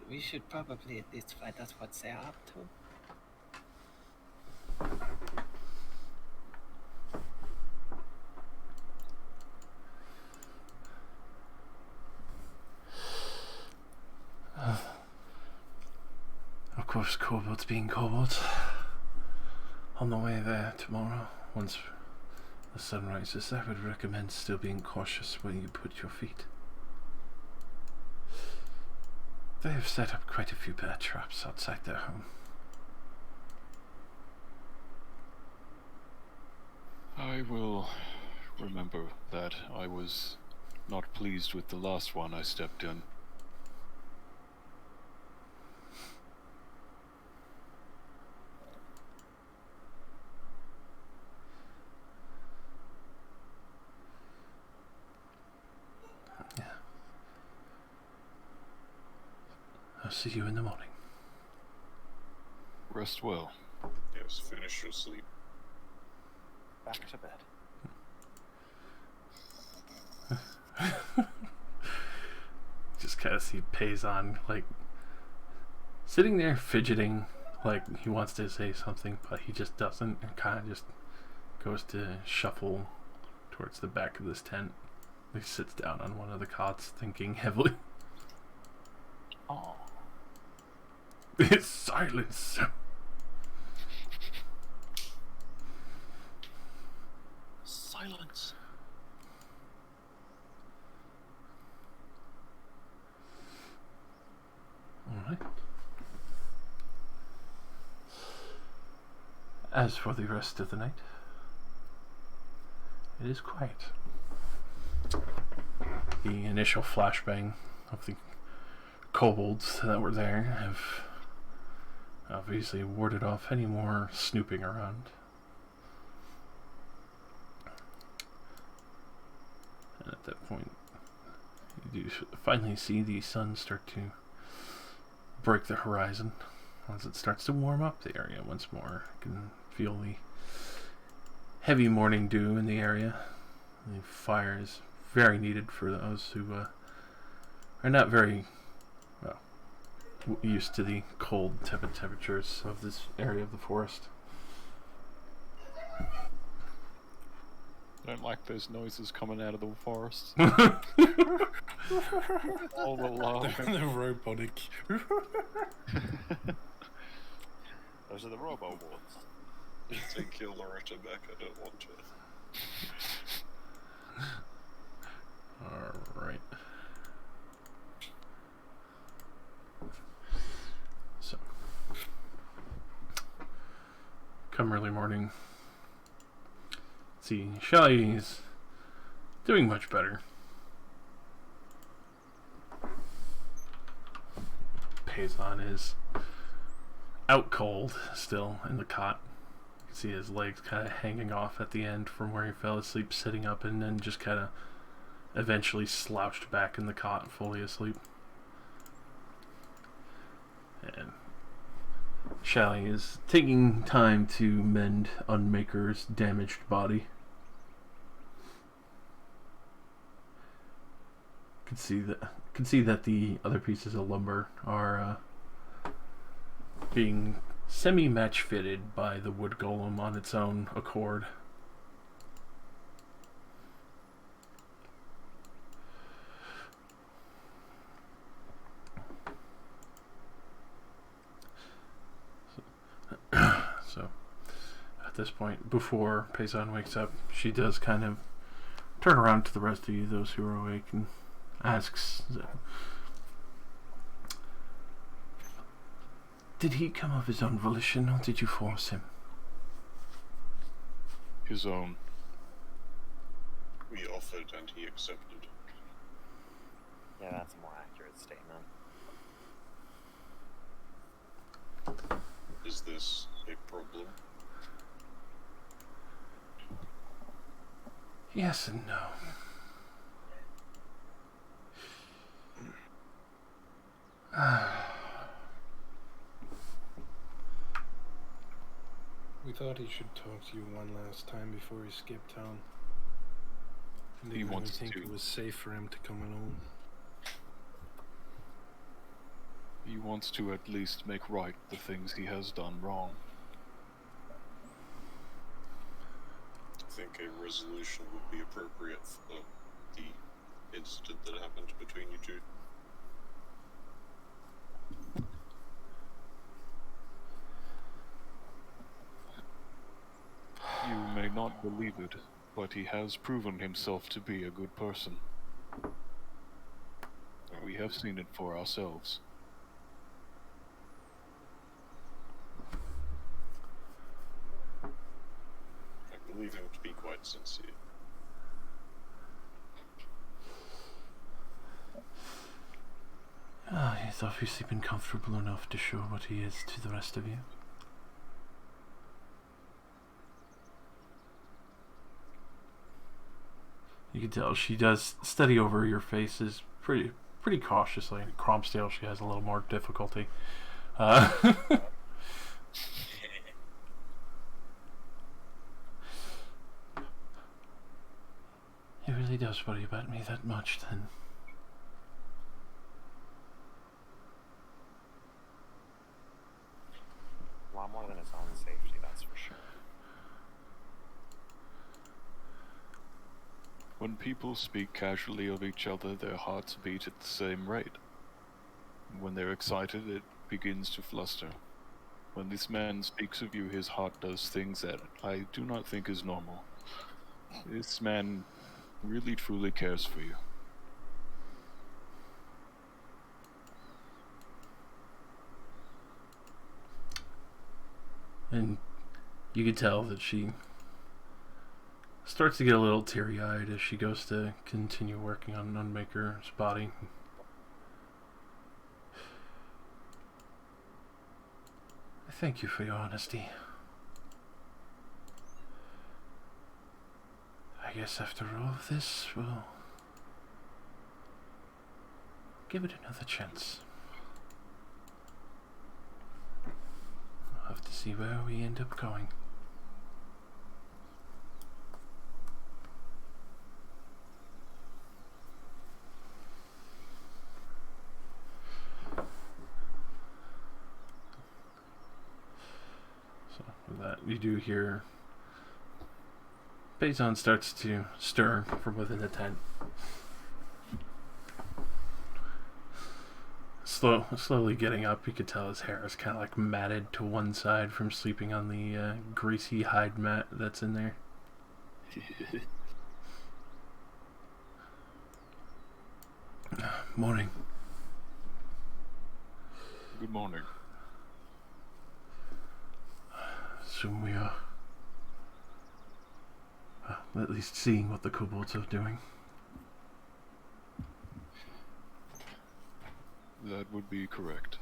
we should probably at least find out what they're up to. Of course, kobolds being kobolds. On the way there tomorrow, once the sun rises, I would recommend still being cautious where you put your feet. They have set up quite a few bear traps outside their home. I will remember that. I was not pleased with the last one I stepped in. I'll see you in the morning. Rest well. Yes, finish your sleep. Back to bed. Just kind of see Payson, like, sitting there fidgeting, like he wants to say something, but he just doesn't, and kind of just goes to shuffle towards the back of this tent. He sits down on one of the cots, thinking heavily. Oh. It's silence. Silence. Alright. As for the rest of the night, it is quiet. The initial flashbang of the kobolds that were there have obviously warded off any more snooping around. And at that point, you do finally see the sun start to break the horizon. As it starts to warm up the area once more, you can feel the heavy morning dew in the area. The fire is very needed for those who are not very used to the cold temperatures of this area of the forest. I don't like those noises coming out of the forest. All the laughing. The robotic. Those are the robo-boards. Take your Loretta back, I don't want to. Alright. So, come early morning. See, Shelly's doing much better. Payson is out cold still in the cot. You can see his legs kind of hanging off at the end from where he fell asleep, sitting up, and then just kind of eventually slouched back in the cot, fully asleep. And Shally is taking time to mend Unmaker's damaged body. Can see that the other pieces of lumber are being semi-match fitted by the wood golem on its own accord. So at this point, before Payson wakes up, she does kind of turn around to the rest of you, those who are awake, and asks, did he come of his own volition, or did you force him? His own. We offered and he accepted. Yeah, that's a more accurate statement. Is this a problem? Yes and no. We thought he should talk to you one last time before he skipped town. He Didn't wants think to. it was safe for him to come alone. He wants to at least make right the things he has done wrong. I think a resolution would be appropriate for the incident that happened between you two. You may not believe it, but he has proven himself to be a good person. We have seen it for ourselves. I believe him to be quite sincere. He's obviously been comfortable enough to show what he is to the rest of you. You can tell she does study over your faces pretty cautiously. Cromstale, she has a little more difficulty. He really does worry about me that much, then. A lot more than his own safety, that's for sure. When people speak casually of each other, their hearts beat at the same rate. When they're excited, it begins to fluster. When this man speaks of you, his heart does things that I do not think is normal. This man really truly cares for you. And you can tell that she starts to get a little teary-eyed as she goes to continue working on Unmaker's body. Thank you for your honesty. I guess after all of this, we'll give it another chance. We'll have to see where we end up going. So with that, you do hear Payson starts to stir from within the tent. Slowly getting up, you could tell his hair is kind of like matted to one side from sleeping on the greasy hide mat that's in there. Morning. Good morning. Soon we are at least seeing what the kobolds are doing. That would be correct.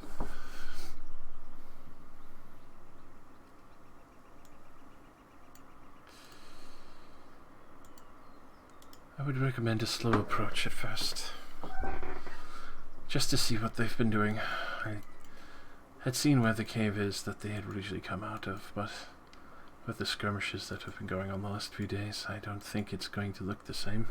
I would recommend a slow approach at first. Just to see what they've been doing. I had seen where the cave is that they had originally come out of, but with the skirmishes that have been going on the last few days, I don't think it's going to look the same.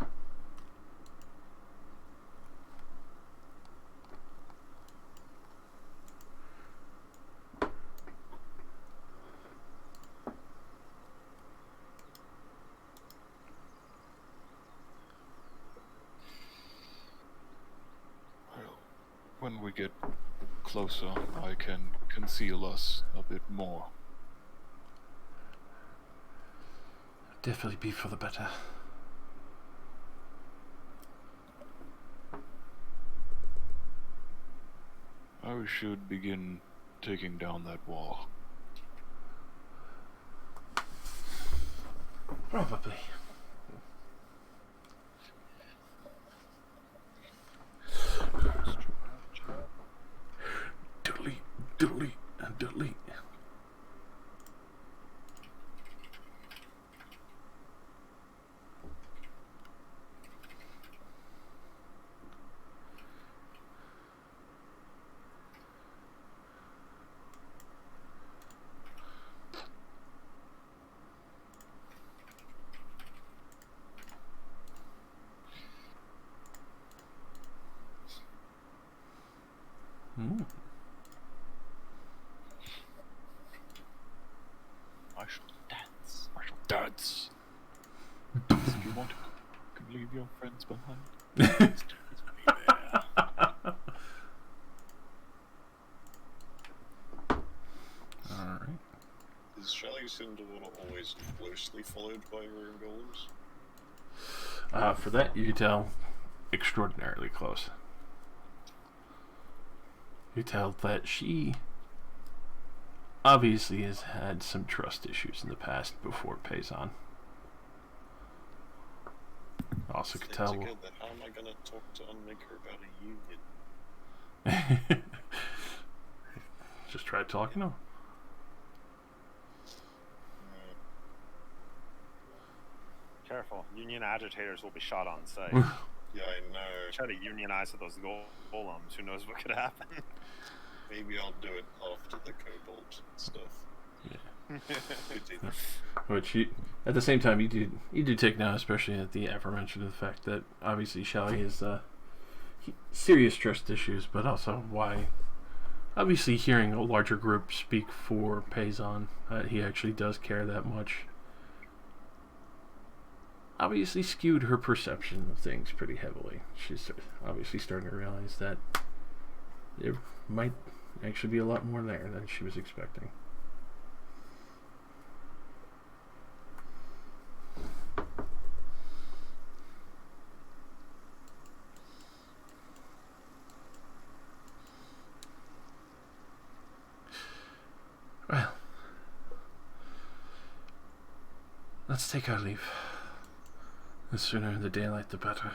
Well, when we get closer, I can conceal us a bit more. definitely be for the better. I should begin taking down that wall. Probably. Delete, delete, and delete. Hmm. I shall dance. I shall dance. If you want to, you can leave your friends behind. Alright. Is Shelly's Cinderwater always closely followed by her own golems? For that, you can tell extraordinarily close. You tell that she obviously has had some trust issues in the past before Payson. Also could tell. Together, how am I gonna talk to Unmaker about a union? Just try talking to her. Careful, union agitators will be shot on sight. Yeah, I know. Try to unionize with those golems. Who knows what could happen? Maybe I'll do it after the kobold stuff. Yeah. Which you, at the same time, you do take now, especially at the aforementioned the fact that obviously Shelley has serious trust issues, but also why. Obviously, hearing a larger group speak for Payson, he actually does care that much. Obviously skewed her perception of things pretty heavily. She's obviously starting to realize that there might actually be a lot more there than she was expecting. Well, let's take our leave. The sooner in the daylight, the better.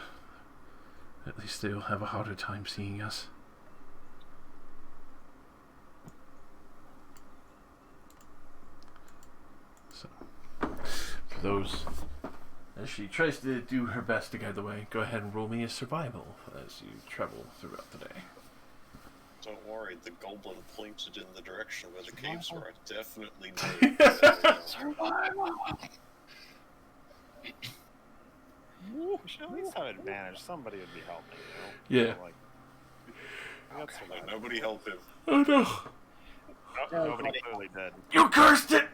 At least they'll have a harder time seeing us. So, for those, as she tries to do her best to guide the way, go ahead and roll me a survival as you travel throughout the day. Don't worry, the goblin pointed in the direction where the caves were. I definitely know. Survival. We should at least have advantage. Somebody would be helping, you know? Yeah. Like, that's No, nobody help him. Oh no! oh, nobody clearly did. You cursed it!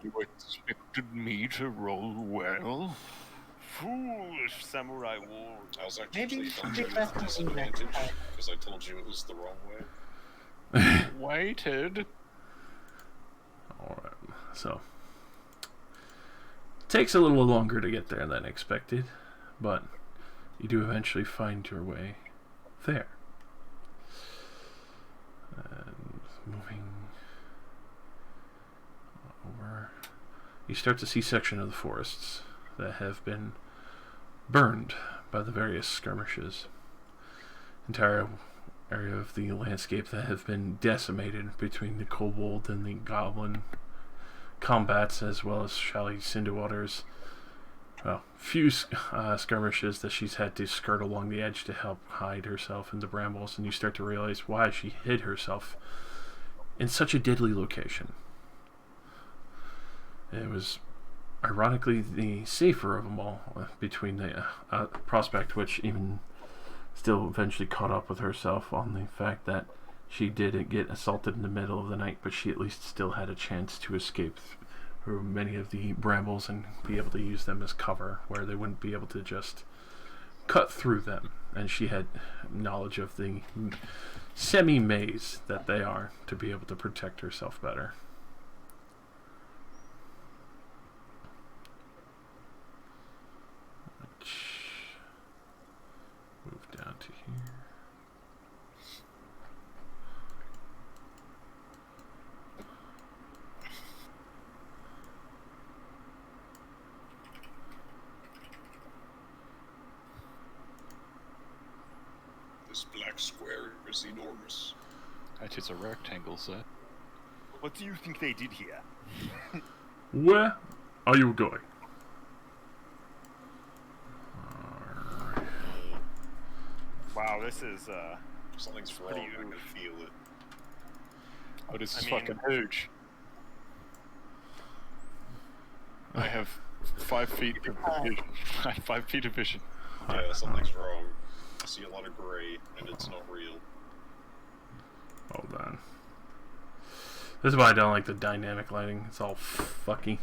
You expected me to roll well? Foolish samurai war. I was Maybe actually you should done do with that in disadvantage English. because I told you it was the wrong way. Waited. Alright, so. Takes a little longer to get there than expected, but you do eventually find your way there. And moving over, you start to see section of the forests that have been burned by the various skirmishes. Entire area of the landscape that have been decimated between the kobold and the goblin combats, as well as Shally Cinderwater's few skirmishes that she's had to skirt along the edge to help hide herself in the brambles, and you start to realize why she hid herself in such a deadly location. It was ironically the safer of them all, between the prospect, which even still eventually caught up with herself on the fact that she did get assaulted in the middle of the night, but she at least still had a chance to escape through many of the brambles and be able to use them as cover, where they wouldn't be able to just cut through them. And she had knowledge of the semi-maze that they are to be able to protect herself better. This black square is enormous. That is a rectangle, sir. What do you think they did here? Where are you going? Wow, this is Something's wrong. pretty I can oof. feel it. Oh, this is I mean- fucking huge. I have 5 feet of vision. I have 5 feet of vision. Yeah, something's wrong. I see a lot of grey, and it's not real. Hold on. This is why I don't like the dynamic lighting. It's all fucky.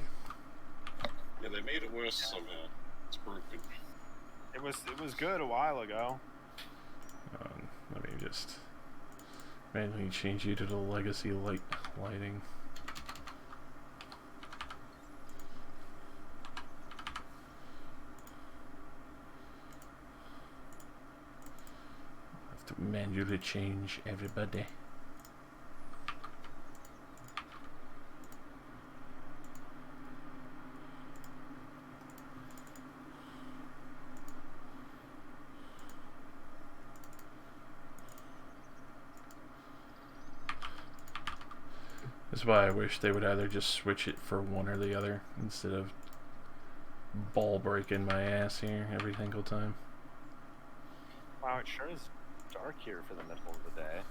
Yeah, they made it worse somehow. It's broken. It was good a while ago. Let me just manually change you to the legacy lighting. Have to manually change everybody. That's why I wish they would either just switch it for one or the other instead of ball breaking my ass here every single time. Wow, it sure is dark here for the middle of the day.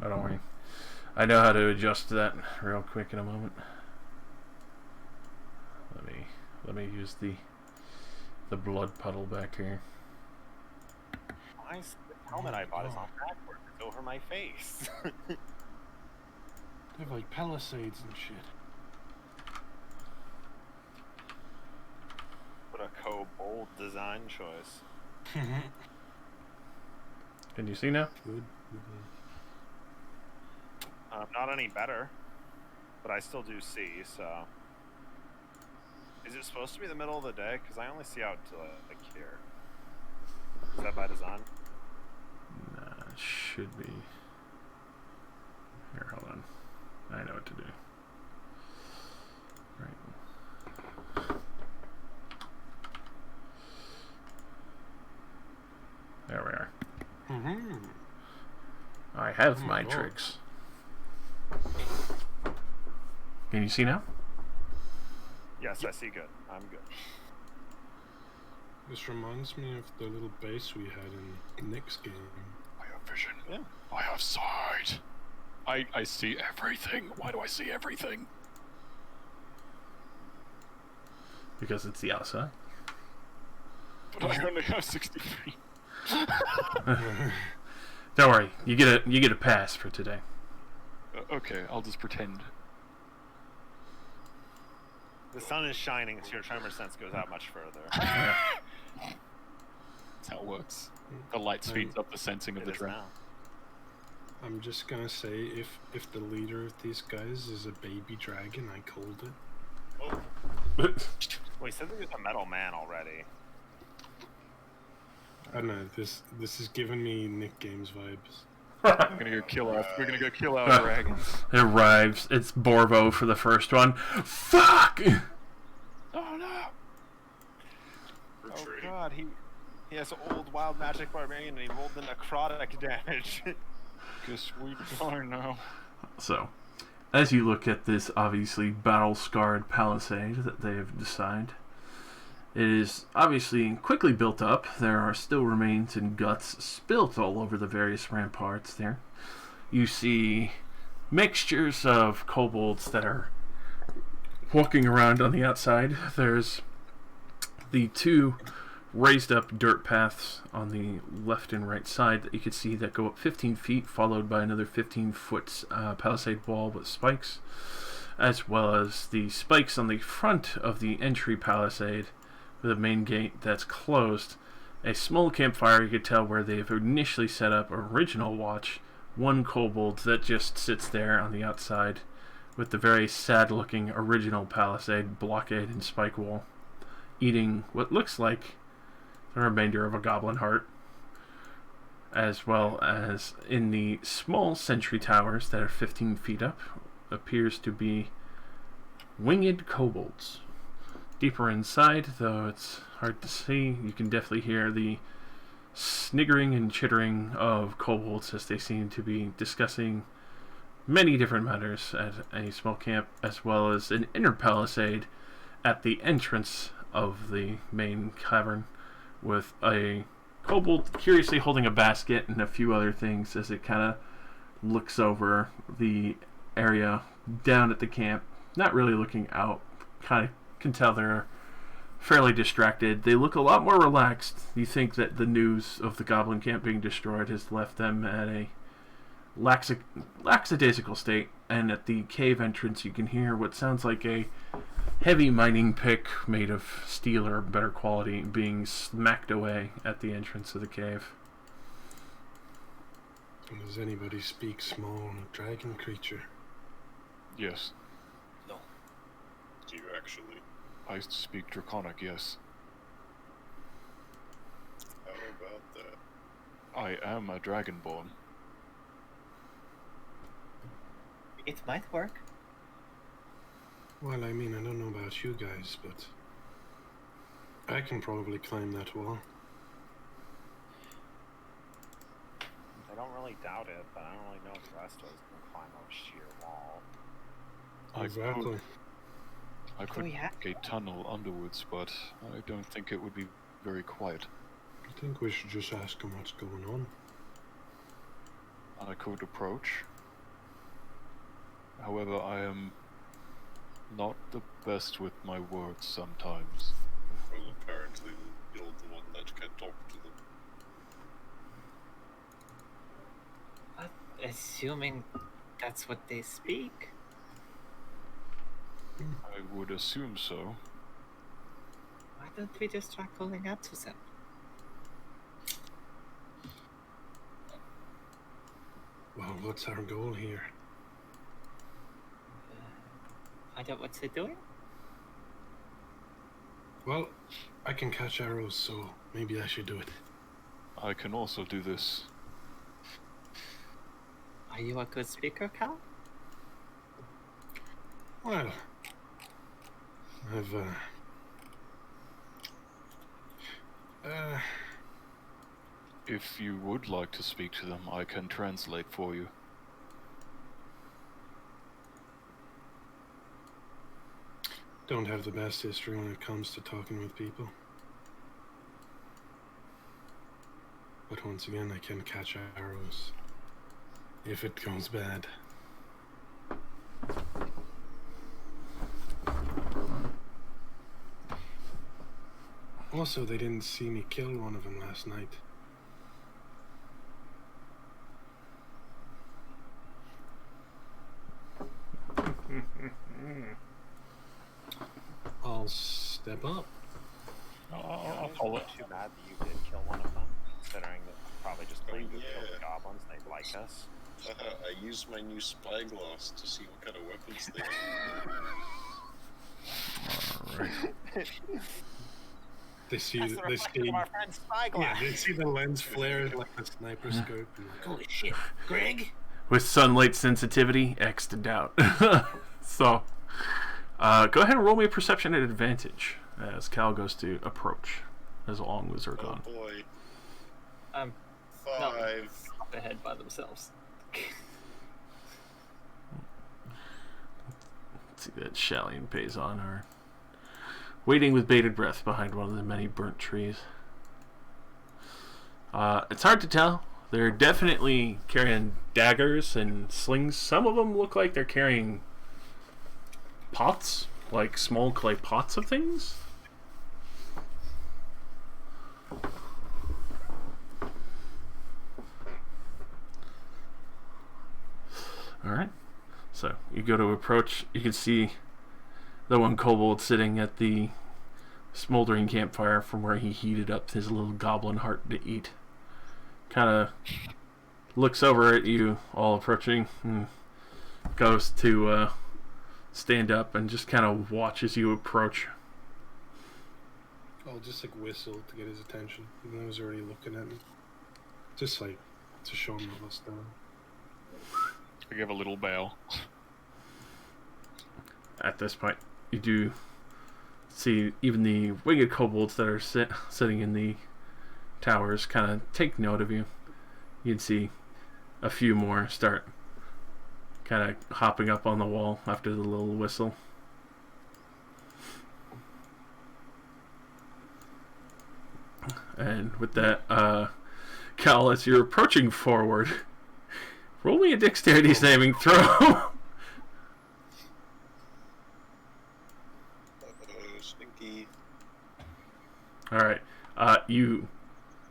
Oh, don't worry. I know how to adjust that real quick in a moment. Let me use the blood puddle back here. My helmet I bought is on backwards. It's over my face. They have like palisades and shit. What a bold design choice. Can you see now? Good. Not any better, but I still do see, so... Is it supposed to be the middle of the day? Because I only see out to, like, here. Is that by design? Nah, it should be. Here, hold on. I know what to do. Right. There we are. I have my tricks. Can you see now? Yes, I see good. I'm good. This reminds me of the little base we had in Nick's game. I have vision. Yeah. I have sight. I see everything. Why do I see everything? Because it's the outside. But I only have 60 feet. Don't worry, you get a pass for today. Okay, I'll just pretend. The sun is shining, so your tremor sense goes out much further. That's how it works. The light speeds up the sensing of It the is drone. now. I'm just gonna say, if the leader of these guys is a baby dragon, I called it. Oh, Well, he said there was a metal man already. I don't know. This is giving me Nick Games vibes. We're gonna go kill our dragons. It arrives. It's Borvo for the first one. Fuck! Oh no! Oh retreat. god, he has old wild magic barbarian and he rolled the necrotic damage. Guess we die now. So, as you look at this obviously battle-scarred palisade that they have designed, it is obviously quickly built up. There are still remains and guts spilt all over the various ramparts there. You see mixtures of kobolds that are walking around on the outside. There's the two raised up dirt paths on the left and right side that you can see that go up 15 feet, followed by another 15-foot palisade wall with spikes, as well as the spikes on the front of the entry palisade with a main gate that's closed. A small campfire, you could tell where they've initially set up original watch. One kobold that just sits there on the outside with the very sad-looking original palisade blockade and spike wall, eating what looks like the remainder of a goblin heart, as well as in the small sentry towers that are 15 feet up appears to be winged kobolds. Deeper inside, though it's hard to see, you can definitely hear the sniggering and chittering of kobolds as they seem to be discussing many different matters at a small camp, as well as an inner palisade at the entrance of the main cavern, with a kobold curiously holding a basket and a few other things as it kind of looks over the area down at the camp, not really looking out. Kind of can tell they're fairly distracted. They look a lot more relaxed. You think that the news of the goblin camp being destroyed has left them at a lackadaisical state, and at the cave entrance you can hear what sounds like a heavy mining pick made of steel or better quality being smacked away at the entrance of the cave. Does anybody speak small dragon creature? Yes, No. Do you actually? I speak Draconic, yes. How about that? I am a Dragonborn. It might work. Well, I mean, I don't know about you guys, but I can probably climb that wall. I don't really doubt it, but I don't really know if the rest of us can climb a sheer wall. Exactly. I could we have make a tunnel underwards, but I don't think it would be very quiet. I think we should just ask him what's going on. I could approach. However, I am not the best with my words sometimes. Well, apparently you're the one that can talk to them. Assuming that's what they speak. I would assume so. Why don't we just try calling out to them? Well, what's our goal here? Find out what they're doing? Well, I can catch arrows, so maybe I should do it. I can also do this. Are you a good speaker, Cal? Well, I've, If you would like to speak to them, I can translate for you. don't have the best history when it comes to talking with people. But once again, I can catch arrows. If it goes bad. Also, they didn't see me kill one of them last night. I'll step up. I'll follow it. Too bad that you did kill one of them, considering that you probably just believe we killed the goblins and they'd like us. I used my new spyglass to see what kind of weapons they have. Alright. They see, That's the they reflection see, of our friend Spyglass. yeah, they see the lens flare like a sniper scope. And like, holy shit, Greg! With sunlight sensitivity, X'd out. So, go ahead and roll me a perception at advantage as Cal goes to approach as long as they're Oh gone. boy. No, 5. up ahead by themselves. Let's see that Shally and Payson are waiting with bated breath behind one of the many burnt trees. It's hard to tell. They're definitely carrying daggers and slings. Some of them look like they're carrying pots, like small clay pots of things. Alright. So, you go to approach, you can see the one kobold sitting at the smoldering campfire from where he heated up his little goblin heart to eat. Kind of looks over at you all approaching and goes to stand up and just kind of watches you approach. I'll just like whistle to get his attention, even though he's already looking at me. Just like to show him what's done. I give a little bow. At this point, you do see even the winged kobolds that are sitting in the towers kind of take note of you. You'd see a few more start kind of hopping up on the wall after the little whistle. And with that, Cal, as you're approaching forward, roll me a dexterity saving throw. Stinky. Alright, you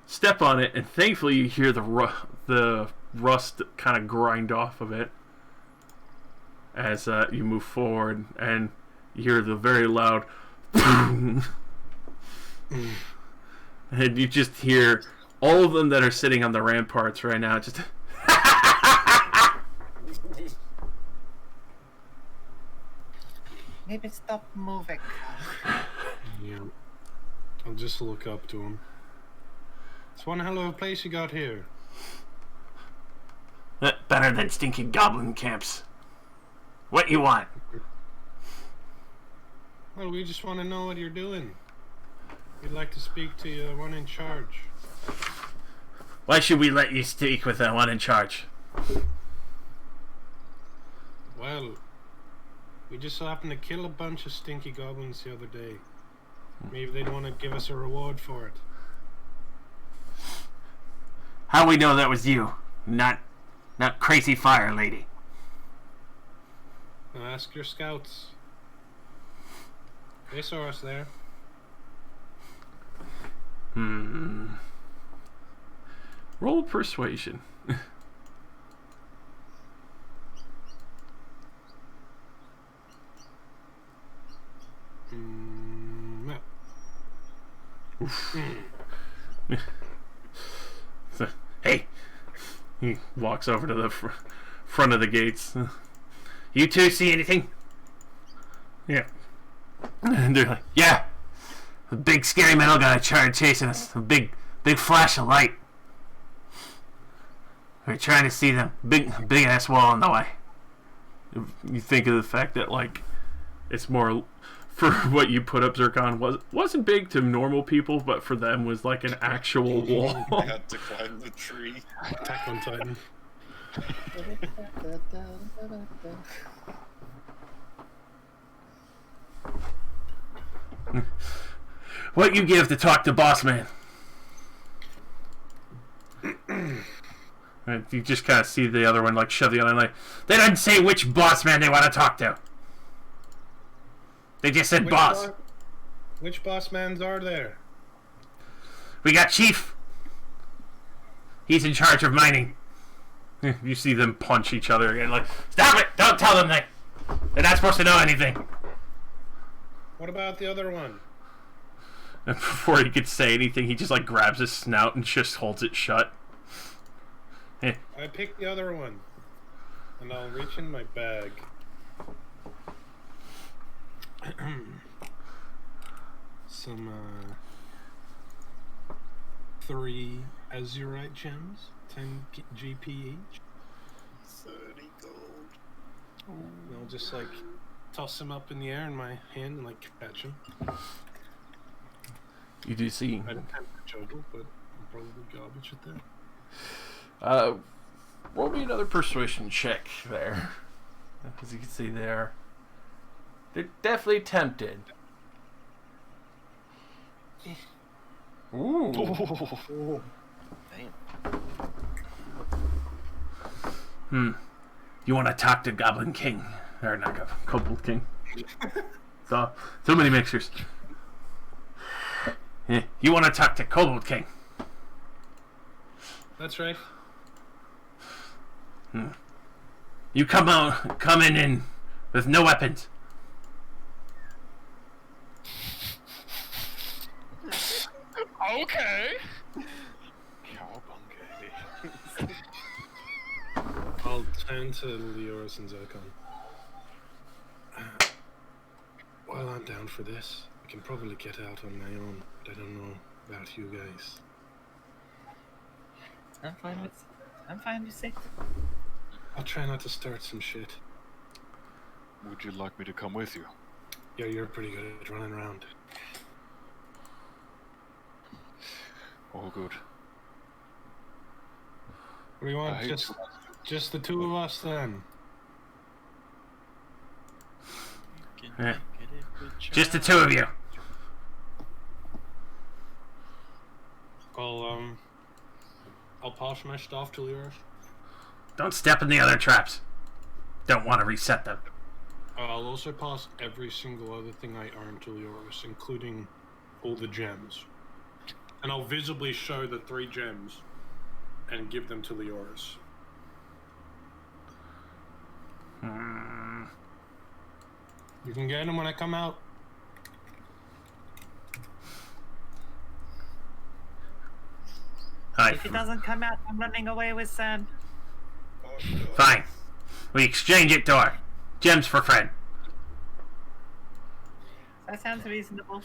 step on it, and thankfully you hear the rust kind of grind off of it as you move forward, and you hear the very loud and you just hear all of them that are sitting on the ramparts right now just Maybe stop moving. Yeah. I'll just look up to him. It's one hell of a place you got here. better than stinking goblin camps. What you want? Well, we just want to know what you're doing. We'd like to speak to the one in charge. Why should we let you speak with the one in charge? Well, we just happened to kill a bunch of stinky goblins the other day. Maybe they'd want to give us a reward for it. How we know that was you, not crazy fire lady? Now ask your scouts. They saw us there. Roll persuasion. No. Hey! He walks over to the front of the gates. You two see anything? Yeah. And they're like, yeah! A big scary metal guy chasing us. A big flash of light. We're trying to see them. Big ass wall in the way. You think of the fact that, like, it's more... For what you put up, Zircon wasn't big to normal people, but for them was like an actual wall. I had to climb the tree. Attack on Titan. What you give to talk to boss man? And you just kind of see the other one like shove the other one like, they didn't say which boss man they want to talk to. They just said boss. Which boss mans are there? We got Chief. He's in charge of mining. You see them punch each other again like, stop it! Don't tell them they're not supposed to know anything. What about the other one? And before he could say anything, he just like grabs his snout and just holds it shut. I picked the other one. And I'll reach in my bag. Some 3 azurite gems, 10 GP each. 30 gold. And I'll just like toss them up in the air in my hand and like catch them. You do see. I didn't have to juggle, but I'm probably garbage at that. Roll me another persuasion check there. As you can see there. They're definitely tempted. Ooh. Damn. You want to talk to Goblin King? Or not Goblin, Kobold King. So many mixtures. Yeah. You want to talk to Kobold King? That's right. You come in with no weapons. Okay. I'll turn to Leoris and Zircon. Well, I'm down for this. I can probably get out on my own, but I don't know about you guys. I'm fine with it. I'll try not to start some shit. Would you like me to come with you? Yeah, you're pretty good at running around. Oh, good. What do you want? I- Just the two of us then. Yeah. Just the two of you. I'll polish my stuff till yours. Don't step in the other traps. Don't want to reset them. I'll also pass every single other thing I own to Leoris, including all the gems. And I'll visibly show the 3 gems and give them to Leoris. You can get them when I come out. Hi. If he doesn't come out, I'm running away with Sam. Fine. We exchange it, door. Gems for friend. That sounds reasonable.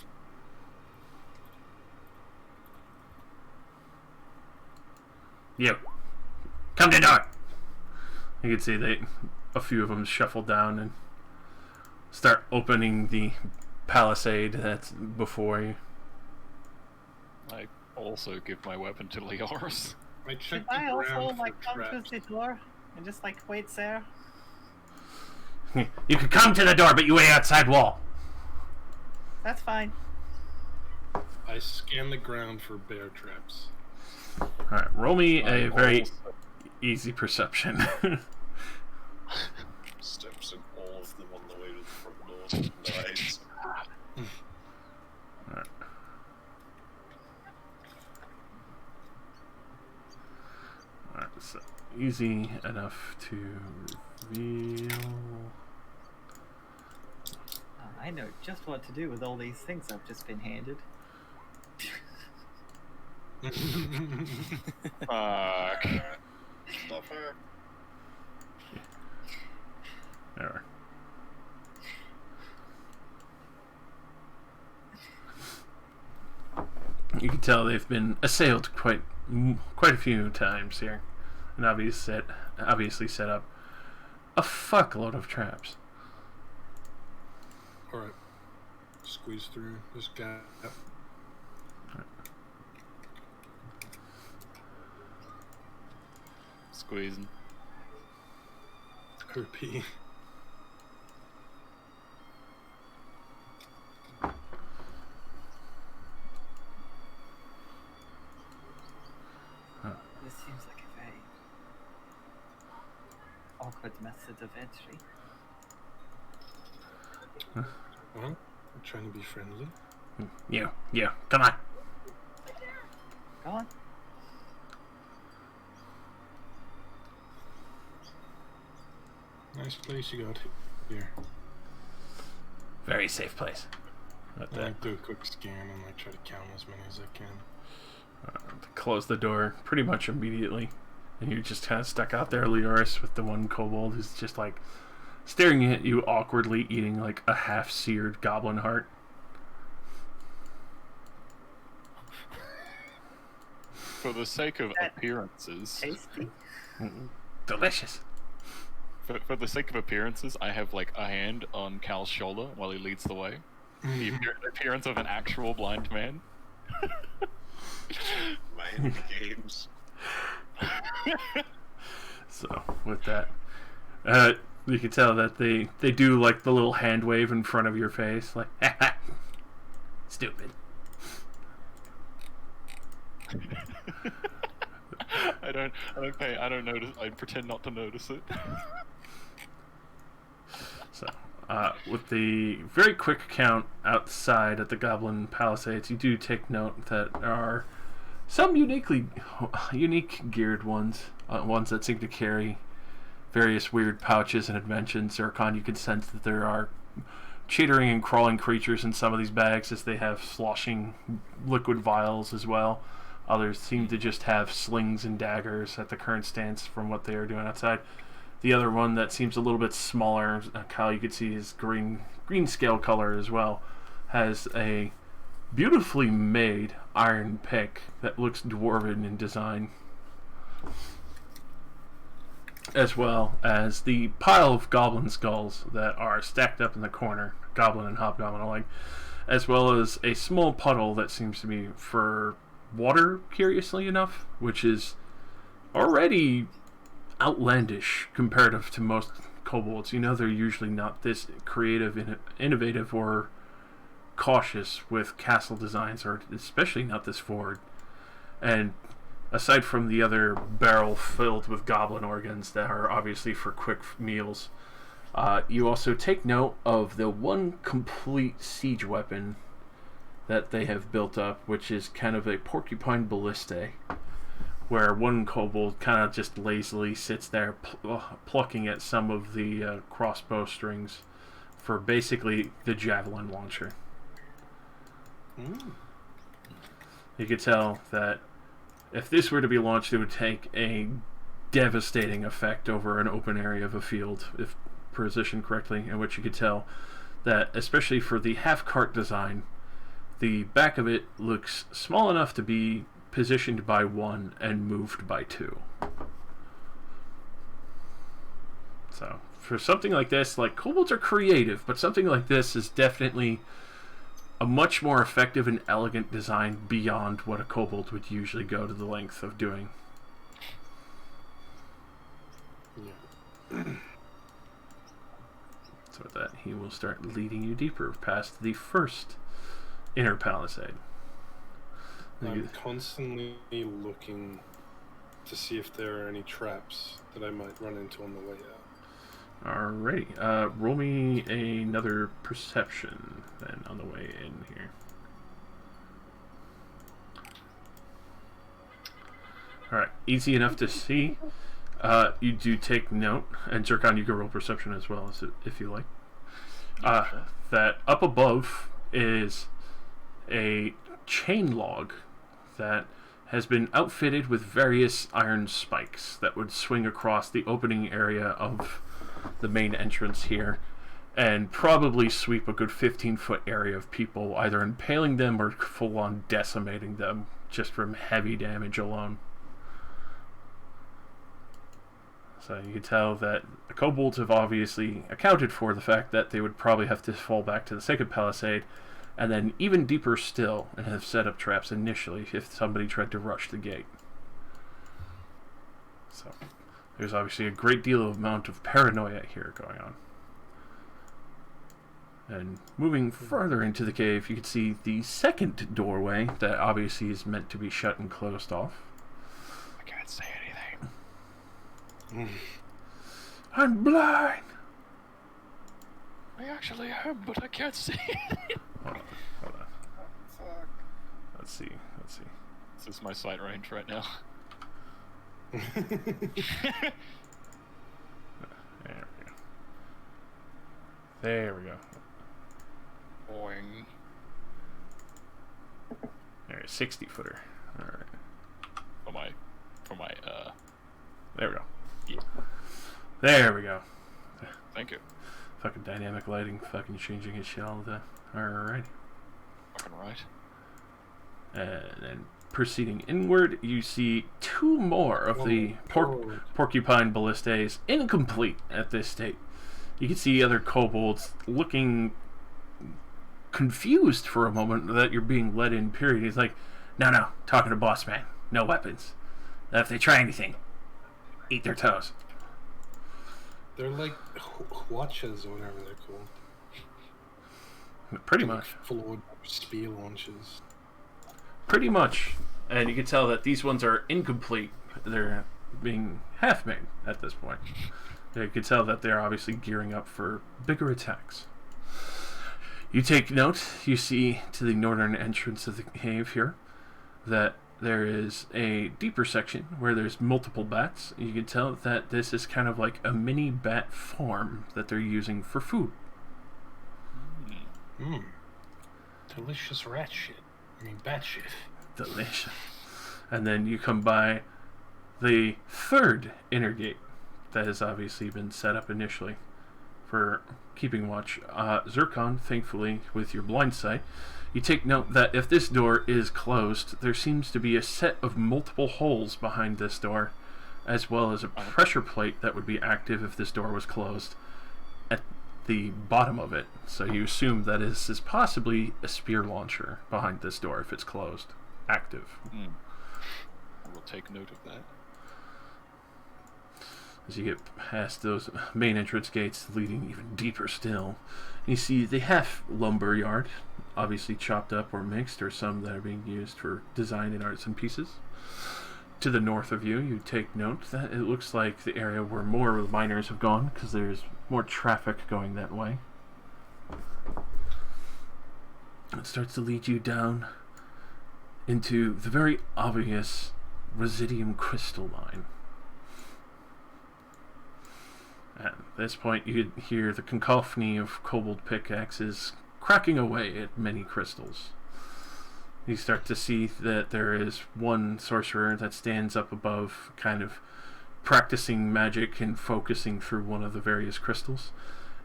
You. Come to door. You can see a few of them shuffle down and start opening the palisade that's before you. I also give my weapon to Leoris. I Should checked I the also ground like for come traps. to the door and just like wait there? You can come to the door, but you wait outside wall. That's fine. I scan the ground for bear traps. Alright, roll me a I very also- easy perception. Steps in all of them on the way to the front door. Nice. Alright. Alright, so easy enough to reveal. I know just what to do with all these things I've just been handed. Fuck. Not fair. There. You can tell they've been assailed quite a few times here, and obviously set up a fuckload of traps. Alright. Squeeze through this gap. Squeezing. OP. This seems like a very awkward method of entry. Well, I'm trying to be friendly. You, come on. Go on. Nice place you got here. Very safe place. But I like do a quick scan and like try to count as many as I can. close the door pretty much immediately, and you're just kind of stuck out there, Leoris, with the one kobold who's just like staring at you awkwardly, eating like a half-seared goblin heart. For the sake of appearances, Tasty? Delicious. for the sake of appearances, I have like a hand on Cal's shoulder while he leads the way. The appearance of an actual blind man. Mind games. So with that, you can tell that they do like the little hand wave in front of your face, like stupid. I don't notice. I pretend not to notice it. So, with the very quick count outside at the Goblin Palisades, you do take note that there are some unique geared ones, ones that seem to carry various weird pouches and inventions. Zircon, you can sense that there are chittering and crawling creatures in some of these bags, as they have sloshing liquid vials as well. Others seem to just have slings and daggers at the current stance from what they are doing outside. The other one that seems a little bit smaller, Kyle, you can see his green scale color as well, has a beautifully made iron pick that looks dwarven in design, as well as the pile of goblin skulls that are stacked up in the corner, goblin and hobgoblin alike, as well as a small puddle that seems to be for water, curiously enough, which is already outlandish comparative to most kobolds. You know, they're usually not this creative, innovative, or cautious with castle designs, or especially not this forward. And aside from the other barrel filled with goblin organs that are obviously for quick meals, you also take note of the one complete siege weapon that they have built up, which is kind of a porcupine ballista, where one kobold kind of just lazily sits there plucking at some of the crossbow strings for basically the javelin launcher. You could tell that if this were to be launched, it would take a devastating effect over an open area of a field, if positioned correctly, in which you could tell that, especially for the half-cart design, the back of it looks small enough to be positioned by one and moved by two. So, for something like this, like, kobolds are creative, but something like this is definitely a much more effective and elegant design beyond what a kobold would usually go to the length of doing. Yeah. So with that, he will start leading you deeper past the first inner palisade. I'm constantly looking to see if there are any traps that I might run into on the way out. Alrighty, roll me another perception then on the way in here. Alright, easy enough to see. You do take note, and Zircon, you can roll perception as well if you like. That up above is a chain log that has been outfitted with various iron spikes that would swing across the opening area of the main entrance here and probably sweep a good 15-foot area of people, either impaling them or full-on decimating them just from heavy damage alone. So you can tell that the kobolds have obviously accounted for the fact that they would probably have to fall back to the second palisade, and then even deeper still, and have set up traps initially if somebody tried to rush the gate. So there's obviously a great deal of amount of paranoia here going on. And moving further into the cave, you can see the second doorway that obviously is meant to be shut and closed off. I can't say anything. I'm blind! I actually am, but I can't see anything. Hold on. Fuck. Let's see. This is my sight range right now. There we go. Boing. There, 60-footer. Alright. For my, There we go. yeah. There we go. Thank you. Fucking dynamic lighting, fucking changing his shit all the time. Alright. Fucking right. And then proceeding inward, you see two more of the porcupine ballistas, incomplete at this state. You can see other kobolds looking confused for a moment that you're being led in, period. He's like, no, talking to boss man. No weapons. If they try anything, eat their toes. They're like watches or whatever they're called. Pretty much. Full spear launches. Pretty much. And you can tell that these ones are incomplete. They're being half-made at this point. You can tell that they're obviously gearing up for bigger attacks. You take note, you see to the northern entrance of the cave here, that there is a deeper section where there's multiple bats. You can tell that this is kind of like a mini bat farm that they're using for food. Delicious rat shit. Bat shit. Delicious. And then you come by the third inner gate that has obviously been set up initially for keeping watch. Zircon, thankfully, with your blind sight, you take note that if this door is closed, there seems to be a set of multiple holes behind this door, as well as a pressure plate that would be active if this door was closed at the bottom of it. So you assume that this is possibly a spear launcher behind this door if it's closed active. I will take note of that. As you get past those main entrance gates leading even deeper still, you see the half lumber yard, obviously chopped up or mixed, or some that are being used for design and arts and pieces. To the north of you, you take note that it looks like the area where more of the miners have gone, because there's more traffic going that way. It starts to lead you down into the very obvious Residium crystal mine. At this point, you could hear the cacophony of kobold pickaxes cracking away at many crystals. You start to see that there is one sorcerer that stands up above, kind of practicing magic and focusing through one of the various crystals.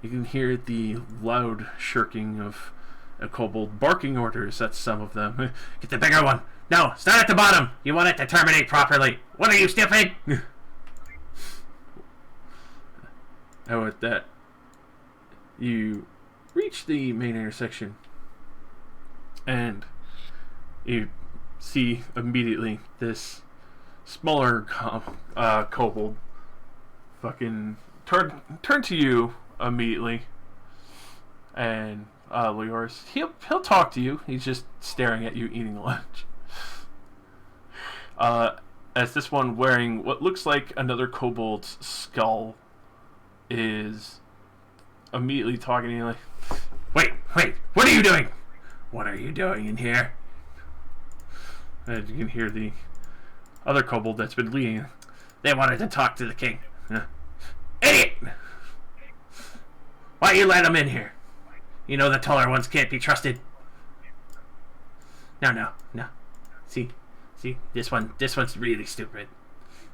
You can hear the loud shirking of a kobold barking orders at some of them. Get the bigger one! No, start at the bottom! You want it to terminate properly! What are you, stupid? And with that, you reach the main intersection, and you see immediately this smaller kobold fucking turn to you immediately, and Leoris, he'll talk to you. He's just staring at you eating lunch. As this one wearing what looks like another kobold's skull is immediately talking to you like, wait, what are you doing? What are you doing in here? And you can hear the other kobold that's been leading. They wanted to talk to the king. Idiot! Why you let him in here? You know the taller ones can't be trusted. No. See, this one's really stupid.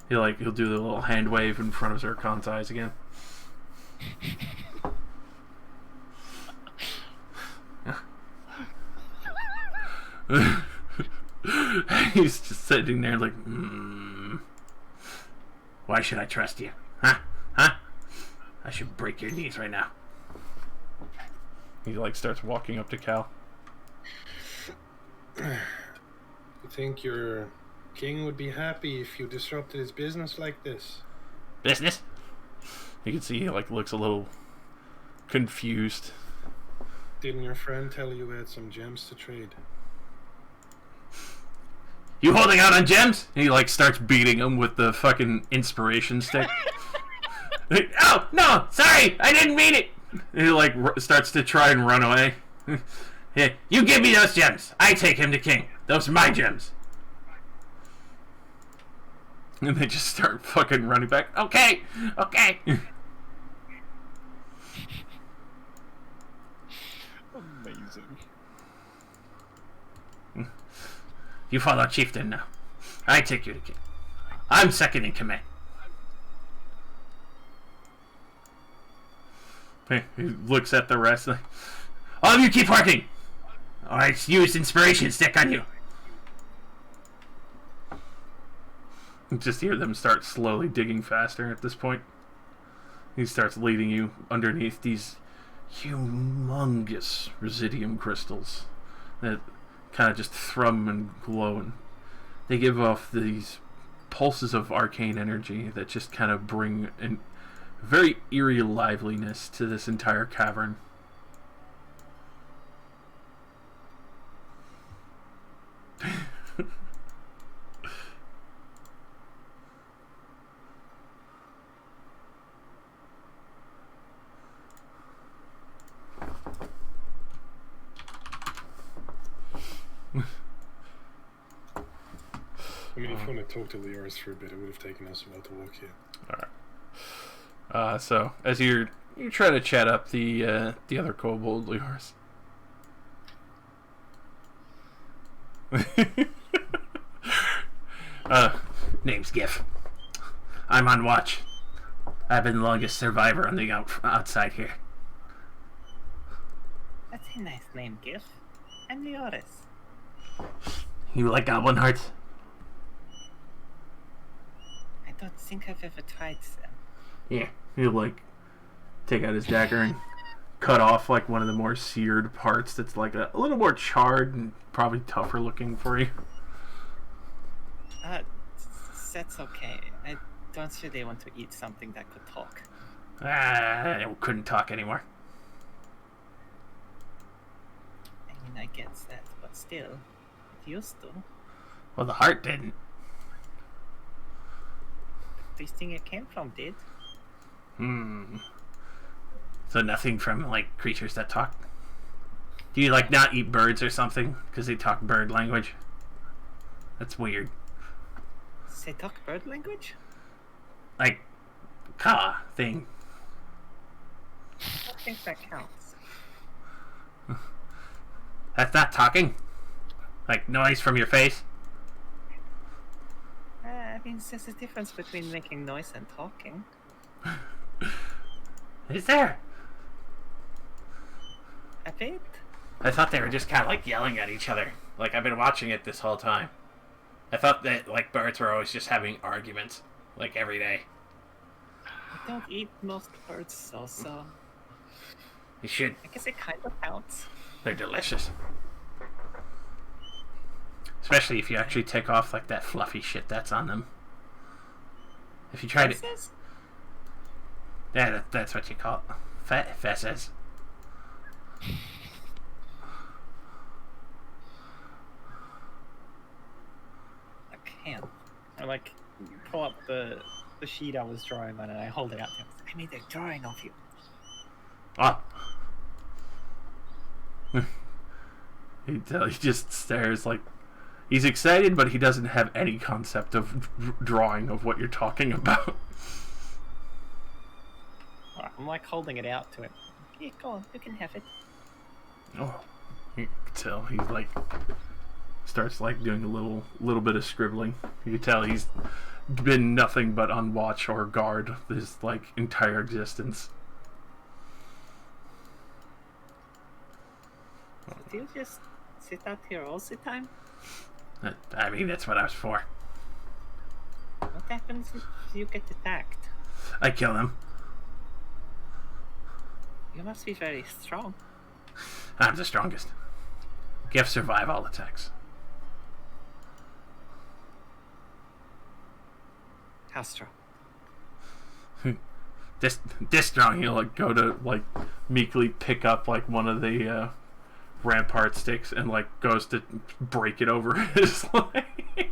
He'll do the little hand wave in front of Zircon's eyes again. He's just sitting there like, why should I trust you? Huh? I should break your knees right now. He starts walking up to Cal. You think your king would be happy if you disrupted his business like this? Business? You can see he looks a little confused. Didn't your friend tell you had some gems to trade? You holding out on gems? And he starts beating him with the fucking inspiration stick. Oh, no, sorry, I didn't mean it. And he starts to try and run away. Here, you give me those gems. I take him to king. Those are my gems. And they just start fucking running back. Okay. Amazing. You follow chieftain now. I take you to king. I'm second in command. He looks at the rest. All of you keep working. Or I use inspiration stick on you. You just hear them start slowly digging faster at this point. He starts leading you underneath these humongous Residium crystals that kind of just thrum and glow, and they give off these pulses of arcane energy that just kind of bring a very eerie liveliness to this entire cavern. I mean, if you want to talk to Leoris for a bit, it would have taken us a while to walk here. Alright. So, as you try to chat up the other kobold, Leoris. Name's Gif. I'm on watch. I've been the longest survivor on the outside here. That's a nice name, Gif. I'm Leoris. You like goblin hearts? I don't think I've ever tried them. Yeah. He'll take out his dagger and cut off one of the more seared parts that's a little more charred and probably tougher looking for you. that's okay. I don't really want to eat something that could talk. I couldn't talk anymore. I mean, I get that, but still, it used to. Well, the heart didn't. This thing it came from did. So nothing from, like, creatures that talk? Do you, like, not eat birds or something? Because they talk bird language? That's weird. They talk bird language? Like, ka thing. I don't think that counts. That's not talking? Like, noise from your face? I mean, there's a difference between making noise and talking. Is there? A bit? I thought they were just kind of, like, yelling at each other. Like, I've been watching it this whole time. I thought that, like, birds were always just having arguments, like, every day. I don't eat most birds, so... You should. I guess it kind of counts. They're delicious. Especially if you actually take off, like, that fluffy shit that's on them. If you try to... Fesses? Yeah, that's what you call it. Fesses. I can't. I, like, pull up the sheet I was drawing on and I hold it out to him. I made a drawing of you. Ah. He just stares like he's excited, but he doesn't have any concept of drawing of what you're talking about. I'm like holding it out to him. Yeah, go on, you can have it. Oh, you can tell he's like starts like doing a little bit of scribbling. You can tell he's been nothing but on watch or guard his like entire existence. So do you just sit out here all the time? I mean, that's what I was for. What happens if you get attacked? I kill them. You must be very strong. I'm the strongest. Give survive all attacks. How strong? This strong. He'll like go to like meekly pick up like one of the rampart sticks and like goes to break it over his leg.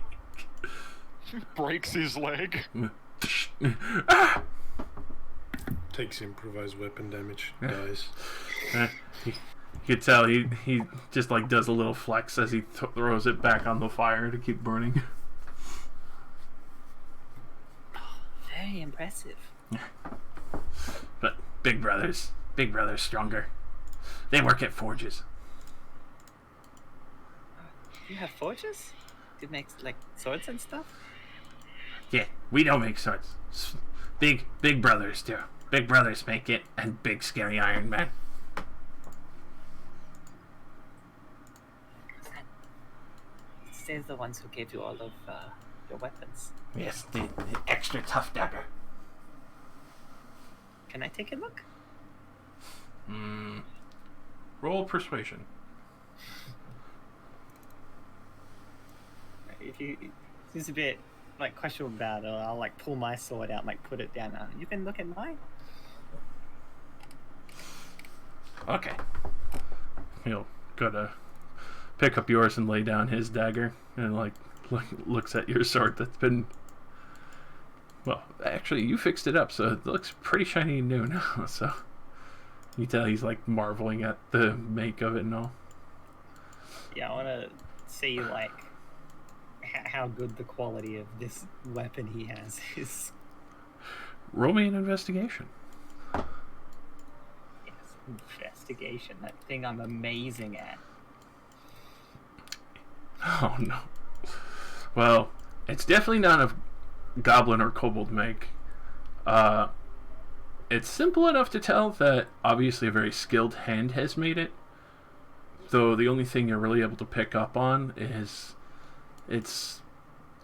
Breaks his leg. Ah! Takes improvised weapon damage. Dies. You could tell he just like does a little flex as he throws it back on the fire to keep burning. Very impressive. But big brothers stronger. They work at forges. You have forges? You make like swords and stuff? Yeah, we don't make swords. Big brothers do. Big brothers make it, and big scary Iron Man. They're the ones who gave you all of your weapons. Yes, the extra tough dagger. Can I take a look? Roll persuasion. If you seems a bit like questionable about it, I'll like pull my sword out and like put it down. You can look at mine. Okay. He'll go to pick up yours and lay down his dagger and like looks at your sword that's been. Well, actually, you fixed it up, so it looks pretty shiny and new now. So you tell he's like marveling at the make of it and all. Yeah, I want to see like how good the quality of this weapon he has is. Roll me an investigation. Yes, investigation. That thing I'm amazing at. Oh no. Well, it's definitely not a goblin or kobold make. It's simple enough to tell that obviously a very skilled hand has made it. Though the only thing you're really able to pick up on is it's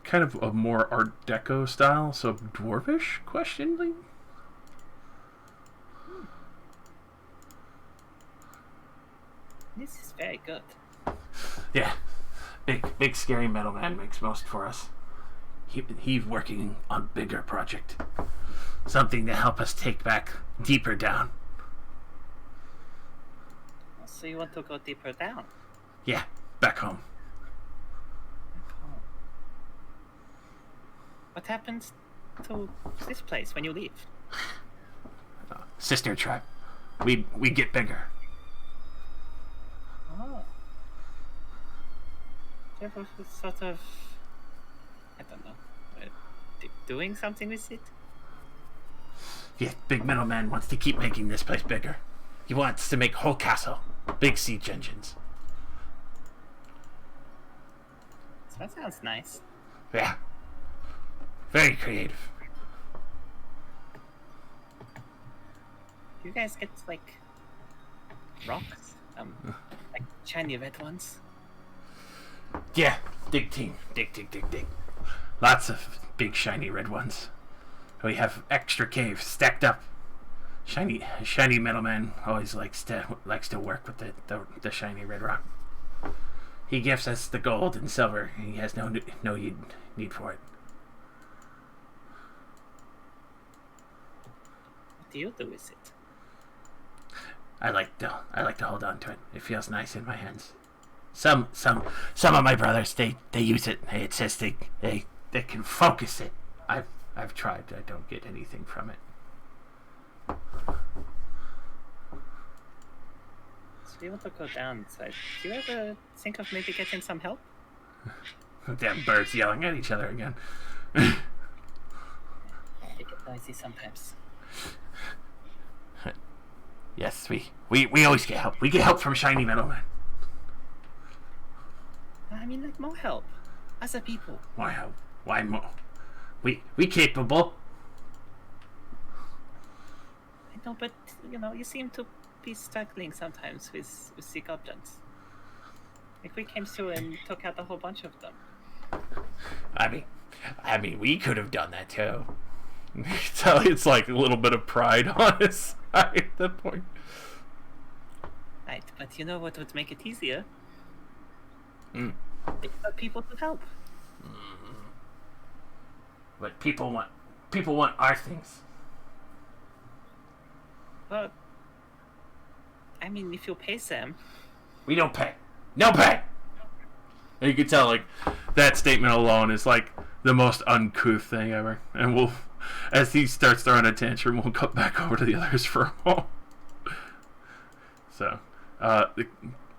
kind of a more Art Deco style, so dwarvish, questioningly. This is very good. Yeah. Big scary metal man makes most for us. he's working on bigger project. Something to help us take back deeper down. So you want to go deeper down? Yeah, back home. What happens to this place when you leave? Sister tribe. We get bigger. Oh. Do you have a sort of, I don't know, doing something with it? Yeah, big middleman wants to keep making this place bigger. He wants to make whole castle. Big siege engines. So that sounds nice. Yeah. Very creative. Do you guys get, like, rocks? Like shiny red ones? Yeah, dig team. Dig. Lots of big shiny red ones. We have extra caves stacked up. Shiny middleman always likes to work with the shiny red rock. He gives us the gold and silver. He has no need for it. What do you do with it? I like to hold on to it. It feels nice in my hands. Some of my brothers they use it. It says they can focus it. I've tried. I don't get anything from it. So we want to go down inside. Do you ever think of maybe getting some help? Damn birds yelling at each other again. They get noisy sometimes. Yes, we always get help. We get help from shiny middlemen. I mean, like, more help. As a people. More help. Why more? We capable. I know, but, you seem to be struggling sometimes with the goblins. Like, we came through and took out a whole bunch of them. I mean, we could have done that too. Tell it's like a little bit of pride on his side at that point. Right, but you know what would make it easier? Mm. It's for people to help. But people want our things. But, I mean, if you pay them... We don't pay. No pay! And you can tell, like, that statement alone is, like, the most uncouth thing ever. And we'll, as he starts throwing a tantrum, we'll cut back over to the others for a moment. So, the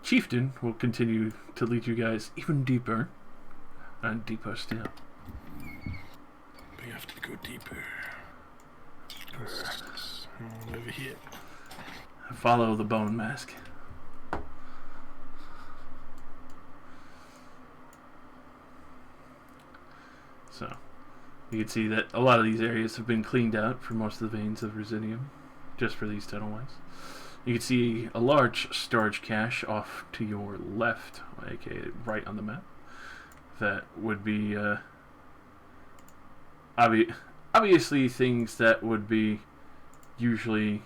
chieftain will continue to lead you guys even deeper and deeper still. We have to go deeper. Over here. Follow the bone mask. So, you can see that a lot of these areas have been cleaned out for most of the veins of Residium, just for these tunnelways. You can see a large storage cache off to your left, aka right on the map. That would be obviously things that would be usually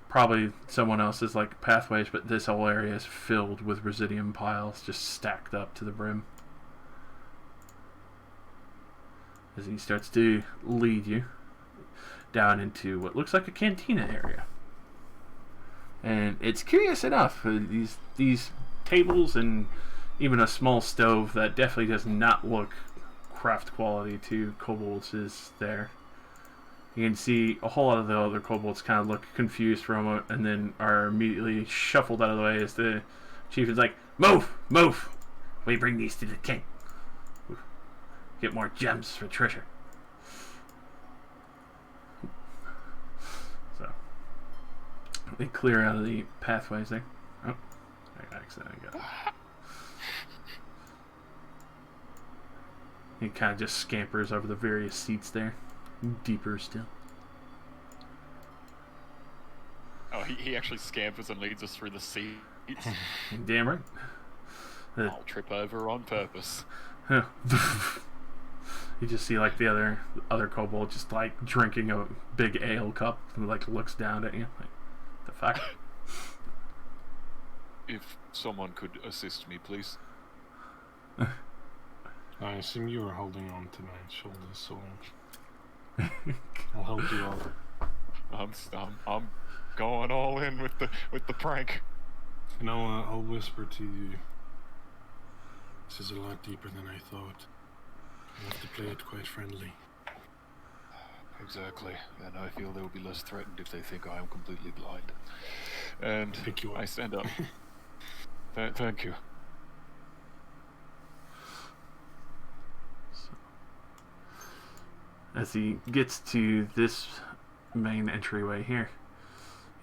probably someone else's, like pathways, but this whole area is filled with Residium piles just stacked up to the brim. As he starts to lead you down into what looks like a cantina area. And it's curious enough, these tables and even a small stove that definitely does not look craft quality to kobolds is there. You can see a whole lot of the other kobolds kind of look confused for a moment and then are immediately shuffled out of the way as the chief is like, "Move! Move! We bring these to the king. Get more gems for treasure." So they clear out of the pathways there. Oh, I accidentally got it. He kind of just scampers over the various seats there. Deeper still. Oh, he actually scampers and leads us through the seats. Damn right. I'll trip over on purpose. You just see like the other kobold just like drinking a big ale cup and like looks down at you like, the fuck. If someone could assist me, please. I assume you were holding on to my shoulders, so I'll help you out. I'm going all in with the prank. And I'll whisper to you. This is a lot deeper than I thought. I have to play it quite friendly. Exactly, and I feel they'll be less threatened if they think I am completely blind. And Pick you up. I stand up. Thank you. As he gets to this main entryway here,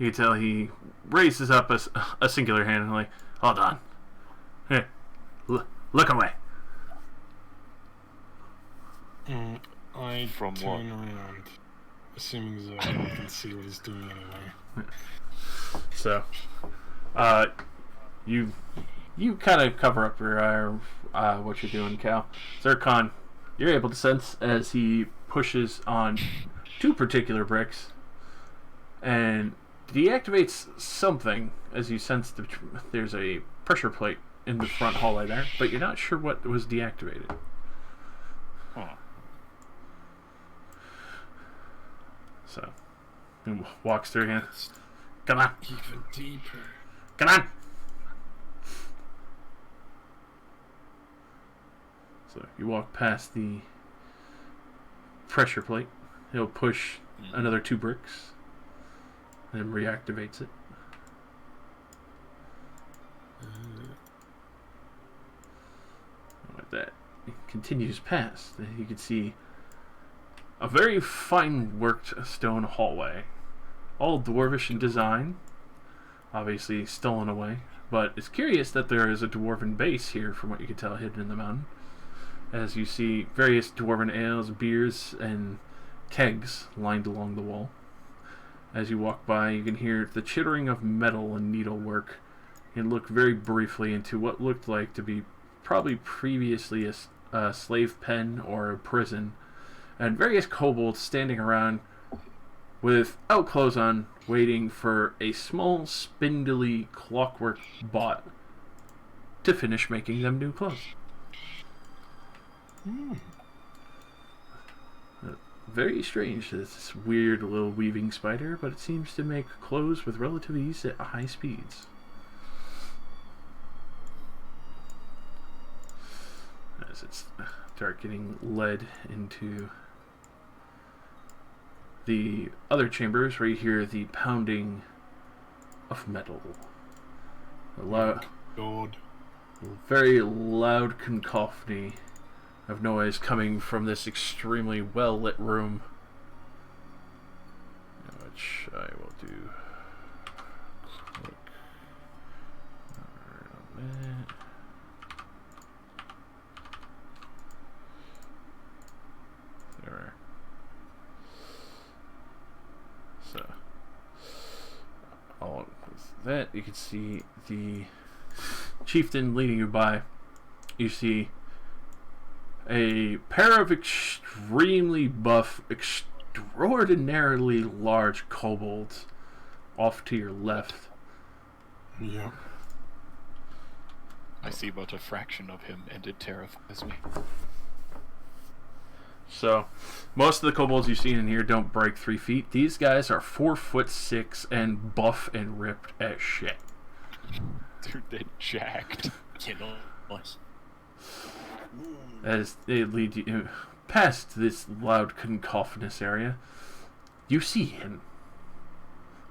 you can tell he raises up a singular hand and like, hold on. Here, look away. I From turn around, assuming Zoe can see what he's doing anyway. So, you kind of cover up your what you're doing, Cal. Zircon, you're able to sense as he pushes on two particular bricks and deactivates something as you sense there's a pressure plate in the front hallway there, but you're not sure what was deactivated. Huh. So, he walks through here. Come on. Even deeper. Come on. So you walk past the pressure plate. He'll push another two bricks and reactivates it. Like that, he continues past. You can see a very fine worked stone hallway, all dwarvish in design, obviously stolen away. But it's curious that there is a dwarven base here, from what you can tell, hidden in the mountain. As you see various dwarven ales, beers, and kegs lined along the wall. As you walk by, you can hear the chittering of metal and needlework, and look very briefly into what looked like to be probably previously a slave pen or a prison, and various kobolds standing around without clothes on, waiting for a small, spindly clockwork bot to finish making them new clothes. Very strange, this weird little weaving spider, but it seems to make clothes with relative ease at high speeds. As it's start getting led into the other chambers where you hear the pounding of metal. Very loud cacophony of noise coming from this extremely well lit room, which I will do. Click on that. There. So, all with that, you can see the chieftain leading you by. You see a pair of extremely buff, extraordinarily large kobolds off to your left. Yeah. I see but a fraction of him, and it terrifies me. So, most of the kobolds you've seen in here don't break 3 feet. These guys are 4'6" and buff and ripped as shit. Dude, they're jacked. You know, nice. As they lead you past this loud cacophonous area, you see him.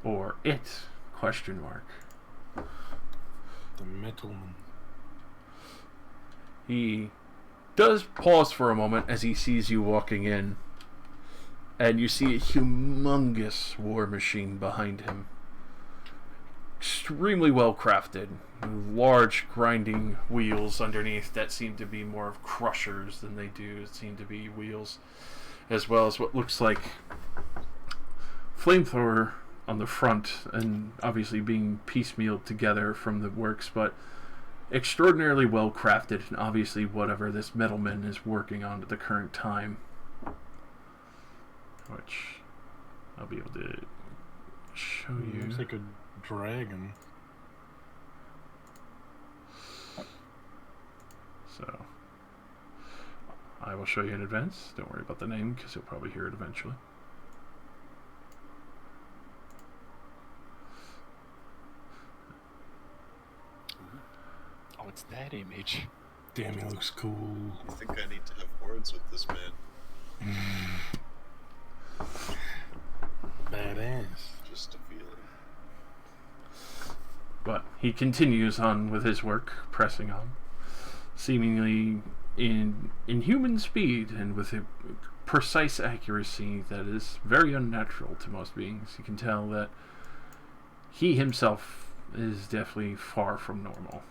Or it, question mark. The metalman. He does pause for a moment as he sees you walking in, and you see a humongous war machine behind him. Extremely well crafted, large grinding wheels underneath that seem to be more of crushers than they do seem to be wheels, as well as what looks like flamethrower on the front, and obviously being piecemealed together from the works, but extraordinarily well crafted, and obviously whatever this metalman is working on at the current time, which I'll be able to show you. Looks like a dragon. So, I will show you in advance. Don't worry about the name, because you'll probably hear it eventually. Oh, it's that image. Damn, he looks cool. I think I need to have words with this man. Badass. Just a feeling. But he continues on with his work, pressing on, seemingly in inhuman speed and with a precise accuracy that is very unnatural to most beings. You can tell that he himself is definitely far from normal.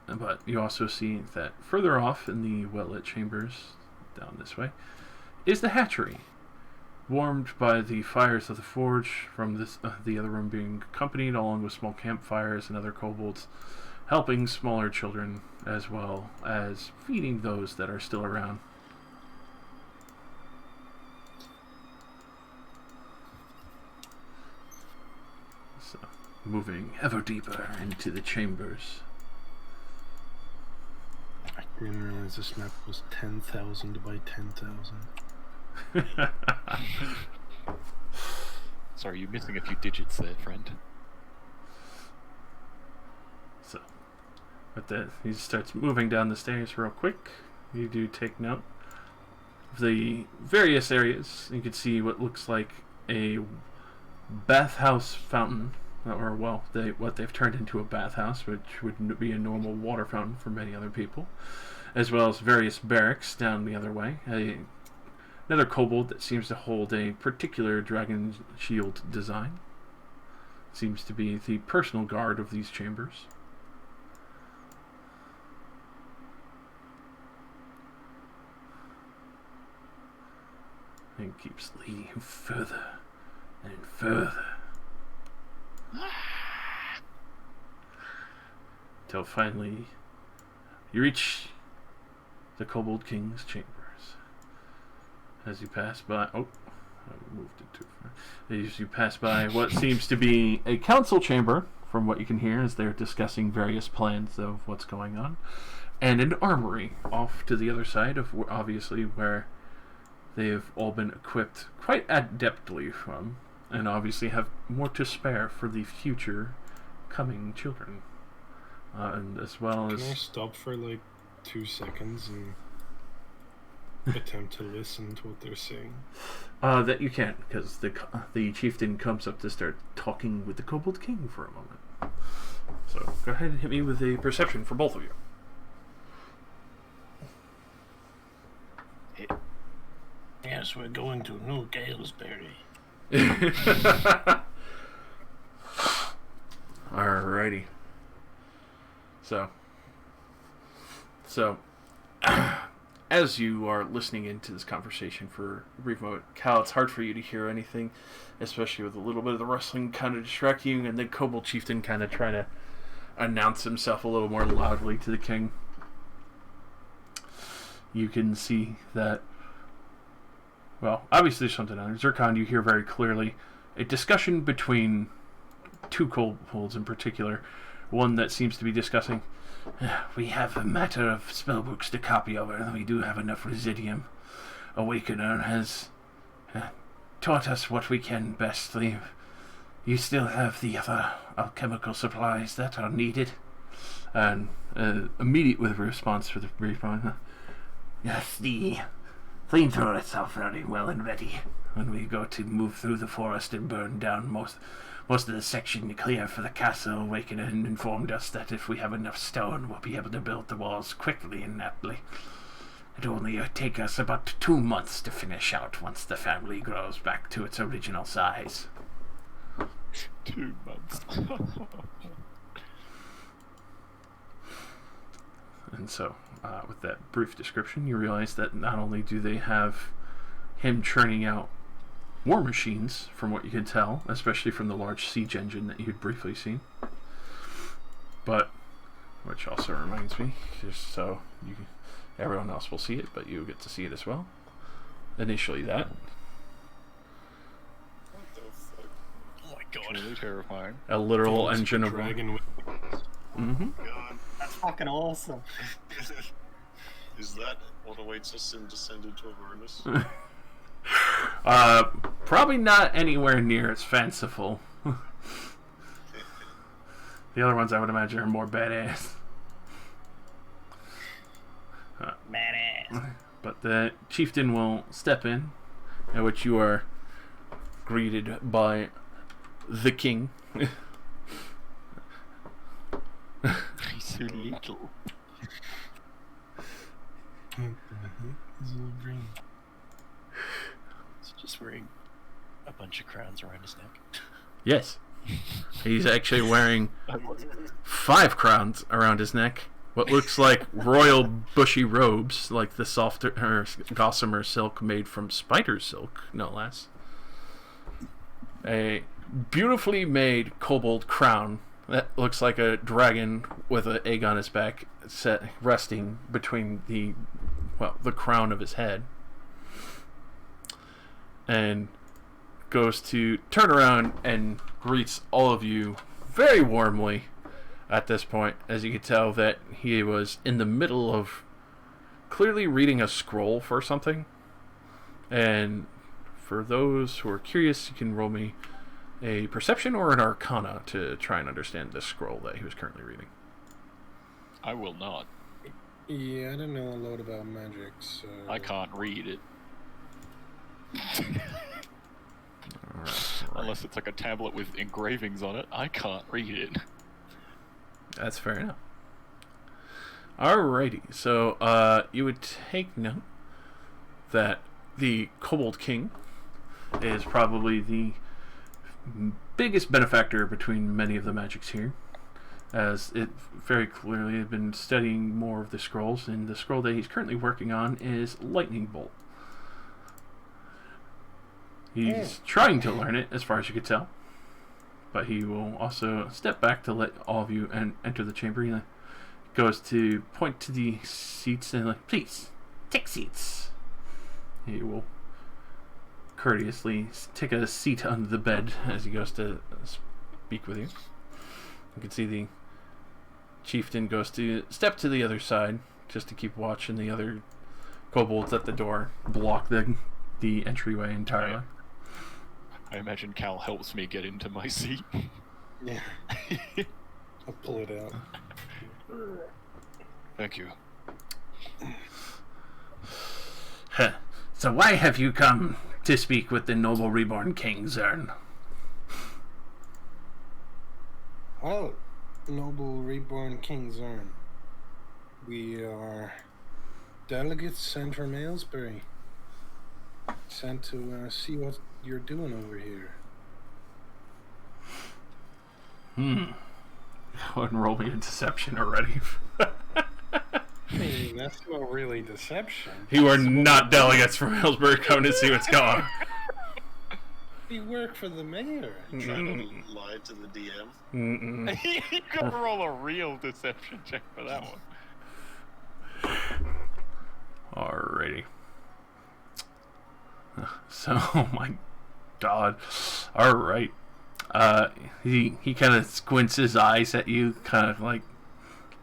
But you also see that further off in the well-lit chambers, down this way, is the hatchery, warmed by the fires of the forge, from this the other room being accompanied along with small campfires and other kobolds, helping smaller children as well as feeding those that are still around. So, moving ever deeper into the chambers. I didn't realize this map was 10,000 by 10,000. Sorry, you're missing a few digits there, friend. So, with that, he starts moving down the stairs real quick. You do take note of the various areas. You can see what looks like a bathhouse fountain, or well, what they've turned into a bathhouse, which would be a normal water fountain for many other people, as well as various barracks down the other way. Another kobold that seems to hold a particular dragon shield design. Seems to be the personal guard of these chambers. And keeps leading you further and further. Till finally you reach the Kobold King's chambers. As you pass by, I moved it too far. As you pass by what seems to be a council chamber, from what you can hear as they're discussing various plans of what's going on, and an armory off to the other side of obviously where they've all been equipped quite adeptly from, and obviously have more to spare for the future coming children. And as well as... Can I stop for like 2 seconds and attempt to listen to what they're saying? That you can't, because the chieftain comes up to start talking with the Kobold King for a moment. So go ahead and hit me with a perception for both of you. Yes, we're going to New Galesbury. Alrighty. So, as you are listening into this conversation for a brief moment, Cal, it's hard for you to hear anything, especially with a little bit of the rustling kind of distract you, and then Kobold Chieftain kind of trying to announce himself a little more loudly to the king. You can see that, well, obviously there's something on Zircon. You hear very clearly a discussion between two kobolds in particular. One that seems to be discussing, we have a matter of spellbooks to copy over, and we do have enough residium. Awakener has taught us what we can best leave. You still have the other alchemical supplies that are needed. And immediate with a response for the brief moment. Yes, the flamethrower itself very well and ready. When we go to move through the forest and burn down most of the section to clear for the castle, Awakener informed us that if we have enough stone, we'll be able to build the walls quickly and aptly. It'll only take us about 2 months to finish out once the family grows back to its original size. 2 months. And so, with that brief description, you realize that not only do they have him churning out war machines, from what you can tell, especially from the large siege engine that you'd briefly seen, but, which also reminds me, just so everyone else will see it, but you get to see it as well. Initially that. What the fuck? Oh my god. Truly terrifying. A literal engine of war. Dragon with Mm-hmm. God. That's fucking awesome. Is that what awaits us in Descent into Avernus? Probably not anywhere near as fanciful. The other ones I would imagine are more badass. Badass. But the chieftain will step in, at which you are greeted by the king. He's so little. He's just wearing a bunch of crowns around his neck. Yes. He's actually wearing 5 crowns around his neck. What looks like royal bushy robes, like the softer or gossamer silk made from spider silk, no less. A beautifully made kobold crown that looks like a dragon with an egg on his back, set resting between the crown of his head, and goes to turn around and greets all of you very warmly. At this point, as you can tell that he was in the middle of clearly reading a scroll for something. And for those who are curious, you can roll me a perception or an arcana to try and understand this scroll that he was currently reading. I will not. Yeah, I don't know a lot about magic, so... I can't read it. Alright. Unless it's like a tablet with engravings on it, I can't read it. That's fair enough. Alrighty, so you would take note that the Kobold King is probably the biggest benefactor between many of the magics here, as it very clearly has been studying more of the scrolls, and the scroll that he's currently working on is Lightning Bolt. He's trying to learn it, as far as you could tell. But he will also step back to let all of you enter the chamber. He goes to point to the seats and please, take seats. He will courteously take a seat under the bed as he goes to speak with you. You can see the chieftain goes to step to the other side just to keep watch, and the other kobolds at the door block the entryway entirely. I imagine Cal helps me get into my seat. Yeah. I'll pull it out. Thank you. So why have you come to speak with the noble reborn King, Zern? Well, noble reborn King Zern, we are delegates sent from Aylesbury, sent to see what you're doing over here. Go ahead and roll me a deception already. Hey, that's not really deception. You are not delegates from Hillsbury coming to see what's going on. We work for the mayor. Trying to lie to the DM. You gotta roll a real deception check for that one. Alrighty. So, oh my god. Alright. He kind of squints his eyes at you, kind of like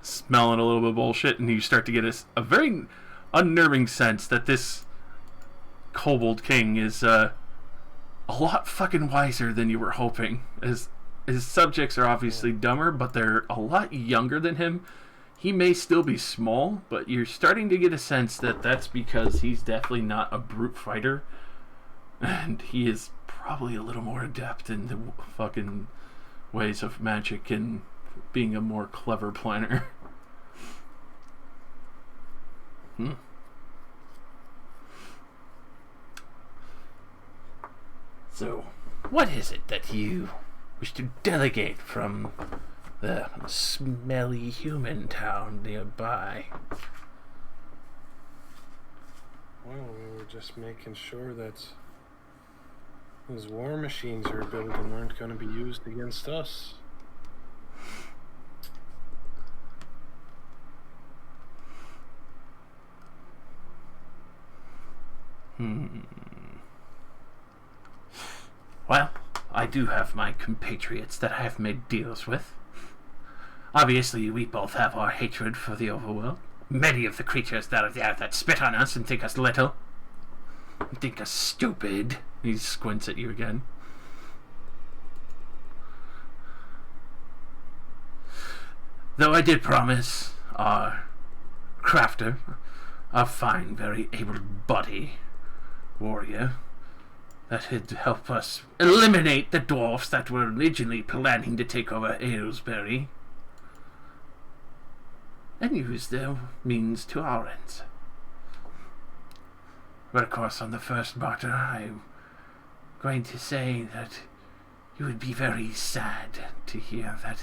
smelling a little bit of bullshit, and you start to get a very unnerving sense that this Kobold King is a lot fucking wiser than you were hoping. His subjects are obviously dumber, but they're a lot younger than him. He may still be small, but you're starting to get a sense that that's because he's definitely not a brute fighter, and he is probably a little more adept in the fucking ways of magic and being a more clever planner. So, what is it that you wish to delegate from the smelly human town nearby? Well, we were just making sure that those war machines you're building aren't going to be used against us. Well, I do have my compatriots that I have made deals with. Obviously, we both have our hatred for the overworld. many of the creatures that are there that spit on us and think us little. Think us stupid. He squints at you again. Though I did promise our crafter, a fine, very able-bodied warrior, that he'd help us eliminate the dwarfs that were originally planning to take over Aylesbury and use their means to our ends. But of course, on the first barter, I'm going to say that you would be very sad to hear that,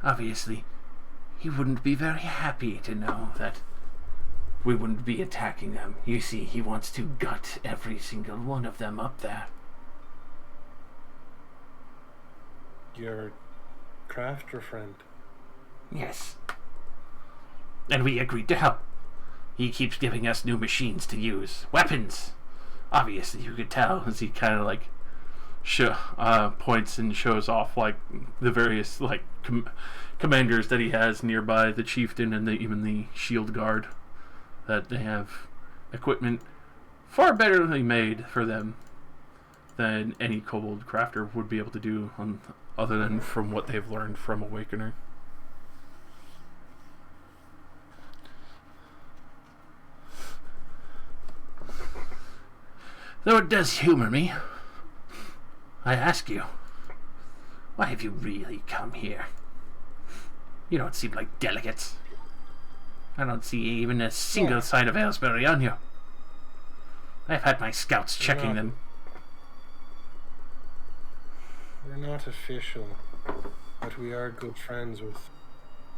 obviously, he wouldn't be very happy to know that we wouldn't be attacking them. You see, he wants to gut every single one of them up there. Your crafter friend. Yes. And we agreed to help. He keeps giving us new machines to use. Weapons! Obviously, you could tell as he kind of like points and shows off like the various like commanders that he has nearby, the chieftain and even the shield guard, that they have equipment far betterly made for them than any kobold crafter would be able to do, other than from what they've learned from Awakener. Though it does humor me, I ask you, why have you really come here? You don't seem like delegates. I don't see even a single sign of Aylesbury on you. I've had my scouts checking them. We're not official, but we are good friends with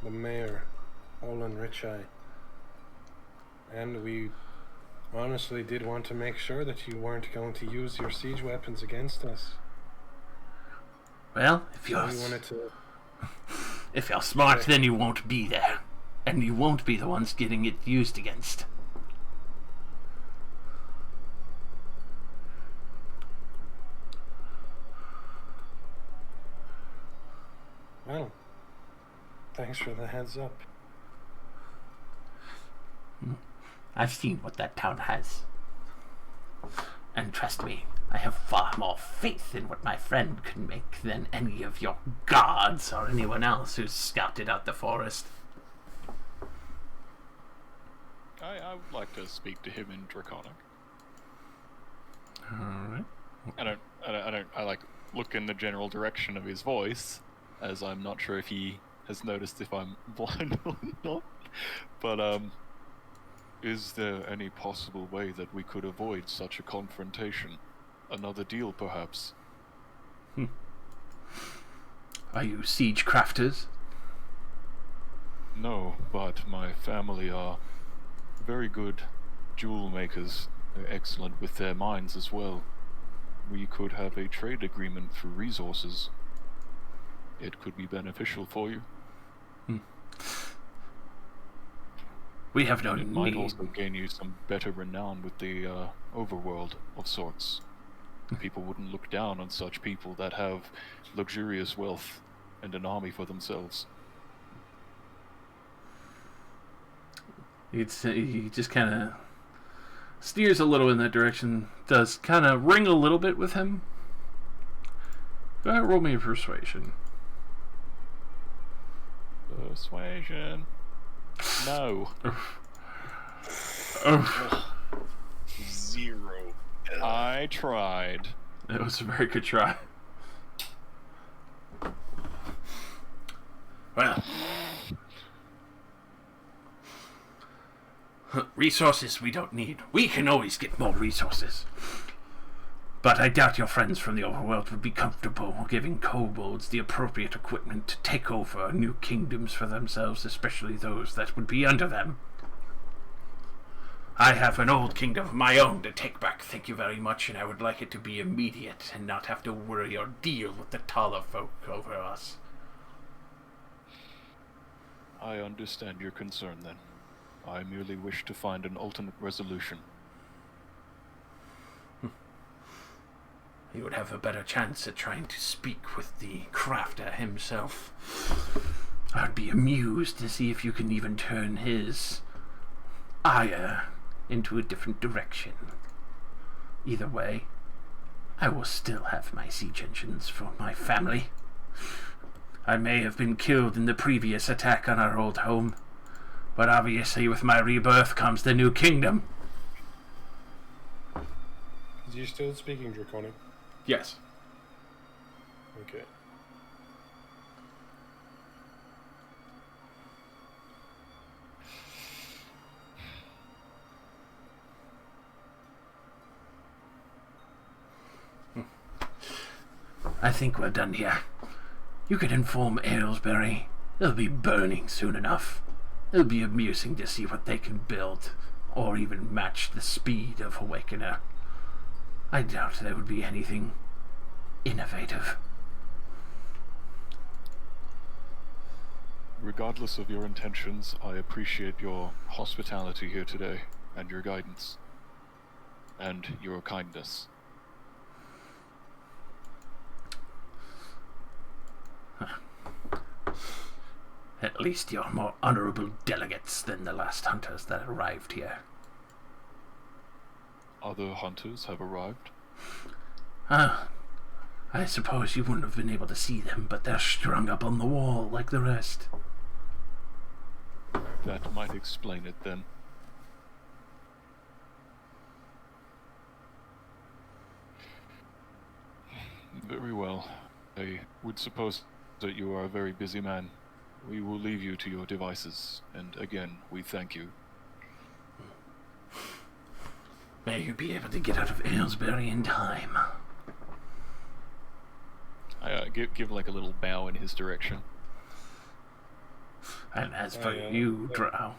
the mayor, Olin Richeye. And we honestly did want to make sure that you weren't going to use your siege weapons against us. Well, if you're smart, then you won't be there. And you won't be the ones getting it used against. Well, thanks for the heads up. I've seen what that town has. And trust me, I have far more faith in what my friend can make than any of your guards or anyone else who's scouted out the forest. I would like to speak to him in Draconic. Alright. I like look in the general direction of his voice, as I'm not sure if he has noticed if I'm blind or not. But is there any possible way that we could avoid such a confrontation? Another deal, perhaps? Are you siege crafters? No, but my family are very good jewel makers. They're excellent with their minds as well. We could have a trade agreement for resources. It could be beneficial for you. We have no It need. might also gain you some better renown with the overworld of sorts. People wouldn't look down on such people that have luxurious wealth and an army for themselves. He just kind of steers a little in that direction. Does kind of ring a little bit with him. Go ahead, roll me a persuasion. Persuasion. No. Zero. I tried. It was a very good try. Well, resources we don't need. We can always get more resources. But I doubt your friends from the overworld would be comfortable giving kobolds the appropriate equipment to take over new kingdoms for themselves, especially those that would be under them. I have an old kingdom of my own to take back, thank you very much, and I would like it to be immediate and not have to worry or deal with the taller folk over us. I understand your concern then. I merely wish to find an ultimate resolution. You would have a better chance at trying to speak with the crafter himself. I'd be amused to see if you can even turn his ire into a different direction. Either way, I will still have my siege engines for my family. I may have been killed in the previous attack on our old home, but obviously with my rebirth comes the new kingdom. Is you still speaking Draconic? Yes. Okay. I think we're done here. You can inform Aylesbury. They'll be burning soon enough. It'll be amusing to see what they can build, or even match the speed of Awakener. I doubt there would be anything innovative. Regardless of your intentions, I appreciate your hospitality here today, and your guidance, and your kindness. At least you're more honorable delegates than the last hunters that arrived here. Other hunters have arrived. I suppose you wouldn't have been able to see them, but they're strung up on the wall like the rest. That might explain it then. Very well. I would suppose that you are a very busy man. We will leave you to your devices, and again, we thank you. May you be able to get out of Aylesbury in time. I give like a little bow in his direction. And as for you, Drow,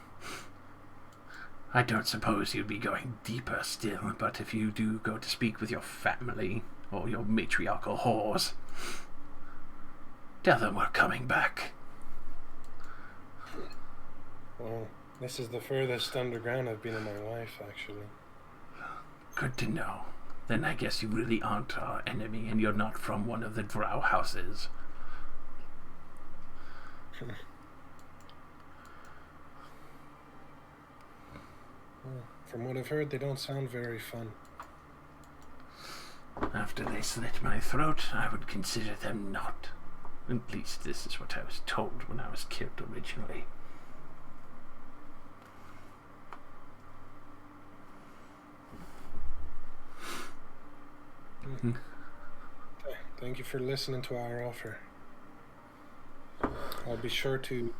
I don't suppose you'd be going deeper still, but if you do go to speak with your family, or your matriarchal whores, tell them we're coming back. Well, this is the furthest underground I've been in my life, actually. Good to know. Then I guess you really aren't our enemy, and you're not from one of the Drow houses. Well, from what I've heard, they don't sound very fun. After they slit my throat, I would consider them not. At least this is what I was told when I was killed originally. Thank you for listening to our offer. I'll be sure to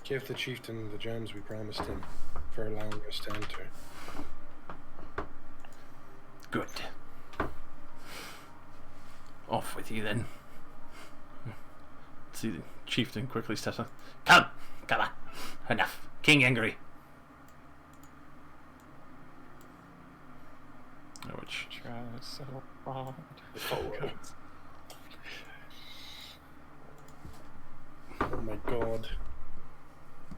give the chieftain the gems we promised him for allowing us to enter. Good. Off with you then. See, the chieftain quickly steps on. Come! Come on! Enough! King angry! Which... Try so hard. Oh my god.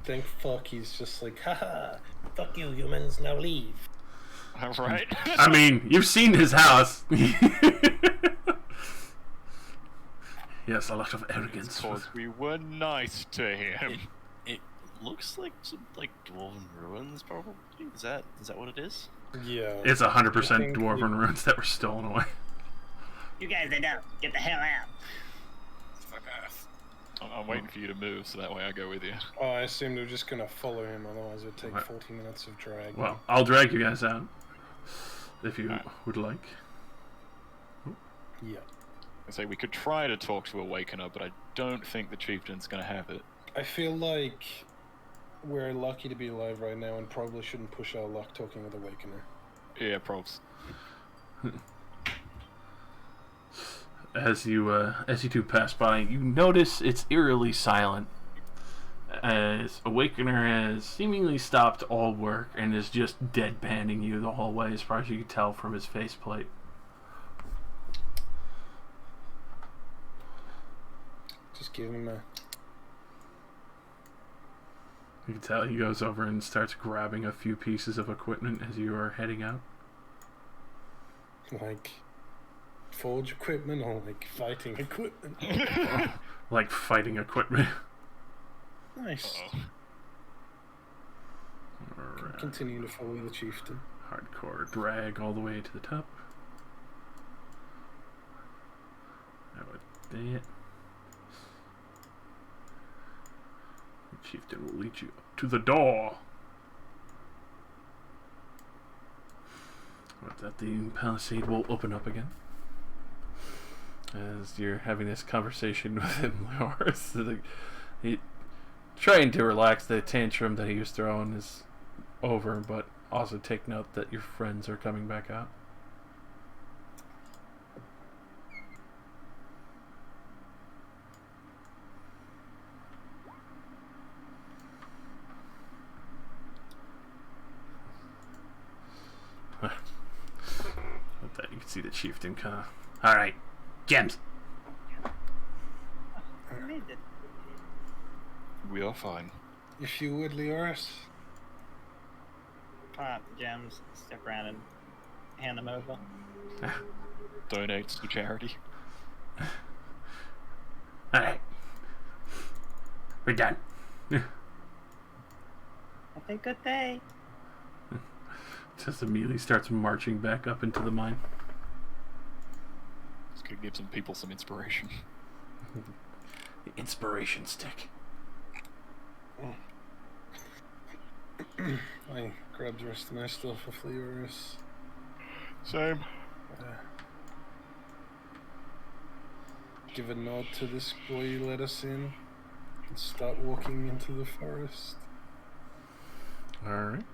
Thank fuck he's just like, haha, fuck you humans, now leave. Right? I mean, you've seen his house. Yes, a lot of arrogance. Because we were nice to him. It looks like some like dwarven ruins, probably. Is that what it is? Yeah. It's 100% I think dwarven ruins that were stolen away. You guys are dumb. Get the hell out. Fuck off. I'm waiting for you to move, so that way I go with you. Oh, I assumed they're just gonna follow him, otherwise it would take Right. 40 minutes of drag. Well, I'll drag you guys out. If you would like. Yeah. I say we could try to talk to Awakener, but I don't think the chieftain's gonna have it. I feel like we're lucky to be alive right now and probably shouldn't push our luck talking with Awakener. Yeah, probs. As you two pass by, you notice it's eerily silent. As Awakener has seemingly stopped all work and is just deadpanning you the whole way, as far as you can tell from his faceplate. Just give him a... You can tell he goes over and starts grabbing a few pieces of equipment as you are heading out. like forge equipment or like fighting equipment. Like fighting equipment. Nice. Alright. Continue to follow the chieftain. Hardcore drag all the way to the top. Now with that, the chieftain will lead you up to the door. With that, the palisade will open up again. As you're having this conversation with him, Loris, he trying to relax the tantrum that he was throwing is over, but also take note that your friends are coming back out. With that, you can see the chieftain kind of. All right, gems. I made it. We are fine. If you would, Leoris. Pull out the gems, step around and hand them over. Donate to charity. All right, we're done. Have a good day. Just immediately starts marching back up into the mine. This could give some people some inspiration. The inspiration stick. I grabbed the rest of my stuff off Leoris. Same. Give a nod to this boy who let us in and start walking into the forest. All right.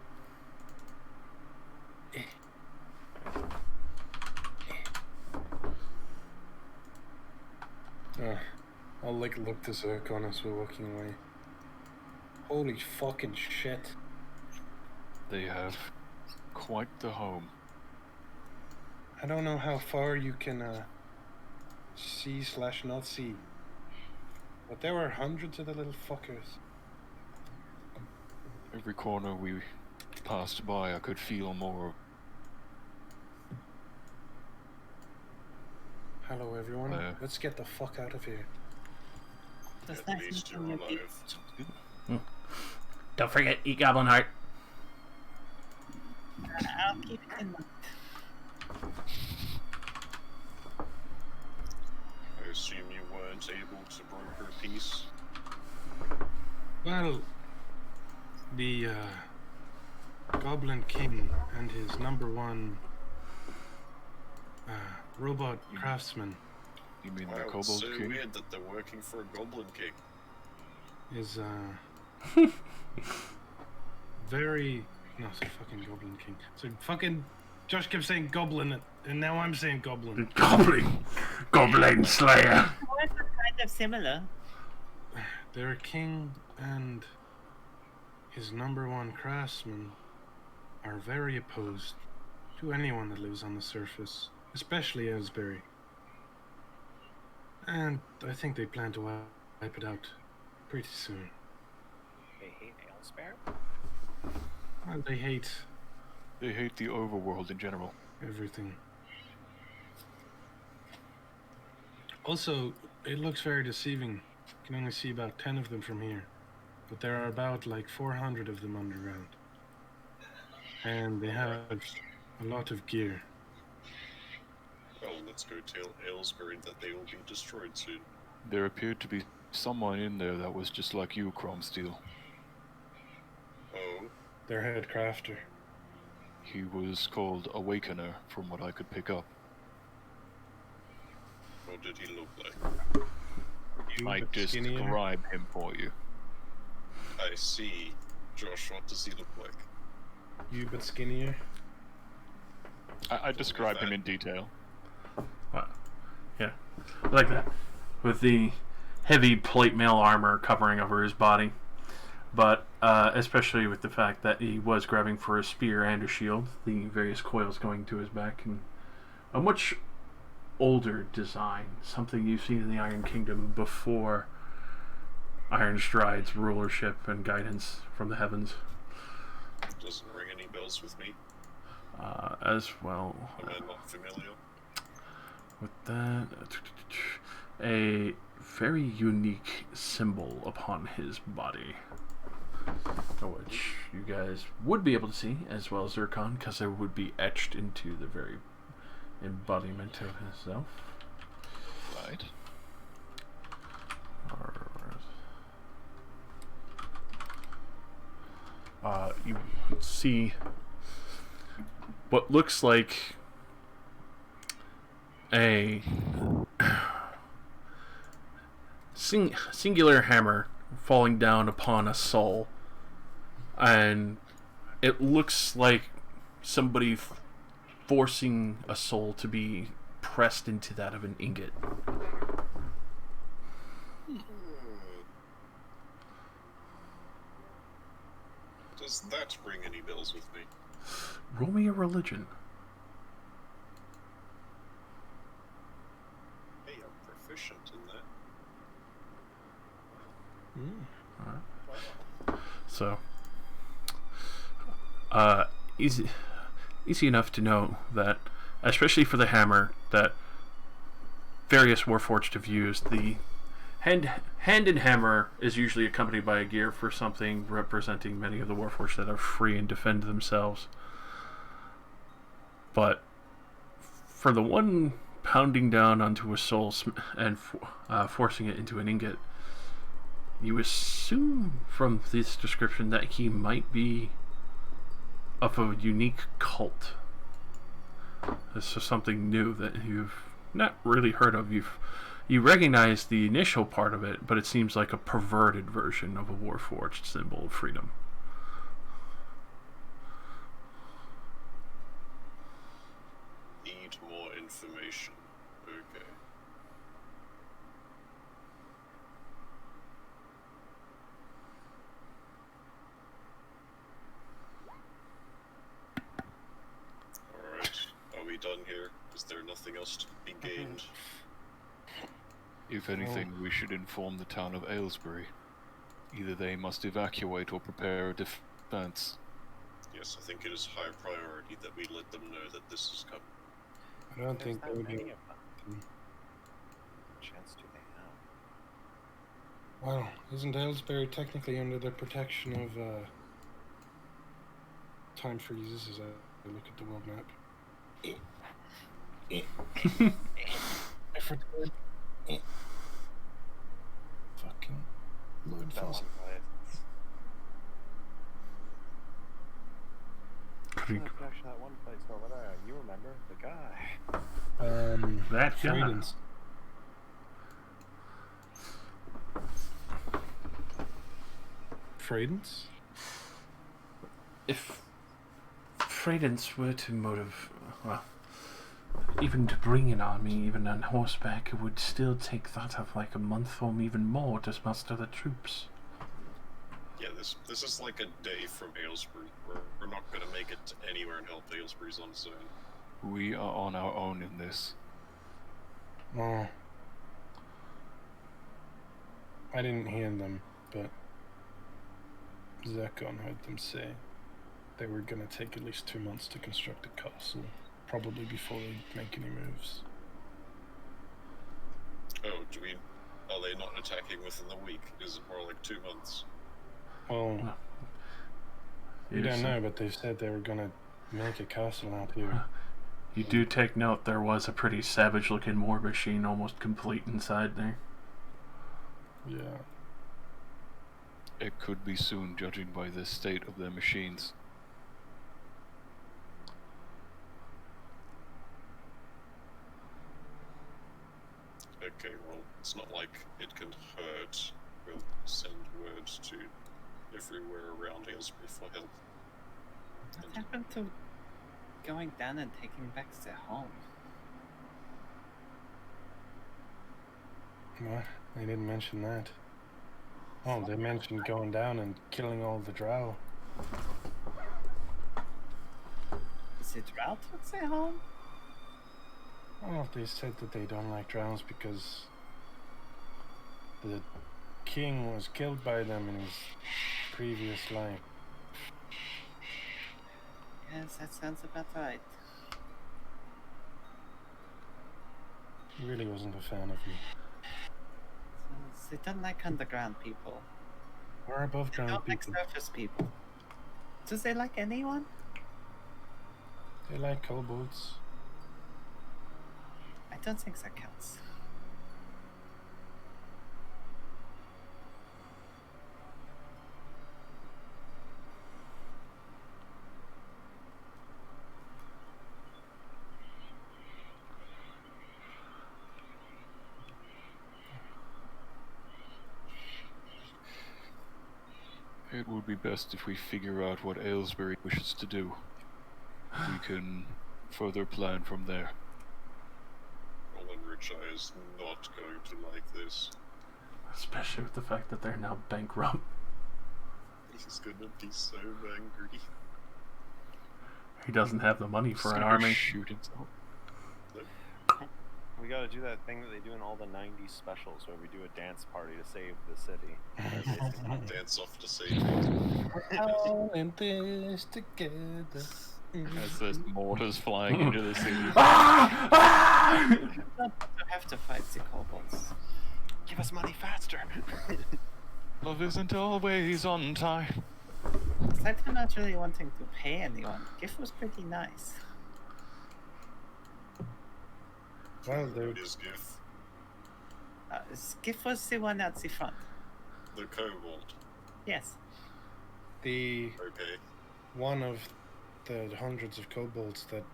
I'll look to Zircon as we're walking away. Holy fucking shit. They have quite the home. I don't know how far you can see/not see, but there were hundreds of the little fuckers. Every corner we passed by, I could feel more. Hello everyone, let's get the fuck out of here. That's At nice least you're meeting you. alive. Don't forget, eat goblin heart. I'll keep it in mind. I assume you weren't able to broker peace. Well, the Goblin King and his number one robot craftsman You mean the Wow, it's Kobold so King? weird that they're working for a Goblin King. is very no, it's a fucking Goblin King. So fucking Josh kept saying Goblin, and now I'm saying Goblin. Goblin Slayer. Words are kind of similar. Their king and his number one craftsman are very opposed to anyone that lives on the surface, especially Aylesbury. And I think they plan to wipe it out pretty soon. They hate Aylesbury? Well, they hate They hate the overworld in general. everything. Also, it looks very deceiving. You can only see about 10 of them from here. But there are about like 400 of them underground. And they have a lot of gear. Well, let's go tell Aylesbury that they will be destroyed soon. There appeared to be someone in there that was just like you, Chromesteel. Oh, Their head crafter. He was called Awakener, from what I could pick up. what did he look like? You, I but skinnier. describe him for you. I see. Josh, what does he look like? You but skinnier. I describe him in detail. Wow. Yeah, I like that. With the heavy plate mail armor covering over his body, but especially with the fact that he was grabbing for a spear and a shield, the various coils going to his back, and a much older design, something you've seen in the Iron Kingdom before Iron Stride's rulership and guidance from the heavens. Doesn't ring any bells with me. As well, Am I not familiar? with that, a very unique symbol upon his body. which you guys would be able to see, as well as Zircon, because it would be etched into the very embodiment of himself. Right. You see what looks like a singular hammer falling down upon a soul, and it looks like somebody forcing a soul to be pressed into that of an ingot. Does that ring any bells with me? Roll me a religion. Hey, I'm proficient in that. Alright. So, easy enough to know that, especially for the hammer, that various Warforged have used. The hand and hammer is usually accompanied by a gear for something representing many of the Warforged that are free and defend themselves. But for the one pounding down onto a soul and forcing it into an ingot, you assume from this description that he might be of a unique cult. This is something new that you've not really heard of. You recognize the initial part of it, but it seems like a perverted version of a Warforged symbol of freedom. Need more information. Okay. Alright, are we done here? Is there nothing else to be gained? If anything, we should inform the town of Aylesbury. Either they must evacuate or prepare a defense. Yes, I think it is high priority that we let them know that this is coming. I don't think There's they not would many be. of them. What chance do they have? Well, isn't Aylesbury technically under the protection of time freezes as I look at the world map? I forgot. Fucking load That one fast. place. Could you- Actually, that one place over there. You remember the guy? That guy. Freedoms. Freedoms? If Freydens were to well, even to bring an army, even on horseback, it would still take that of like a month or even more to muster the troops. Yeah, this is like a day from Aylesbury. We're not gonna make it anywhere and help Aylesbury's on its own. We are on our own in this. Oh. I didn't hear them, but Zekon heard them say they were going to take at least 2 months to construct a castle, probably before they make any moves. Oh, are they not attacking within the week? Is it more like 2 months? Well, we don't know, but they said they were going to make a castle out here. You do take note there was a pretty savage looking war machine almost complete inside there. Yeah. It could be soon, judging by the state of their machines. Okay, well, it's not like it can hurt. We'll send word to everywhere around Aylesbury for help. What happened to going down and taking back their home? What? They didn't mention that. Oh, they mentioned going down and killing all the drow. Is it Drow took their home? Well, they said that they don't like drows because the king was killed by them in his previous life. Yes, that sounds about right. He really wasn't a fan of me. So they don't like underground people. Or above They ground don't like people. surface people. Do they like anyone? They like kobolds. I don't think that counts. It would be best if we figure out what Aylesbury wishes to do. We can further plan from there. Roland Richeye is not going to like this. Especially with the fact that they're now bankrupt. He's gonna be so angry. He doesn't have the money He's for an gonna go army. shoot himself. We gotta do that thing that they do in all the 90s specials where we do a dance party to save the city. Dance off to save it. All in this together. As there's mortars flying into the city. Ah! Ah! You don't have to fight the kobolds. Give us money faster! Love isn't always on time. Aside from not really wanting to pay anyone, Gift was pretty nice. Well, What is GIF? Gift was the one at the front. The kobold. Yes. the Okay. one of the hundreds of kobolds that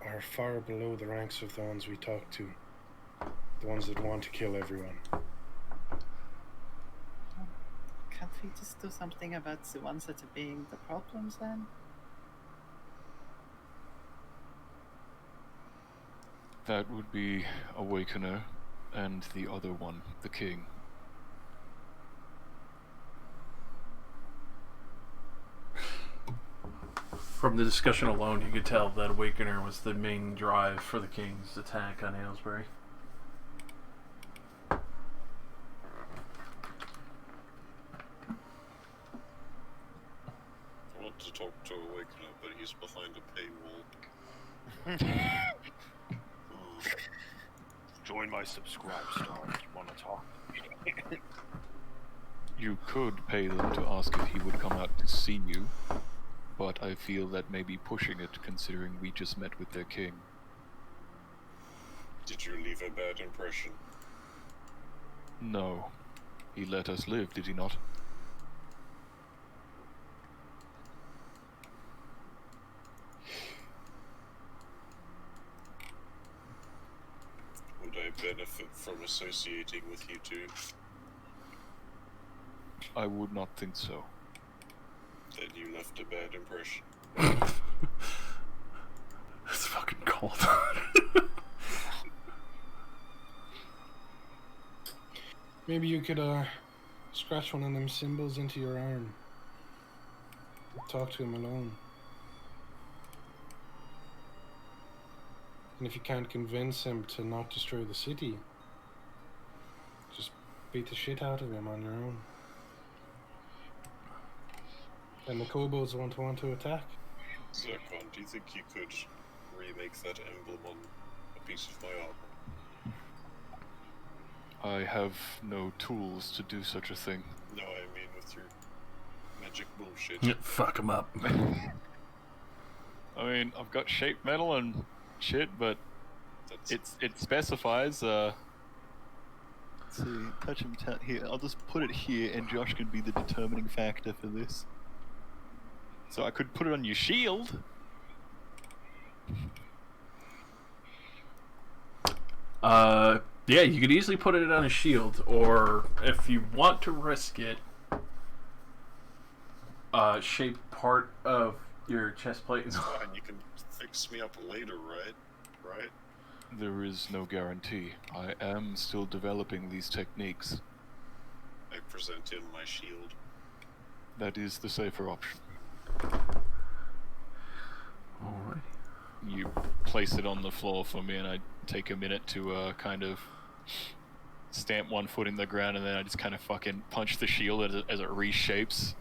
are far below the ranks of the ones we talk to. The ones that want to kill everyone. Can't we just do something about the ones that are being the problems then? That would be Awakener and the other one, the King. From the discussion alone, you could tell that Awakener was the main drive for the King's attack on Aylesbury. I want to talk to Awakener, but he's behind a paywall. Join my subscribe star if you want to talk. You could pay them to ask if he would come out to see you, but I feel that may be pushing it considering we just met with their king. Did you leave a bad impression? No. He let us live, did he not? Would I benefit from associating with you two? I would not think so. Then you left a bad impression. It's fucking cold. Maybe you could scratch one of them symbols into your arm. Talk to him alone. And if you can't convince him to not destroy the city, just beat the shit out of him on your own. And the kobolds won't want to attack. Zircon, do you think you could remake that emblem on a piece of my armor? I have no tools to do such a thing. No, I mean with your magic bullshit. Fuck him up. I mean, I've got shape metal and shit, but That's it specifies, So touch him here. I'll just put it here, and Josh can be the determining factor for this. so I could put it on your shield. Yeah, you could easily put it on a shield, or if you want to risk it, shape part of your chest plate. fine, you can fix me up later, right? Right? There is no guarantee. I am still developing these techniques. I present him my shield. That is the safer option. Alright. You place it on the floor for me, and I take a minute to kind of stamp one foot in the ground, and then I just kind of fucking punch the shield as it reshapes.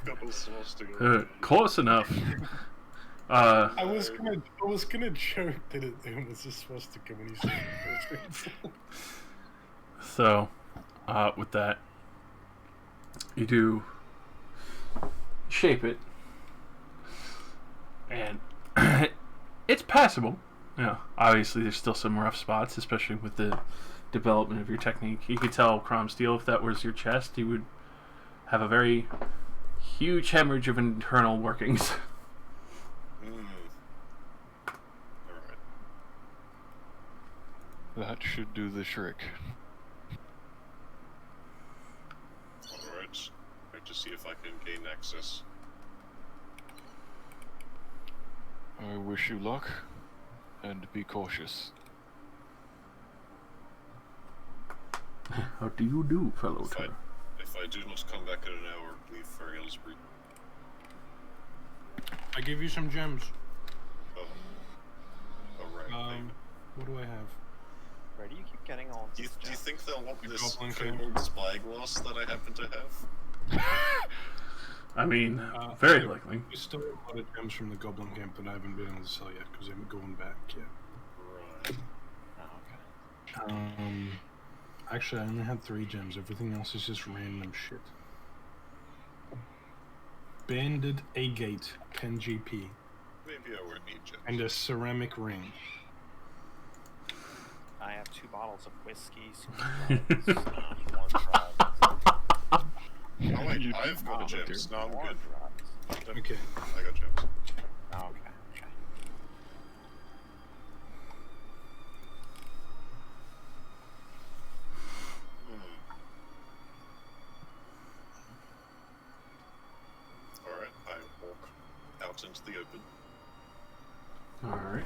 Couple swastika. Close enough. I was gonna joke that it was just supposed to come when you said it. So, with that, you do shape it, and it's passable. You know, obviously there's still some rough spots, especially with the development of your technique. You could tell Crom Steel, if that was your chest, you would have a very huge hemorrhage of internal workings. Alright. That should do the trick. Alright. Try to see if I can gain access. I wish you luck, and be cautious. How do you do, fellow If I, Tur? if I do not come back in an hour, leave for Aylesbury. I give you some gems. Oh. Alright. What do I have? Where do you keep getting all Do these you gems? think they'll want The this Goblin King. Kobold spyglass that I happen to have? I mean, very likely. There's still a lot of gems from the Goblin Camp that I haven't been able to sell yet because I haven't gone back yet. Right. Oh, okay. Actually, I only had 3 gems. Everything else is just random shit. Banded agate, 10 GP, Maybe I won't need gems. and a ceramic ring. I have 2 bottles of whiskey, some drugs, more drugs. Oh wait, You I've got do gems. No, I'm More good. drugs. Okay. I got gems. Oh, okay. Okay. Alright, I walk out into the open. Alright.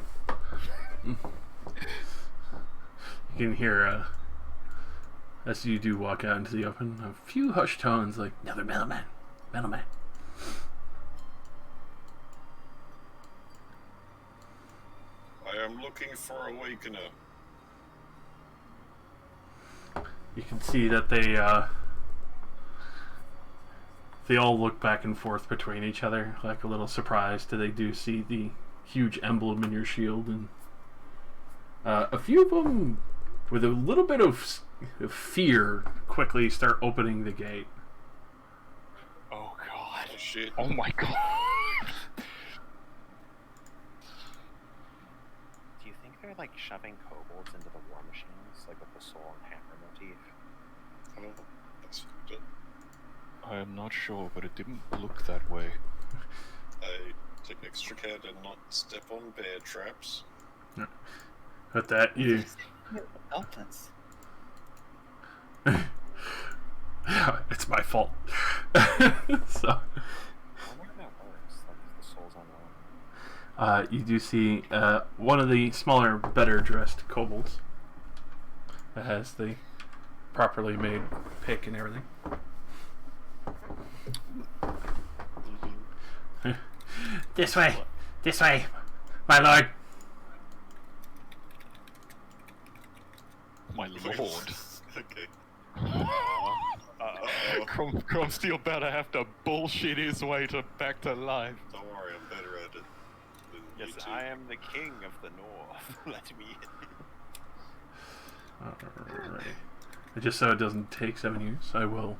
You can hear, as you do walk out into the open, a few hushed tones like, another middleman, middleman. I am looking for Awakener. You can see that they all look back and forth between each other, like a little surprised. They do see the huge emblem in your shield, and a few of them, with a little bit of fear, quickly start opening the gate. Oh god. Oh shit. Oh my god. Do you think they're like shoving kobolds into the war machines, like with the soul and hammer motif? Oh, that's fucked up. I am not sure, but it didn't look that way. I take extra care to not step on bear traps. With that, you Goblins. it's my fault. So I wonder if that works, like if the soul's on one. you do see one of the smaller, better dressed kobolds that has the properly made pick and everything. This way, my lord. My lord. Okay. Crom Steel about to have to bullshit his way back to life. Don't worry, I'm better at it than you Yes, two. I am the king of the north. Let me in. Alright. Just so it doesn't take 7 years, I will.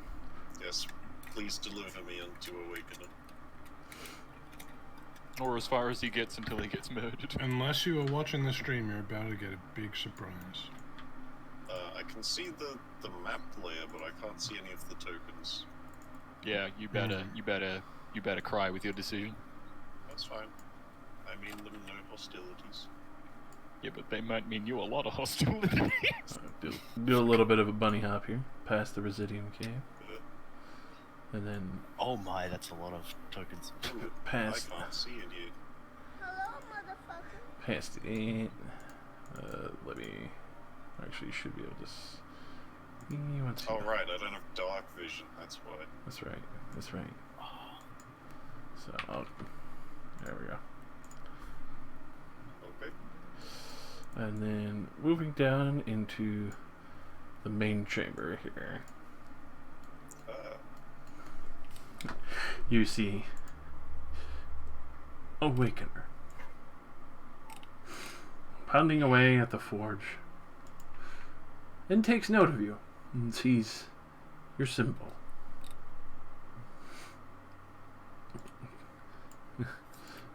Yes, please deliver me unto Awakener. Or as far as he gets until he gets murdered. Unless you are watching the stream, you're about to get a big surprise. I can see the map layer, but I can't see any of the tokens. Yeah, you better cry with your decision. That's fine. I mean them no hostilities. Yeah, but they might mean you a lot of hostility. Do a little bit of a bunny hop here, past the Residium Cave, and then Oh my, that's a lot of tokens. Ooh, past I can't see it yet. past it. Let me. Actually, you should be able to. You want to? Oh right, I don't have dark vision, that's why. That's right. That's right. So, there we go. Okay. And then moving down into the main chamber here, you see Awakener. Pounding away at the forge. And takes note of you. And sees your symbol.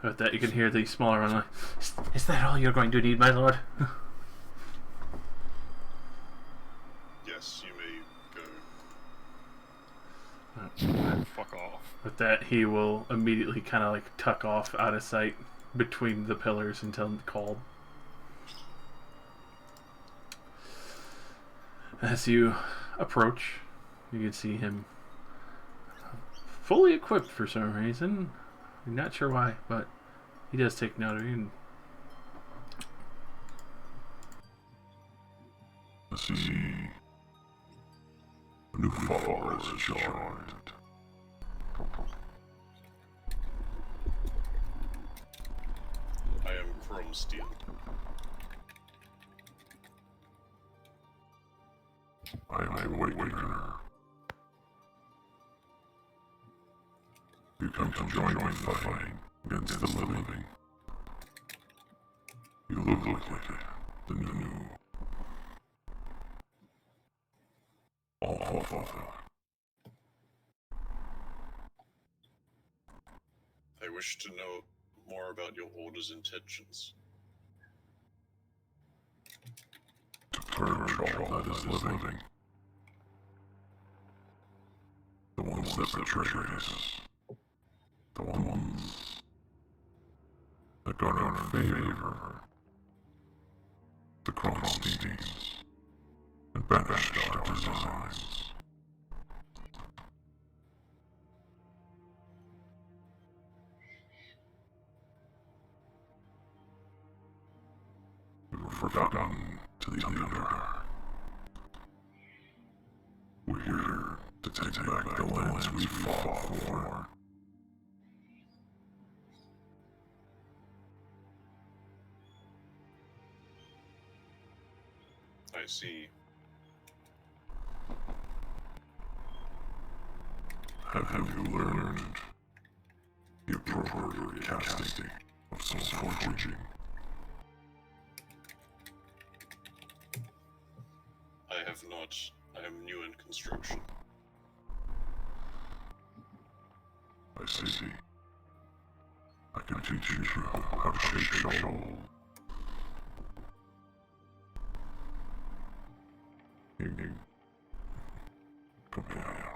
With that, you can hear the smaller one. Is that all you're going to need, my lord? Yes, you may go. Fuck off. With that, he will immediately kind of like tuck off out of sight between the pillars until called. As you approach, you can see him fully equipped for some reason. I'm not sure why, but he does take note of you. And I see. A new follower is joined. I am Chrome Steel. I am the Awakener. You come to join me fighting against the living. You look like the new All-Father. I wish to know more about your order's intentions. To purge all that is living. The ones that betray us. The ones that garner favor. The Kronsteins. And banish our designs. We were forgotten to the Underdark. We're here to take back the lands we fought for. I see. Have you learned the appropriate casting of soul forging? I have not. I am new in construction. I see. I can teach you how to shape soul. Come here.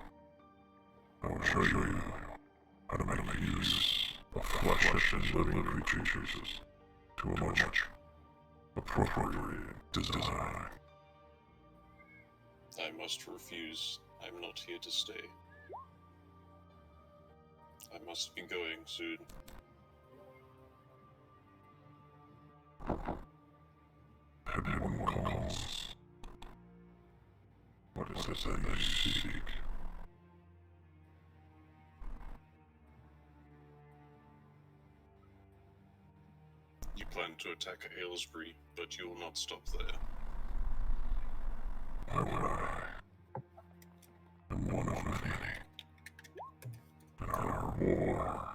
I will show you how to make use of flesh and living creatures to a much appropriate design. I must refuse. I'm not here to stay. I must be going soon. Everyone calls. What is it that you seek? You plan to attack Aylesbury, but you will not stop there. Why would I? I'm one of many. And our war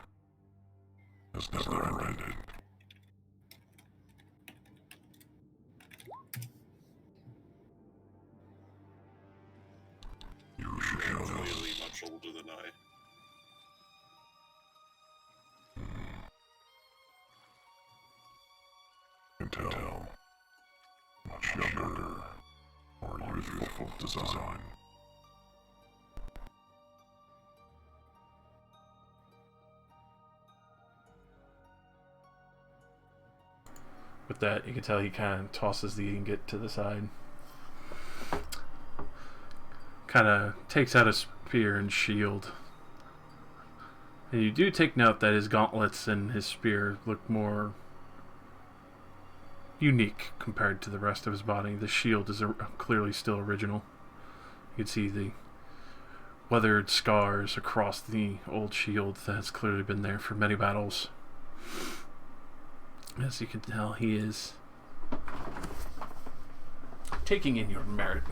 has never ended. You should know Clearly this. much older than I. Can tell. Much younger. Or youthful design. with that, you can tell he kind of tosses the ingot to the side. Kind of takes out a spear and shield. And you do take note that his gauntlets and his spear look more unique compared to the rest of his body. The shield is clearly still original. You can see the weathered scars across the old shield that's clearly been there for many battles. As you can tell, he is taking in your merit.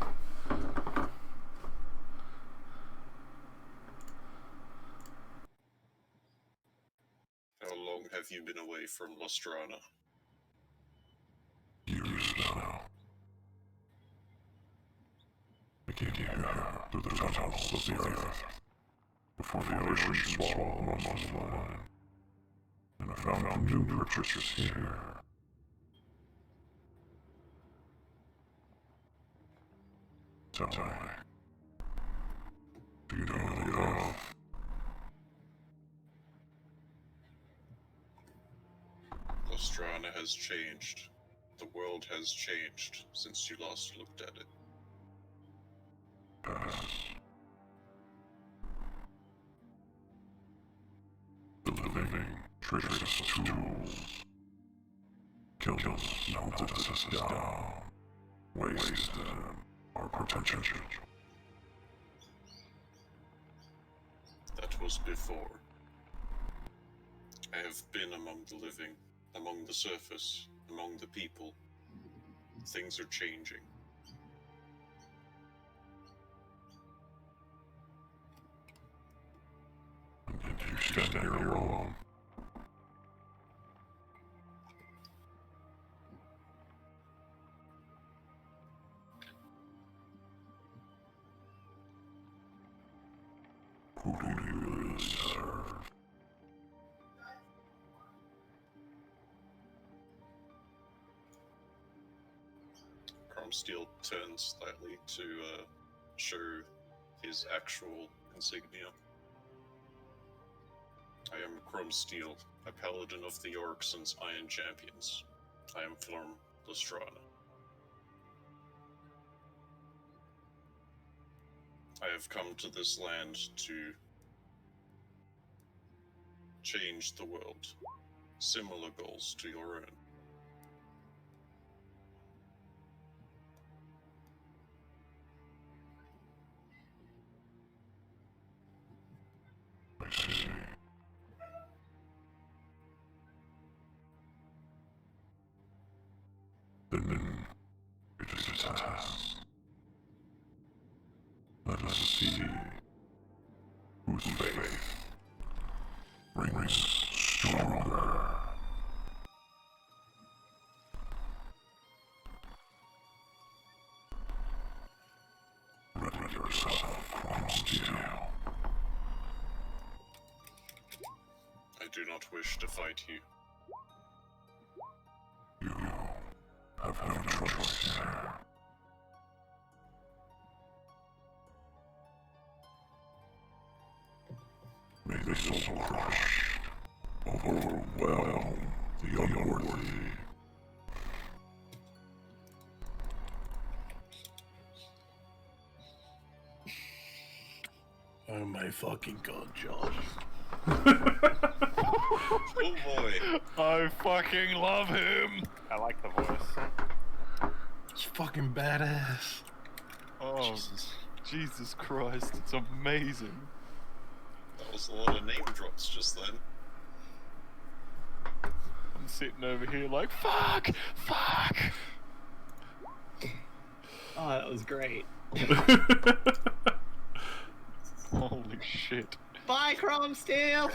How long have you been away from Lustrana? Years now. I came here through the tunnels of the earth, before the ocean swallowed most of the land, and I found new riches here. Tell me, do you know the oath? Lustrana has changed. The world has changed since you last looked at it. Yes. The living traded us tools. Killed us, melted us down. Wasted our potential. That was before. I have been among the living, among the surface, among the people. Things are changing. And you stand here alone. Who do you really serve? Cromsteel turns slightly to show his actual insignia. I am Cromsteel, a paladin of the Orcson's Iron Champions. I am from Lustrana. I have come to this land to change the world. Similar goals to your own. I see. Then it is a task. Let us see whose faith rings stronger. Ready yourself, Cromsteel. I do not wish to fight you. You have no choice here. May the soul crush overwhelm the unworthy. Oh my fucking god, Josh. Oh boy. I fucking love him. I like the voice. It's fucking badass. Oh, Jesus Christ, it's amazing. That was a lot of name drops just then. I'm sitting over here like, fuck, fuck. Oh, that was great. Holy shit. Bye, Cromsteel!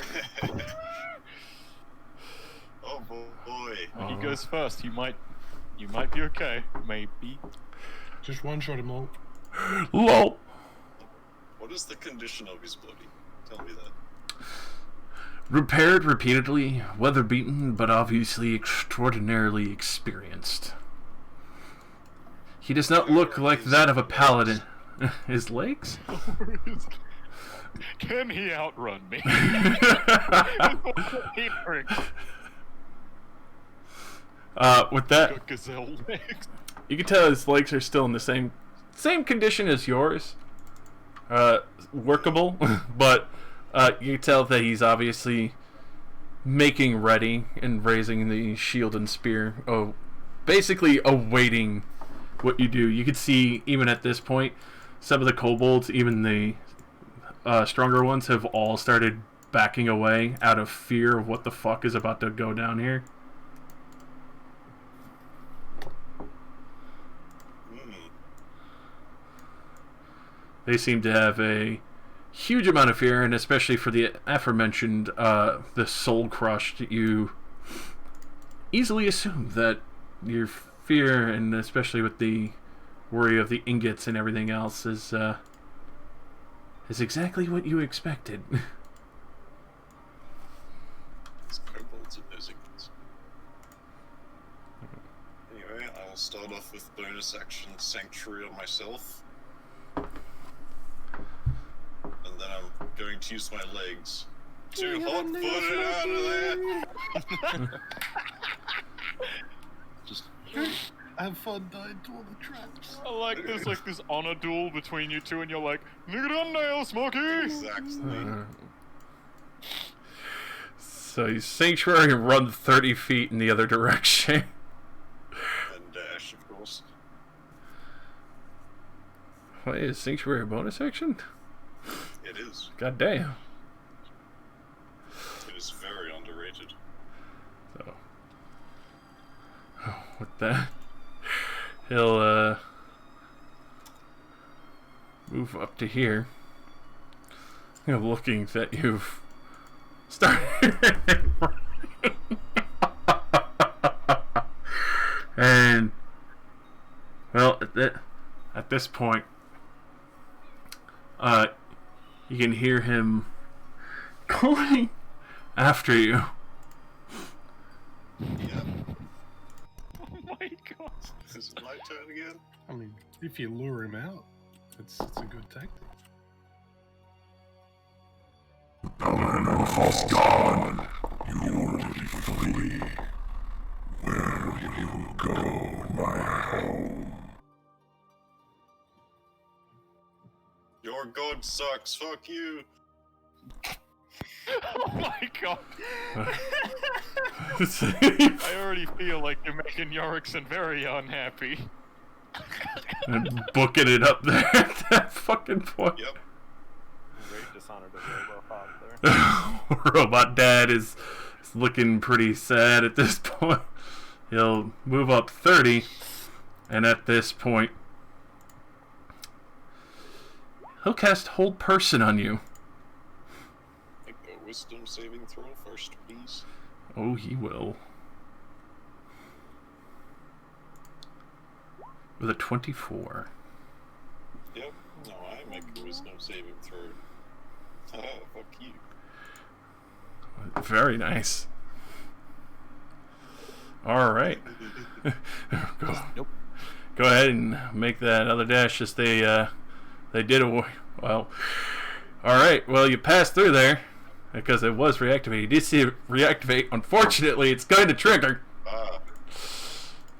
Oh boy. He goes first. You might be okay. Maybe. Just one shot him all. LOL. What is the condition of his body? Tell me that. Repaired repeatedly, weather beaten, but obviously extraordinarily experienced. He does not look like that of a paladin. His legs? Can he outrun me? With that, Got gazelle legs. you can tell his legs are still in the same condition as yours. Workable, but you can tell that he's obviously making ready and raising the shield and spear. Oh, basically awaiting what you do. You can see even at this point, some of the kobolds, even the stronger ones, have all started backing away out of fear of what the fuck is about to go down here. They seem to have a huge amount of fear, and especially for the aforementioned the soul crush that you easily assume that your fear, and especially with the worry of the ingots and everything else, is exactly what you expected. It's kobolds in those ingots. Anyway, I'll start off with bonus action Sanctuary on myself. And then I'm going to use my legs to hot-foot out of there! Just have fun dying to all the traps. I like there's like this honor duel between you two, and you're like, nigga on nail, Smokey! Exactly. So you Sanctuary and run 30 feet in the other direction. And dash, of course. Wait, is Sanctuary a bonus action? It is. God damn. It is very underrated. So, with that, he'll move up to here. Looking that you've started, and well, at this point, you can hear him calling after you. Yep. Oh my god. This is my turn again. I mean, if you lure him out, it's a good tactic. Paladin of Hosgard, you already flee. Where will you go, my home? Your god sucks, fuck you! Oh my god. I already feel like you're making Yorickson very unhappy. And booking it up there at that fucking point. Yep. Great dishonor to Robo Father. Robot Dad is looking pretty sad at this point. He'll move up 30, and at this point, he'll cast Hold Person on you. Make a wisdom saving throw first, please. Oh, he will. With a 24. Yep. No, I make a wisdom saving throw. Haha, fuck you. Very nice. Alright. Go ahead and make that other dash as they did a... Well... Alright, well you passed through there. Because it was reactivated. You did see it reactivate. Unfortunately, it's going to trigger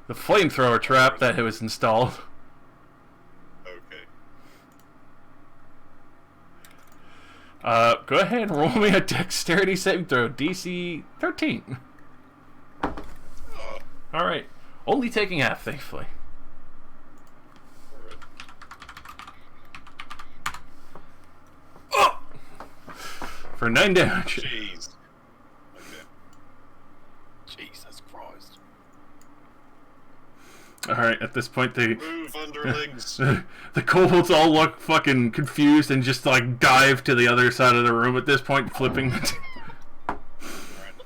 the flamethrower trap that was installed. Okay. Go ahead and roll me a dexterity saving throw. DC 13. Alright. Only taking half, thankfully. Oh! For 9 damage. Jeez. Okay. Jesus Christ. Alright, at this point, Move, underlings! the kobolds all look fucking confused and just like dive to the other side of the room at this point, flipping. Alright,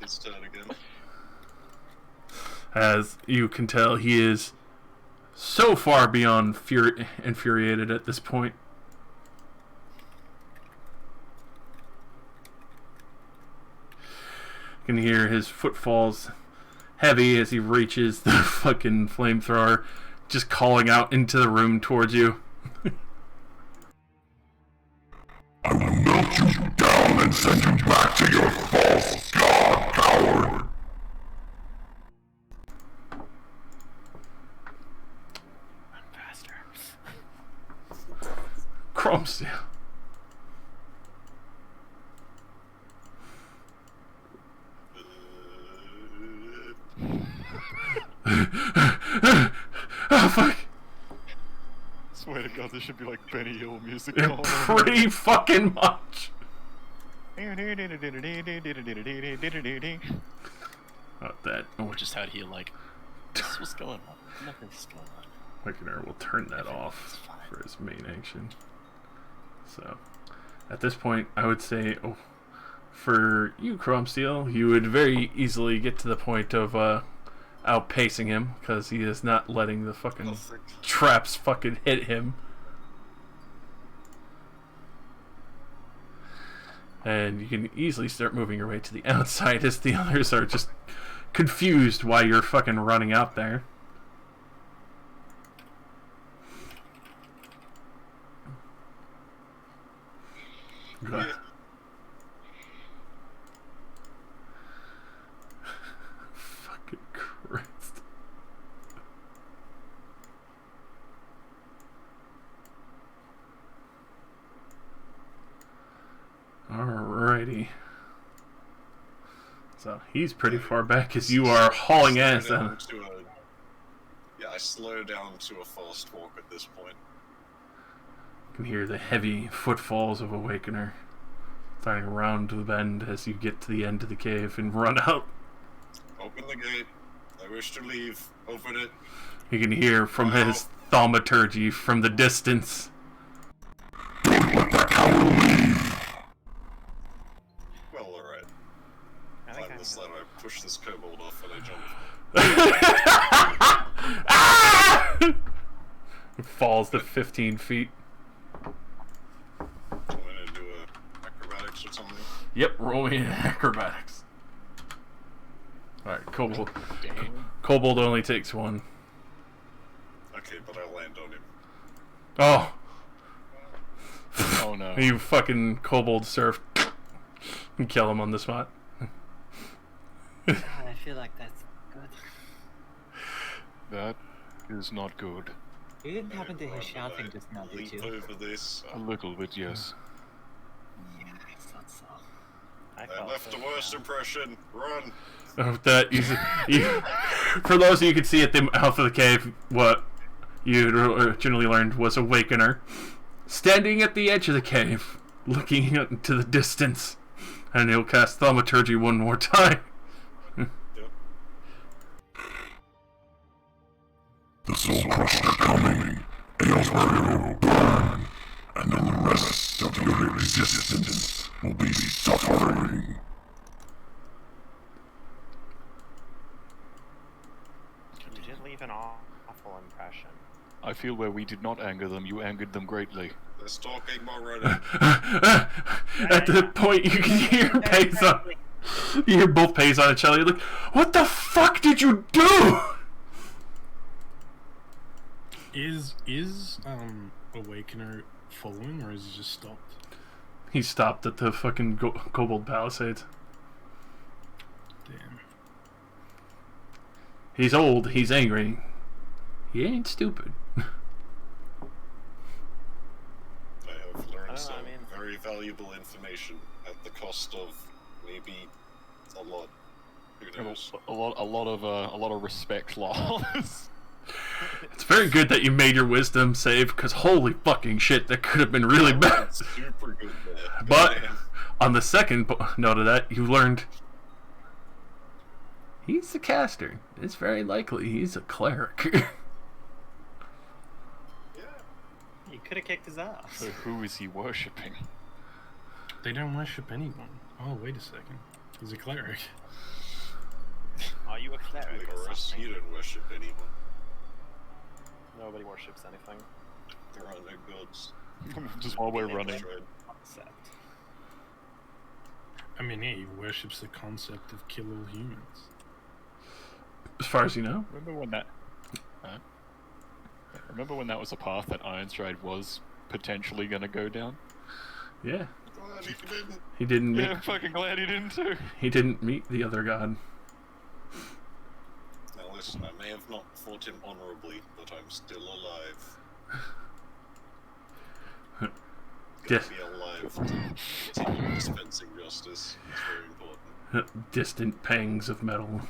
his turn again. As you can tell, he is so far beyond infuriated at this point. You can hear his footfalls heavy as he reaches the fucking flamethrower, just calling out into the room towards you. I will melt you down and send you back to your false god, coward. Run faster. Crumbs. Oh fuck! Swear to God, this should be like Benny Hill music. Pretty fucking much. Not that. Oh, we just had here like, what's going on? Nothing's going on. Wickener will turn that off for his main action. So, at this point, I would say, for you, Chrome Steel, you would very easily get to the point of outpacing him because he is not letting the fucking traps fucking hit him. And you can easily start moving your way to the outside as the others are just confused why you're fucking running out there. Yeah. Fucking Christ. Alrighty. So he's pretty far back as you are hauling ass down. Yeah, I slow down to a fast walk at this point. You can hear the heavy footfalls of Awakener starting around the bend as you get to the end of the cave and run out. Open the gate. I wish to leave. Open it. You can hear from his thaumaturgy from the distance. Well, alright. Climb this ladder, I push this kobold off and I jump. It falls to 15 feet. I'm gonna do acrobatics or something. Yep, roll me in acrobatics. Alright, Kobold. Kobold only takes one. Okay, but I land on him. Oh! Oh no. You fucking Kobold surf and kill him on the spot. I feel like that's good. That is not good. You didn't happen to hear shouting just now, did Leap you? over this. A little bit, yes. Yeah, I thought so. I left a worse impression. Run! Of that, for those of you who could see at the mouth of the cave, what you originally learned was Awakener, standing at the edge of the cave, looking out into the distance, and he'll cast Thaumaturgy one more time. The Soul Crusher coming. Aylesbury will burn, and then the rest of your resistance will be suffering. You did leave an awful impression. I feel where we did not anger them, you angered them greatly. They're stalking my runner. At the point you can hear Payson. You hear both Payson and Shelly like, what the fuck did you do? Is Awakener following, or is he just stopped? He stopped at the fucking Kobold Palisades. Damn. He's old, he's angry. He ain't stupid. I have learned some very valuable information at the cost of maybe a lot. Who knows? A lot of respect, loss. It's very good that you made your wisdom save, because holy fucking shit, that could have been really bad. Super good there. But on the second note of that, you learned he's the caster. It's very likely he's a cleric. You could have kicked his ass. So who is he worshipping? They don't worship anyone. Oh, wait a second. He's a cleric. Are you a cleric? or Or else you don't worship anyone. Nobody worships anything. There are no gods. Just while we're running. Concept. I mean, yeah, he worships the concept of kill all humans. As far as you know. Remember when that? Remember when that was a path that Ironstride was potentially gonna go down? Yeah. Glad he didn't. He didn't meet. Yeah, I'm fucking glad he didn't too. He didn't meet the other god. Now listen, I may have not fought him honorably, but I'm still alive. Gotta be alive to continue dispensing justice. It's very important. Distant pangs of metal.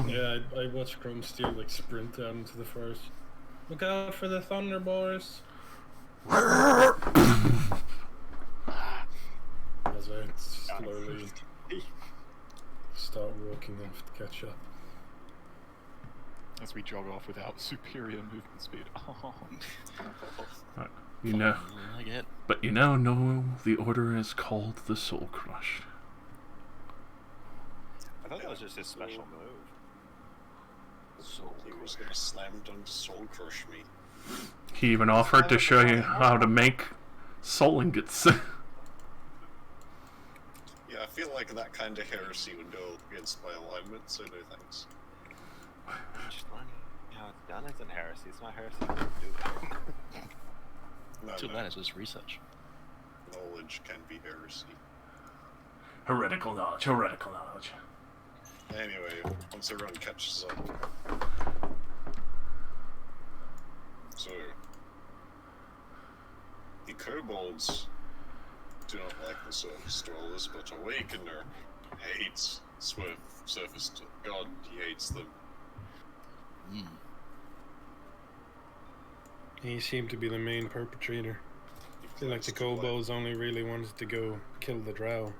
Yeah, I watched Chrome Steel like sprint out into the forest. Look out for the thunder, boys! As I slowly start walking off to catch up. As we jog off without superior movement speed. Oh. You know. I get. But you now know the order is called the Soul Crush. I thought that was just his special move. He was gonna slam dunk soul crush me. He even offered to show you how to make soul ingots. Yeah, I feel like that kind of heresy would go against my alignment, so no thanks. Just learning how it's done isn't heresy. It's not heresy to do it. No, Till no. then, it's just research. Knowledge can be heresy. Heretical knowledge, heretical knowledge. Anyway, once everyone catches up. So, the kobolds do not like the surface dwellers, but Awakener hates surface. God, he hates them. He seemed to be the main perpetrator. He I feel like the claims to like- kobolds only really wanted to go kill the drow.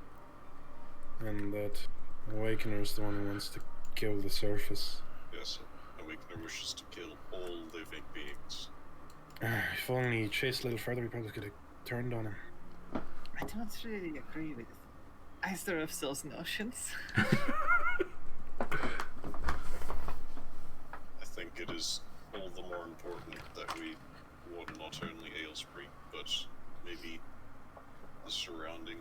And that Awakener is the one who wants to kill the surface. Yes, Awakener wishes to kill all living beings. If only he chased a little further, we probably could have turned on him. I don't really agree with either of those notions. I think it is all the more important that we warn not only Aylesbury, but maybe the surrounding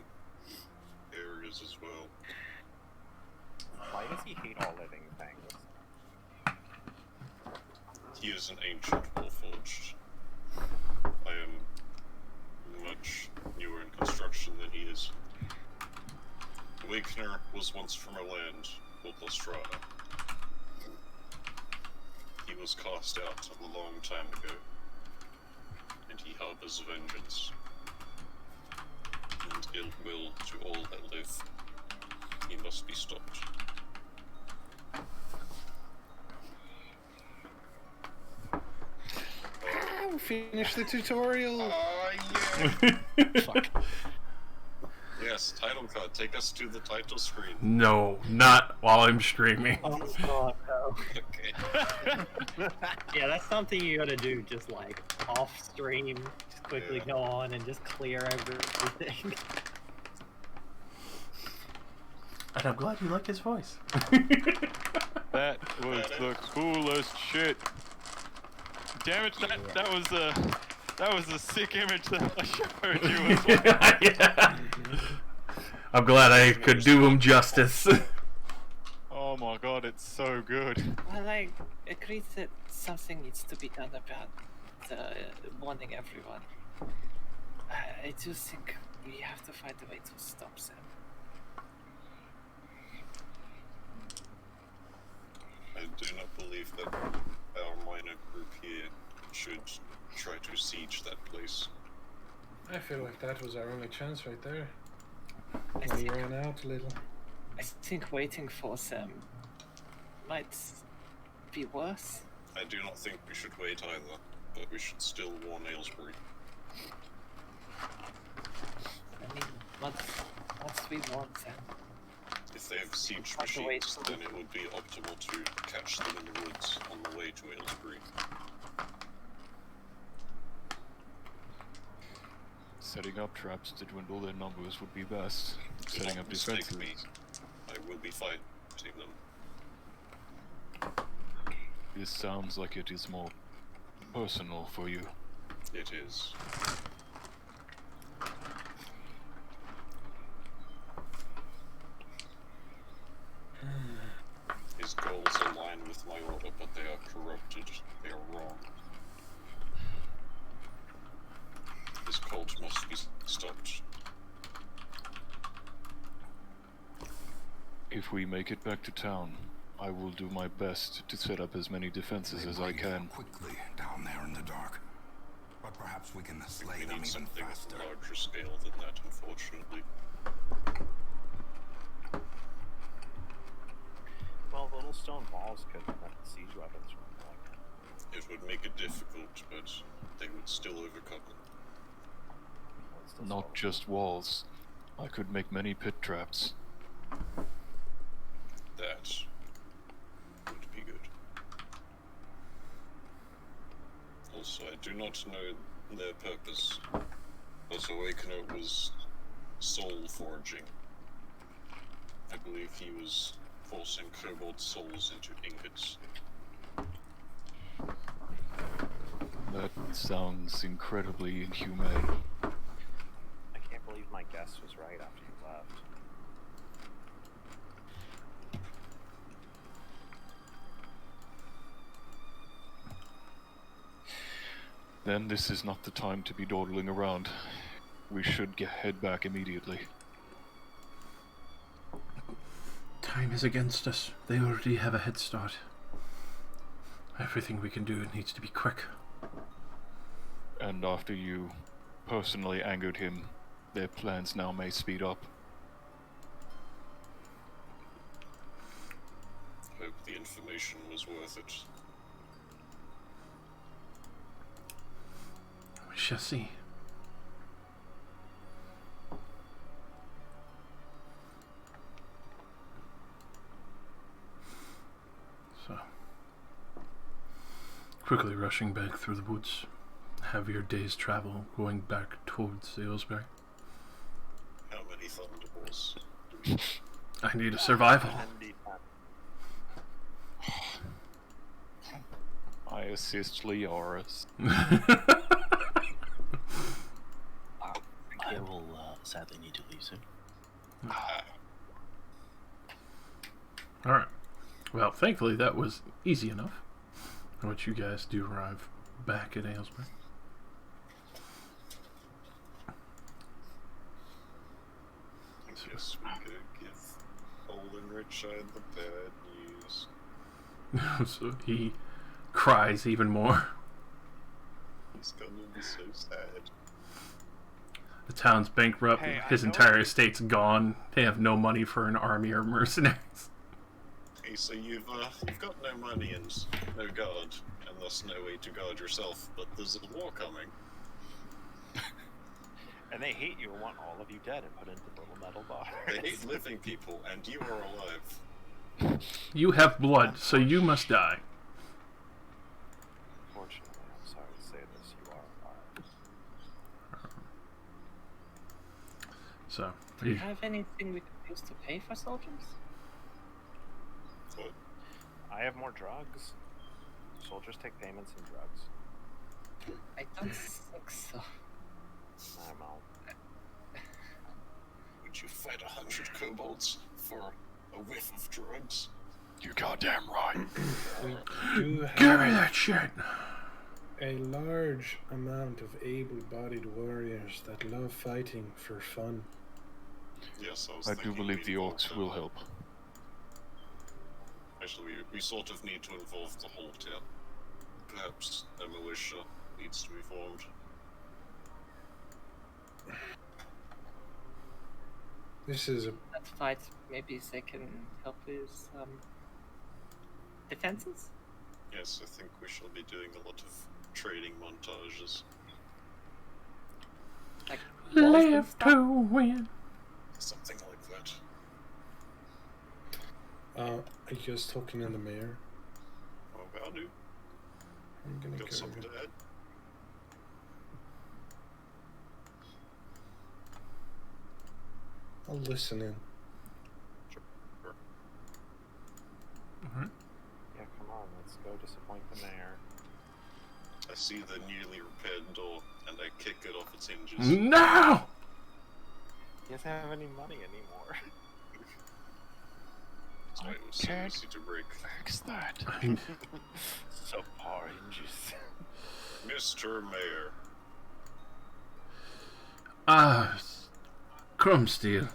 areas as well. Why does he hate all living things? He is an ancient warforged. I am much newer in construction than he is. Awakener was once from a land called Lestrada. He was cast out a long time ago, and he harbors vengeance and ill will to all that live. He must be stopped. Finish the tutorial! Oh yeah! Fuck. Yes, title card. Take us to the title screen. No, not while I'm streaming. Oh god, no. Okay. Yeah, that's something you gotta do just like off stream. Just quickly Yeah. go on and just clear everything. And I'm glad you like his voice. That was the coolest shit. Damn it! That was a sick image that I showed you as well. Yeah. I'm glad I could do him justice. Oh my god, it's so good. Well, I agree that something needs to be done about warning everyone. I do think we have to find a way to stop them. I do not believe that our minor group here should try to siege that place. I feel like that was our only chance right there. I We think, ran out a little. I think waiting for them might be worse. I do not think we should wait either, but we should still warn Aylesbury. I mean, once we warn them, If they have siege Not to wait machines, for then it would be optimal to catch them in the woods on the way to Aylesbury. Setting up traps to dwindle their numbers would be best. Do Setting not up mistake defenses. me. I will be fighting them. This sounds like it is more personal for you. It is. His goals align with my order, but they are corrupted. They are wrong. This cult must be stopped. If we make it back to town, I will do my best to set up as many defenses as I can. Quickly down there in the dark. But perhaps we can slay We them need even something faster. on a larger scale than that, unfortunately. Well, the little stone walls could prevent siege weapons from going in. It would make it difficult, but they would still overcome it. Well, it's still Not solid. just walls. I could make many pit traps. That would be good. Also, I do not know their purpose. But Awakener was soul forging. I believe he was forcing kobold souls into ingots. That sounds incredibly inhumane. I can't believe my guess was right after you left. Then this is not the time to be dawdling around. We should head back immediately. Time is against us. They already have a head start. Everything we can do needs to be quick. And after you personally angered him, their plans now may speed up. Hope the information was worth it. We shall see. So, quickly rushing back through the woods. Have your day's travel going back towards Aylesbury. How many thunderbolts? I need a survival. I assist Leoris. I will sadly need to leave soon. Alright. Well, thankfully that was easy enough. Once you guys do arrive back at Aylesbury. I guess we could give Olin Richard the bad news. So he cries even more. He's gonna be so sad. The town's bankrupt. Hey, I His know entire it- estate's gone. They have no money for an army or mercenaries. Hey, so you've got no money and no guard, and thus no way to guard yourself, but there's a war coming. And they hate you and want all of you dead and put into little metal bars. They hate living people, and you are alive. You have blood, so you must die. Unfortunately, I'm sorry to say this, you are alive. So, Do you have anything we could use to pay for soldiers? What? I have more drugs. Soldiers take payments in drugs. I don't think so. I don't know. Would you fight 100 kobolds for a whiff of drugs? You goddamn right. We do give me have that shit. a large amount of able-bodied warriors that love fighting for fun. Yes, I was I do thinking believe we the involve orcs them. will help. Actually, we sort of need to involve the whole town. Perhaps a militia needs to be formed. This is a Let's fight. Maybe they can help with defenses. Yes, I think we shall be doing a lot of training montages. Like walls and Live stuff. to win. Something like that. are you guys talking to the mayor? Oh, about you. I'm gonna Got go. something to add? I'll listen in. Alright. Yeah, come on, let's go disappoint the mayor. I see the newly repaired door, and I kick it off its hinges. No! He doesn't have any money anymore. It's why it was so can't easy to break. Fix that. Subpar hinges. Mr. Mayor, Crumbsteel.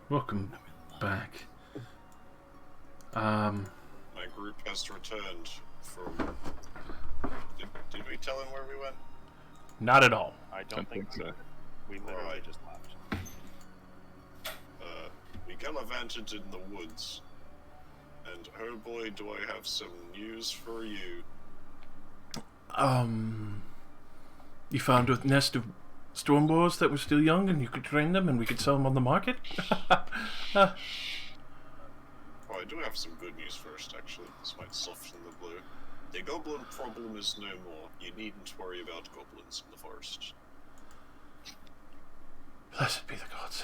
Welcome back. my group has returned from... Did we tell him where we went? Not at all. I don't think so. We literally Alright. just left. We gallivanted in the woods. And oh boy, do I have some news for you. You found a nest of stormboars that were still young and you could train them and we could sell them on the market? Oh, I do have some good news first, actually. This might soften the blow. The goblin problem is no more. You needn't worry about goblins in the forest. Blessed be the gods.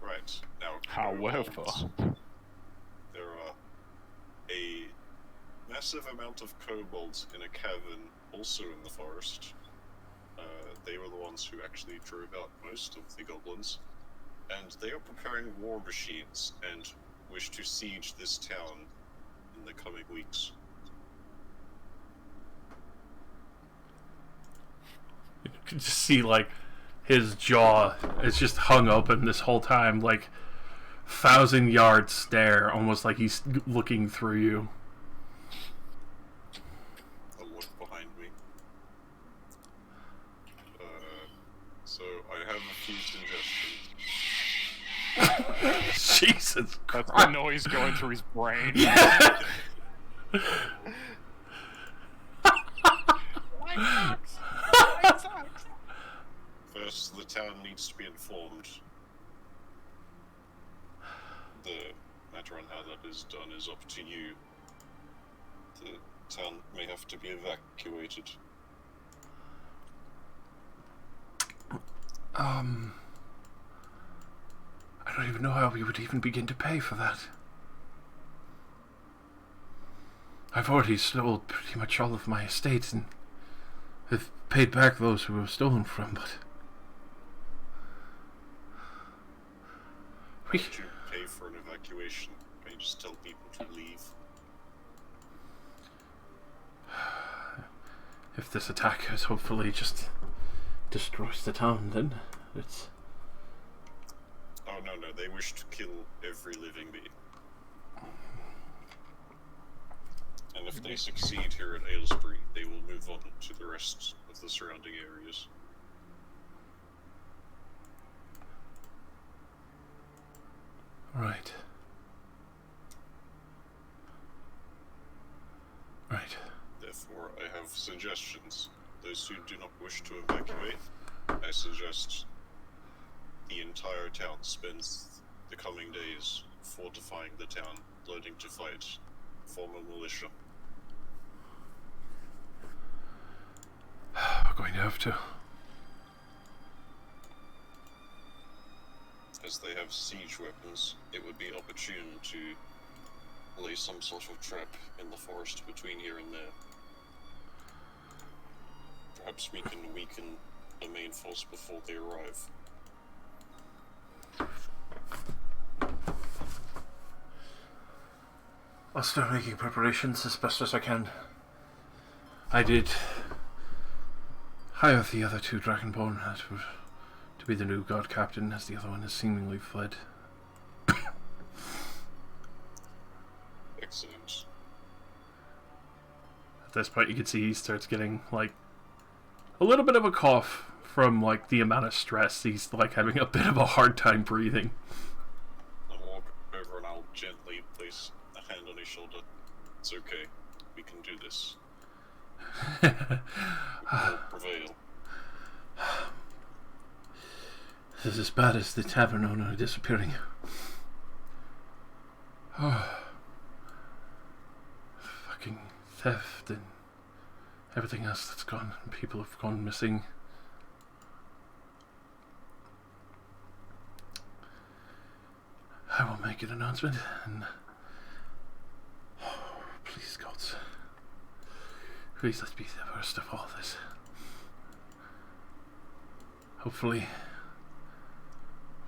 Right, now... However, There are a massive amount of kobolds in a cavern, also in the forest. They were the ones who actually drove out most of the goblins. And they are preparing war machines and wish to siege this town in the coming weeks. You can just see, like, his jaw is just hung open this whole time, like, 1,000-yard stare, almost like he's looking through you. I'll look behind me. So I have a few suggestions. Jesus Christ. That's the noise going through his brain. Yeah. First, the town needs to be informed. The matter on how that is done is up to you. The town may have to be evacuated. I don't even know how we would even begin to pay for that. I've already sold pretty much all of my estates and have paid back those who were stolen from, but... How would you pay for an evacuation? Can you just tell people to leave? If this attack is hopefully just destroys the town, then it's... Oh no, they wish to kill every living being. And if they succeed here at Aylesbury, they will move on to the rest of the surrounding areas. Right. Right. Therefore, I have suggestions. Those who do not wish to evacuate, I suggest the entire town spends the coming days fortifying the town, learning to fight, form a militia. We're going to have to. As they have siege weapons, it would be opportune to lay some sort of trap in the forest between here and there. Perhaps we can weaken the main force before they arrive. I'll start making preparations as best as I can. I did hire the other two Dragonborn to be the new guard captain, as the other one has seemingly fled. Excellent. At this point, you can see he starts getting, like, a little bit of a cough from, like, the amount of stress. He's, like, having a bit of a hard time breathing. I'll walk over and I'll gently place a hand on his shoulder. It's okay. We can do this. We will prevail. This is as bad as the tavern owner disappearing. Oh. Fucking theft and everything else that's gone. People have gone missing. I will make an announcement and... Oh, please, gods. Please let be the worst of all this. Hopefully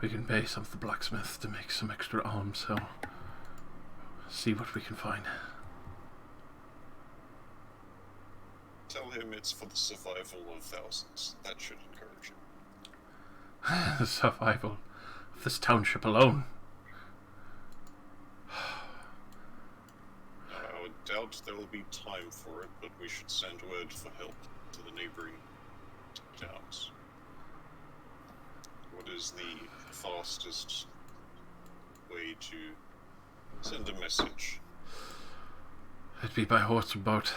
we can pay some of the blacksmith to make some extra arms, so see what we can find. Tell him it's for the survival of thousands. That should encourage him. The survival of this township alone. I would doubt there will be time for it, but we should send word for help to the neighboring towns. What is the fastest way to send a message? It'd be by horse or boat.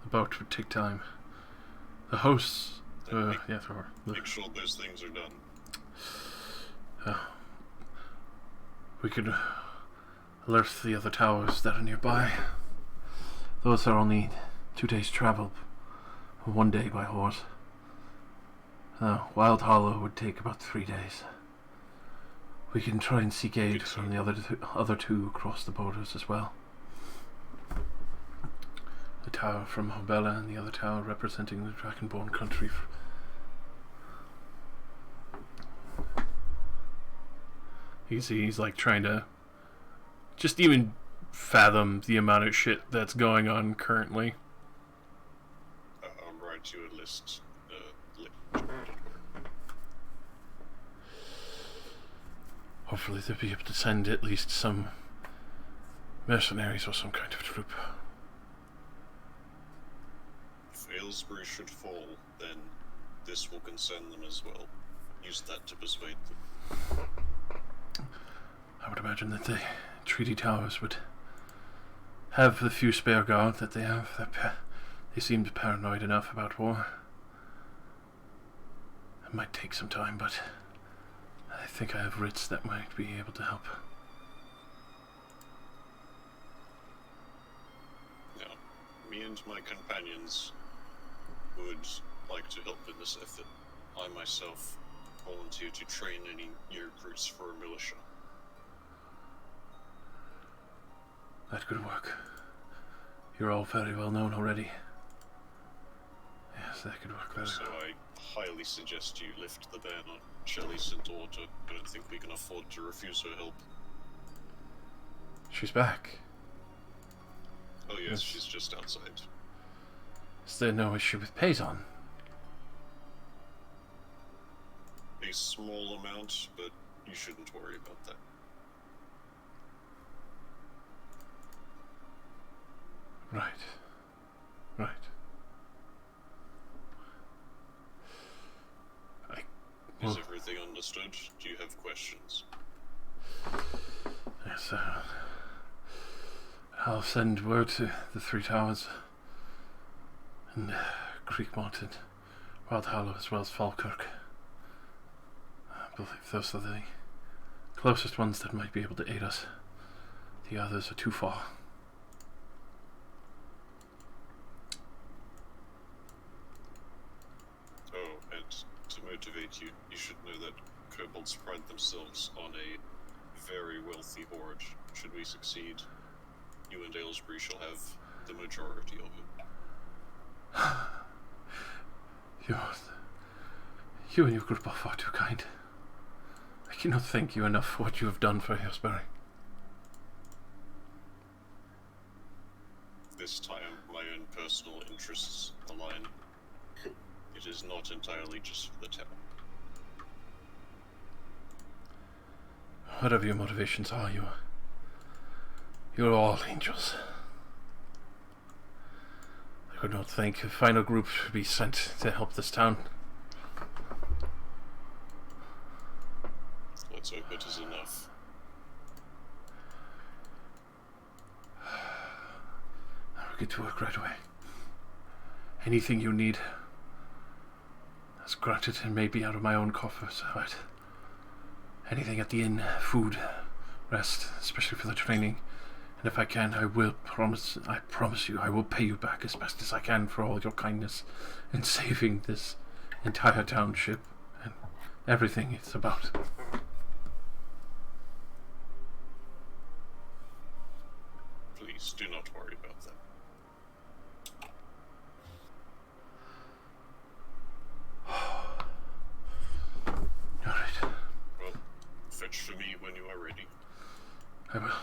The boat would take time. The hosts... yeah, there are. Make sure those things are done. We could alert the other towers that are nearby. Those are only 2 days' travel. 1 day by horse. Wild Hollow would take about 3 days. We can try and seek aid from the other two across the borders as well. tower from Hobella and the other tower representing the Dragonborn country. He's like trying to just even fathom the amount of shit that's going on currently. I'll write you a list. Hopefully they'll be able to send at least some mercenaries or some kind of troop. If Aylesbury should fall, then this will concern them as well. Use that to persuade them. I would imagine that the treaty towers would have the few spare guard that they have. They seemed paranoid enough about war. It might take some time, but I think I have writs that might be able to help. Yeah. Me and my companions would like to help in this effort. I myself volunteer to train any new recruits for a militia. That could work. You're all very well known already. Yes, that could work very So well. I highly suggest you lift the ban on Shelley's daughter. I don't think we can afford to refuse her help. She's back. Oh yes, she's just outside. Is there no issue with Payson? A small amount, but you shouldn't worry about that. Right. Right. Is everything understood? Do you have questions? Yes, I'll send word to the Three Towers and Creekmont and Wild Hollow as well as Falkirk. I believe those are the closest ones that might be able to aid us. The others are too far. Oh, and to motivate you, you should know that kobolds pride themselves on a very wealthy hoard. Should we succeed, you and Aylesbury shall have the majority of it. You and your group are far too kind. I cannot thank you enough for what you have done for Aylesbury. This time, my own personal interests align. It is not entirely just for the town. Whatever your motivations are, you're all angels. I could not think a final group should be sent to help this town. Let's hope it is enough. I'll get to work right away. Anything you need, as granted, it may be out of my own coffers, but anything at the inn, food, rest, especially for the training. And if I can, I promise you, I will pay you back as best as I can for all your kindness in saving this entire township and everything it's about. Please do not worry about that. Alright. Well, fetch for me when you are ready. I will.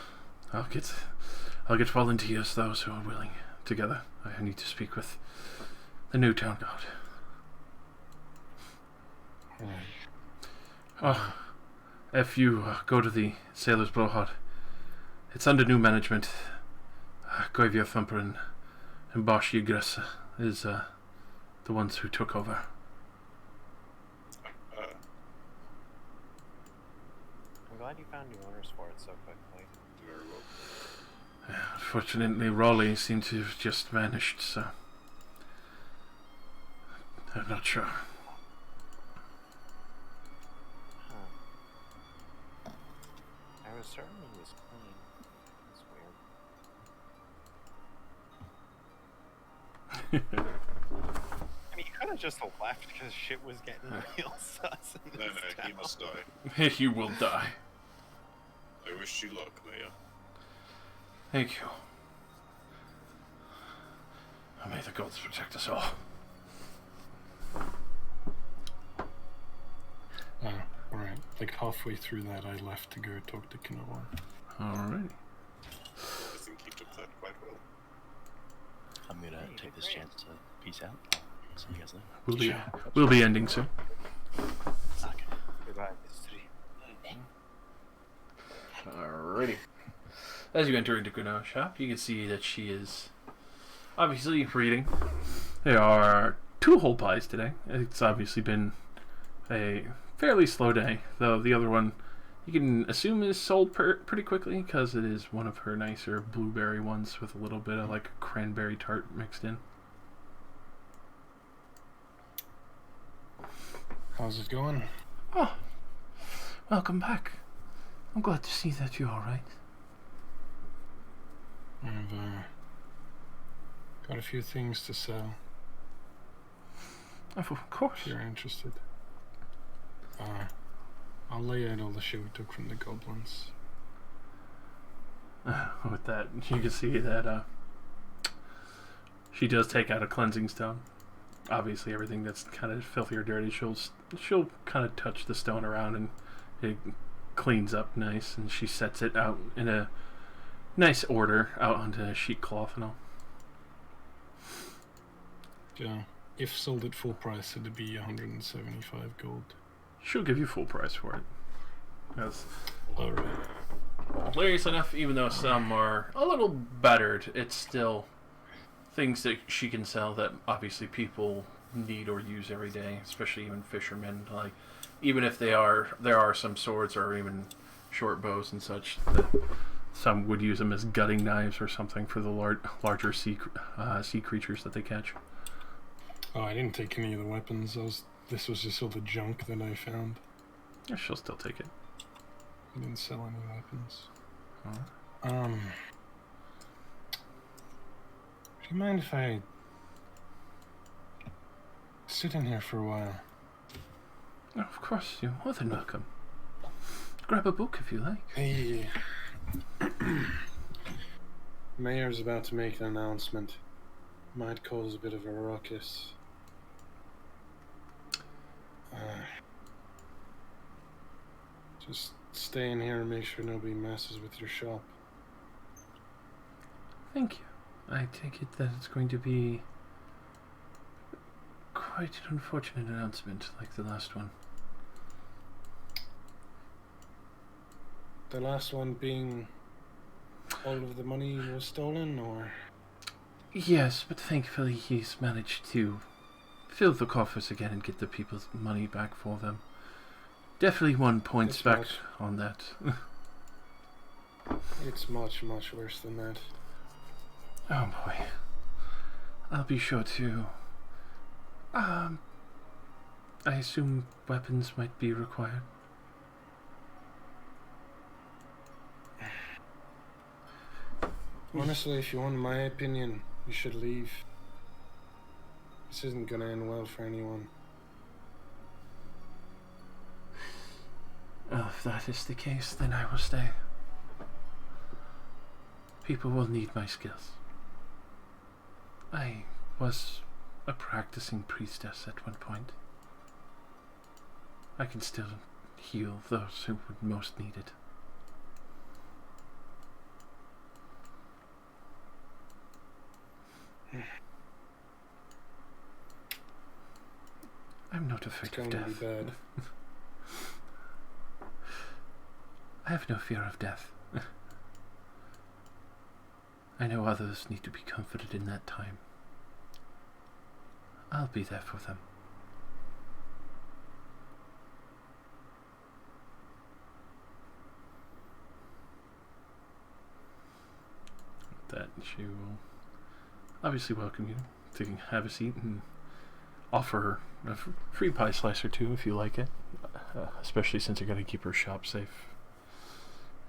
I'll get volunteers, those who are willing, together. I need to speak with the new town guard. Oh, if you go to the Sailor's Blowhard, it's under new management. Goivia Thumper and Bosch Ygress is the ones who took over. I'm glad you found new owners for it so quickly. Very well. Unfortunately, Raleigh seemed to have just vanished, so I'm not sure. Huh. I was certain he was clean. That's weird. I mean, you could have just left because shit was getting real sus in No, this no, he town. must die. You will die. I wish you luck, Mayor. Thank you. May the gods protect us all. Alright. Like halfway through that, I left to go talk to Kinoa. Alrighty. I think he took that quite well. I'm gonna take this chance to peace out. See you guys later. We'll be ending soon. Okay. Goodbye, history. Alrighty. As you enter into Kuno's shop, you can see that she is obviously reading. There are 2 whole pies today. It's obviously been a fairly slow day, though the other one you can assume is sold pretty quickly because it is one of her nicer blueberry ones with a little bit of like cranberry tart mixed in. How's it going? Oh, welcome back. I'm glad to see that you're alright. I've got a few things to sell. Of course. If you're interested. I'll lay out all the shit we took from the goblins. With that, you can see that she does take out a cleansing stone. Obviously, everything that's kind of filthy or dirty, she'll kind of touch the stone around and it cleans up nice, and she sets it out in a nice order out onto a sheet cloth and all. Yeah. If sold at full price, it'd be 175 gold. She'll give you full price for it. Yes. Alright. Hilarious enough, even though some are a little battered, it's still things that she can sell that obviously people need or use every day, especially even fishermen. Like, even if there are some swords or even short bows and such, that some would use them as gutting knives or something for the larger sea creatures that they catch. Oh, I didn't take any of the weapons. This was just all the junk that I found. Yeah, she'll still take it. I didn't sell any weapons. Alright. Do you mind if I sit in here for a while? Oh, of course, you're more than welcome. Grab a book if you like. Hey. Mayor's about to make an announcement. Might cause a bit of a ruckus. Just stay in here and make sure nobody messes with your shop. Thank you. I take it that it's going to be quite an unfortunate announcement like the last one. The last one being all of the money was stolen, or? Yes, but thankfully he's managed to fill the coffers again and get the people's money back for them. Definitely 1 point back on that. It's much, much worse than that. Oh boy. I'll be sure to... I assume weapons might be required. Honestly, if you want my opinion, you should leave. This isn't gonna end well for anyone. If that is the case, then I will stay. People will need my skills. I was a practicing priestess at one point. I can still heal those who would most need it. I'm not afraid of It's going to be death. bad. I have no fear of death. I know others need to be comforted in that time. I'll be there for them. With that, she will obviously welcome you to have a seat and offer a free pie slice or two if you like it, especially since you're going to keep her shop safe.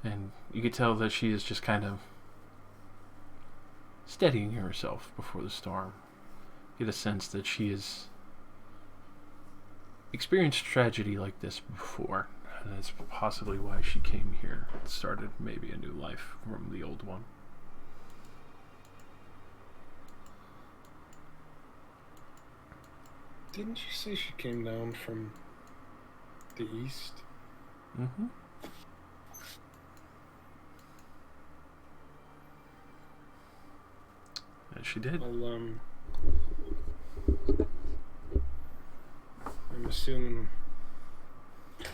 And you can tell that she is just kind of steadying herself before the storm. Get a sense that she has experienced tragedy like this before, and that's possibly why she came here and started maybe a new life from the old one. Didn't you say she came down from the east? Mm-hmm. Yes, she did. Well, I'm assuming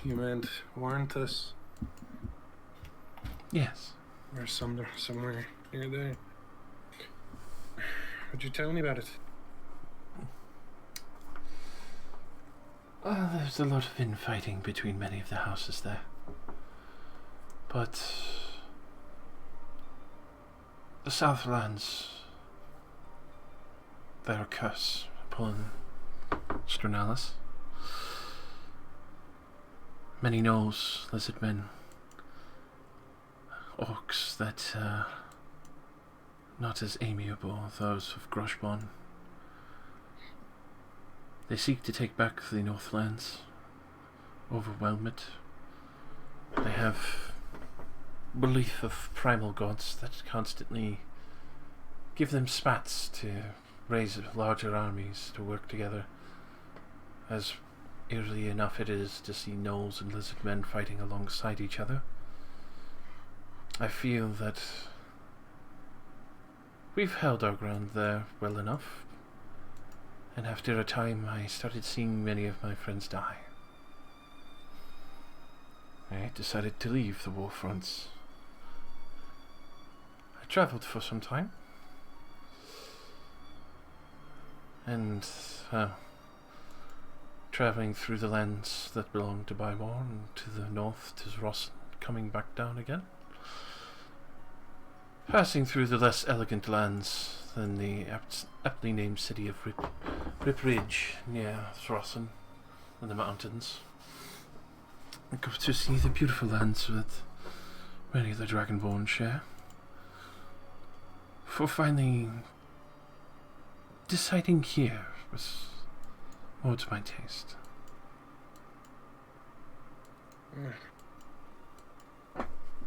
you meant warrant us Yes. or somewhere near there. Would you tell me about it? There's a lot of infighting between many of the houses there. But the Southlands, their curse upon Sternalis. Many gnolls, lizard men, orcs that not as amiable as those of Grushbon. They seek to take back the Northlands, overwhelm it. They have belief of primal gods that constantly give them spats to raise larger armies to work together. As eerily enough it is to see gnolls and lizard men fighting alongside each other. I feel that we've held our ground there well enough, and after a time I started seeing many of my friends die. I decided to leave the war fronts. I travelled for some time, and travelling through the lands that belong to Bywar and to the north to Ross, coming back down again. Passing through the less elegant lands than the aptly named city of Ripridge near Throsson in the mountains. I go to see the beautiful lands that many of the Dragonborn share. For finally deciding here was more to my taste.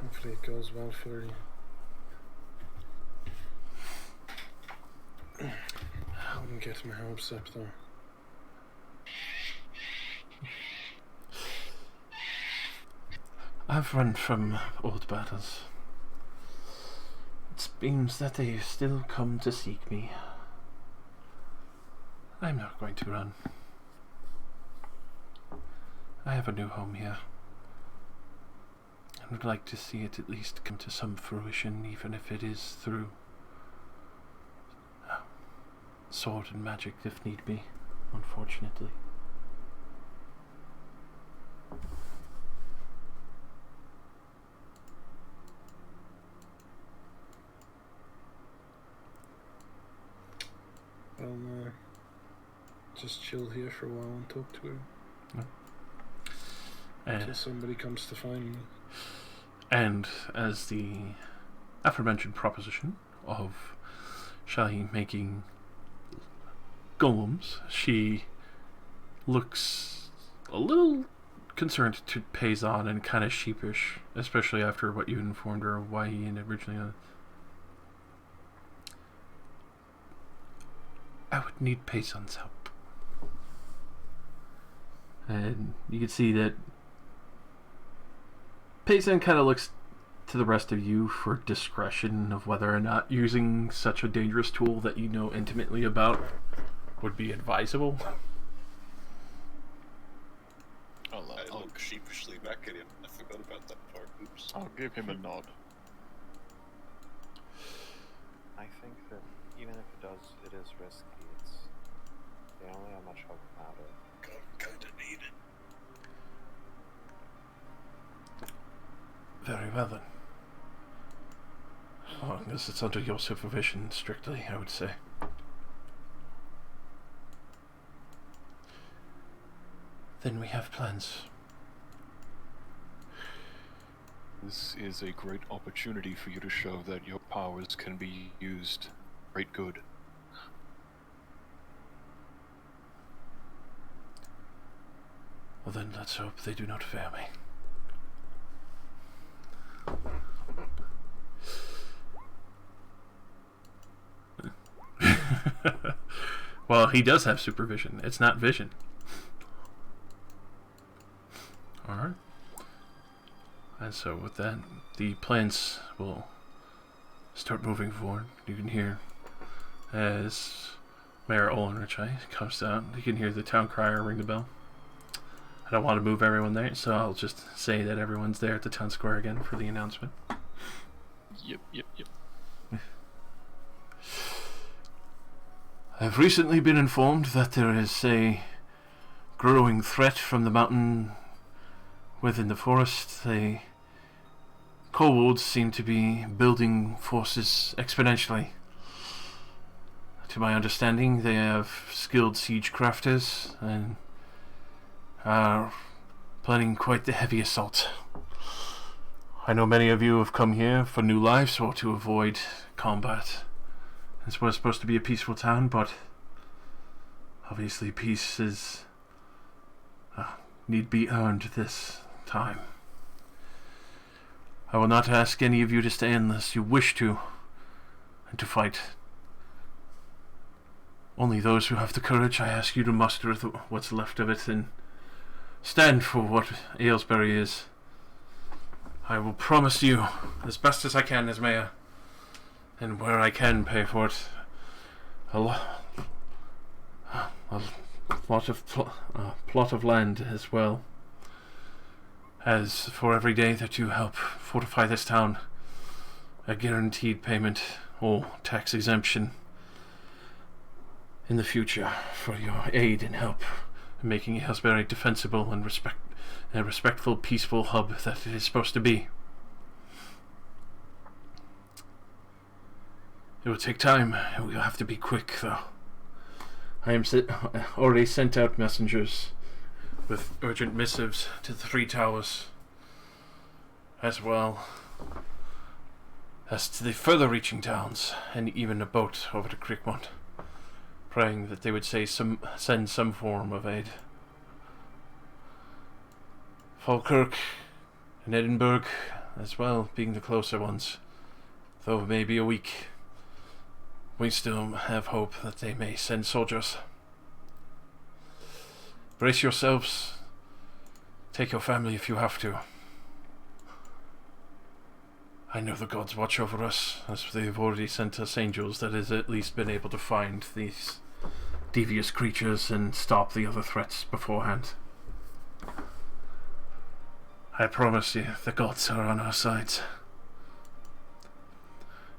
Hopefully it goes well for you. I wouldn't get my hopes up though. I've run from old battles. It seems that they still come to seek me. I'm not going to run. I have a new home here. I would like to see it at least come to some fruition, even if it is through sword and magic if need be, unfortunately. I'll just chill here for a while and talk to her. Until somebody comes to find me. And as the aforementioned proposition of Shally making golems, she looks a little concerned to Payson and kind of sheepish, especially after what you informed her of why he originally. I would need Payson's help. And you can see that Payson kind of looks to the rest of you for discretion of whether or not using such a dangerous tool that you know intimately about would be advisable. I look sheepishly back at him. I forgot about that part. Oops. I'll give him a nod. I think that even if it is risky, they only have much hope about it. Kinda need it. Very well then. As long as it's under your supervision, strictly, I would say. Then we have plans. This is a great opportunity for you to show that your powers can be used great good. Well then, let's hope they do not fail me. Well, he does have supervision. It's not vision. Alright. And so with that, the plans will start moving forward. You can hear as Mayor Ulrich comes out, you can hear the town crier ring the bell. I don't want to move everyone there, so I'll just say that everyone's there at the town square again for the announcement. Yep. I've recently been informed that there is a growing threat from the mountain within the forest. The kobolds seem to be building forces exponentially. To my understanding, they have skilled siege crafters and are planning quite the heavy assault. I know many of you have come here for new lives or to avoid combat. This was supposed to be a peaceful town, but obviously peace is need be earned this time. I will not ask any of you to stay unless you wish to, and to fight. Only those who have the courage, I ask you to muster what's left of it and stand for what Aylesbury is. I will promise you, as best as I can as mayor, and where I can pay for it, a plot of land as well as for every day that you help fortify this town, a guaranteed payment or tax exemption in the future for your aid and help in making Aylesbury defensible and a respectful, peaceful hub that it is supposed to be. It will take time, and we will have to be quick, though. I am already sent out messengers with urgent missives to the 3 towers, as well as to the further reaching towns, and even a boat over to Crickmont, praying that they would send some form of aid. Falkirk and Edinburgh, as well, being the closer ones, though it may be a week. We still have hope that they may send soldiers. Brace yourselves. Take your family if you have to. I know the gods watch over us, as they've already sent us angels that has at least been able to find these devious creatures and stop the other threats beforehand. I promise you, the gods are on our side.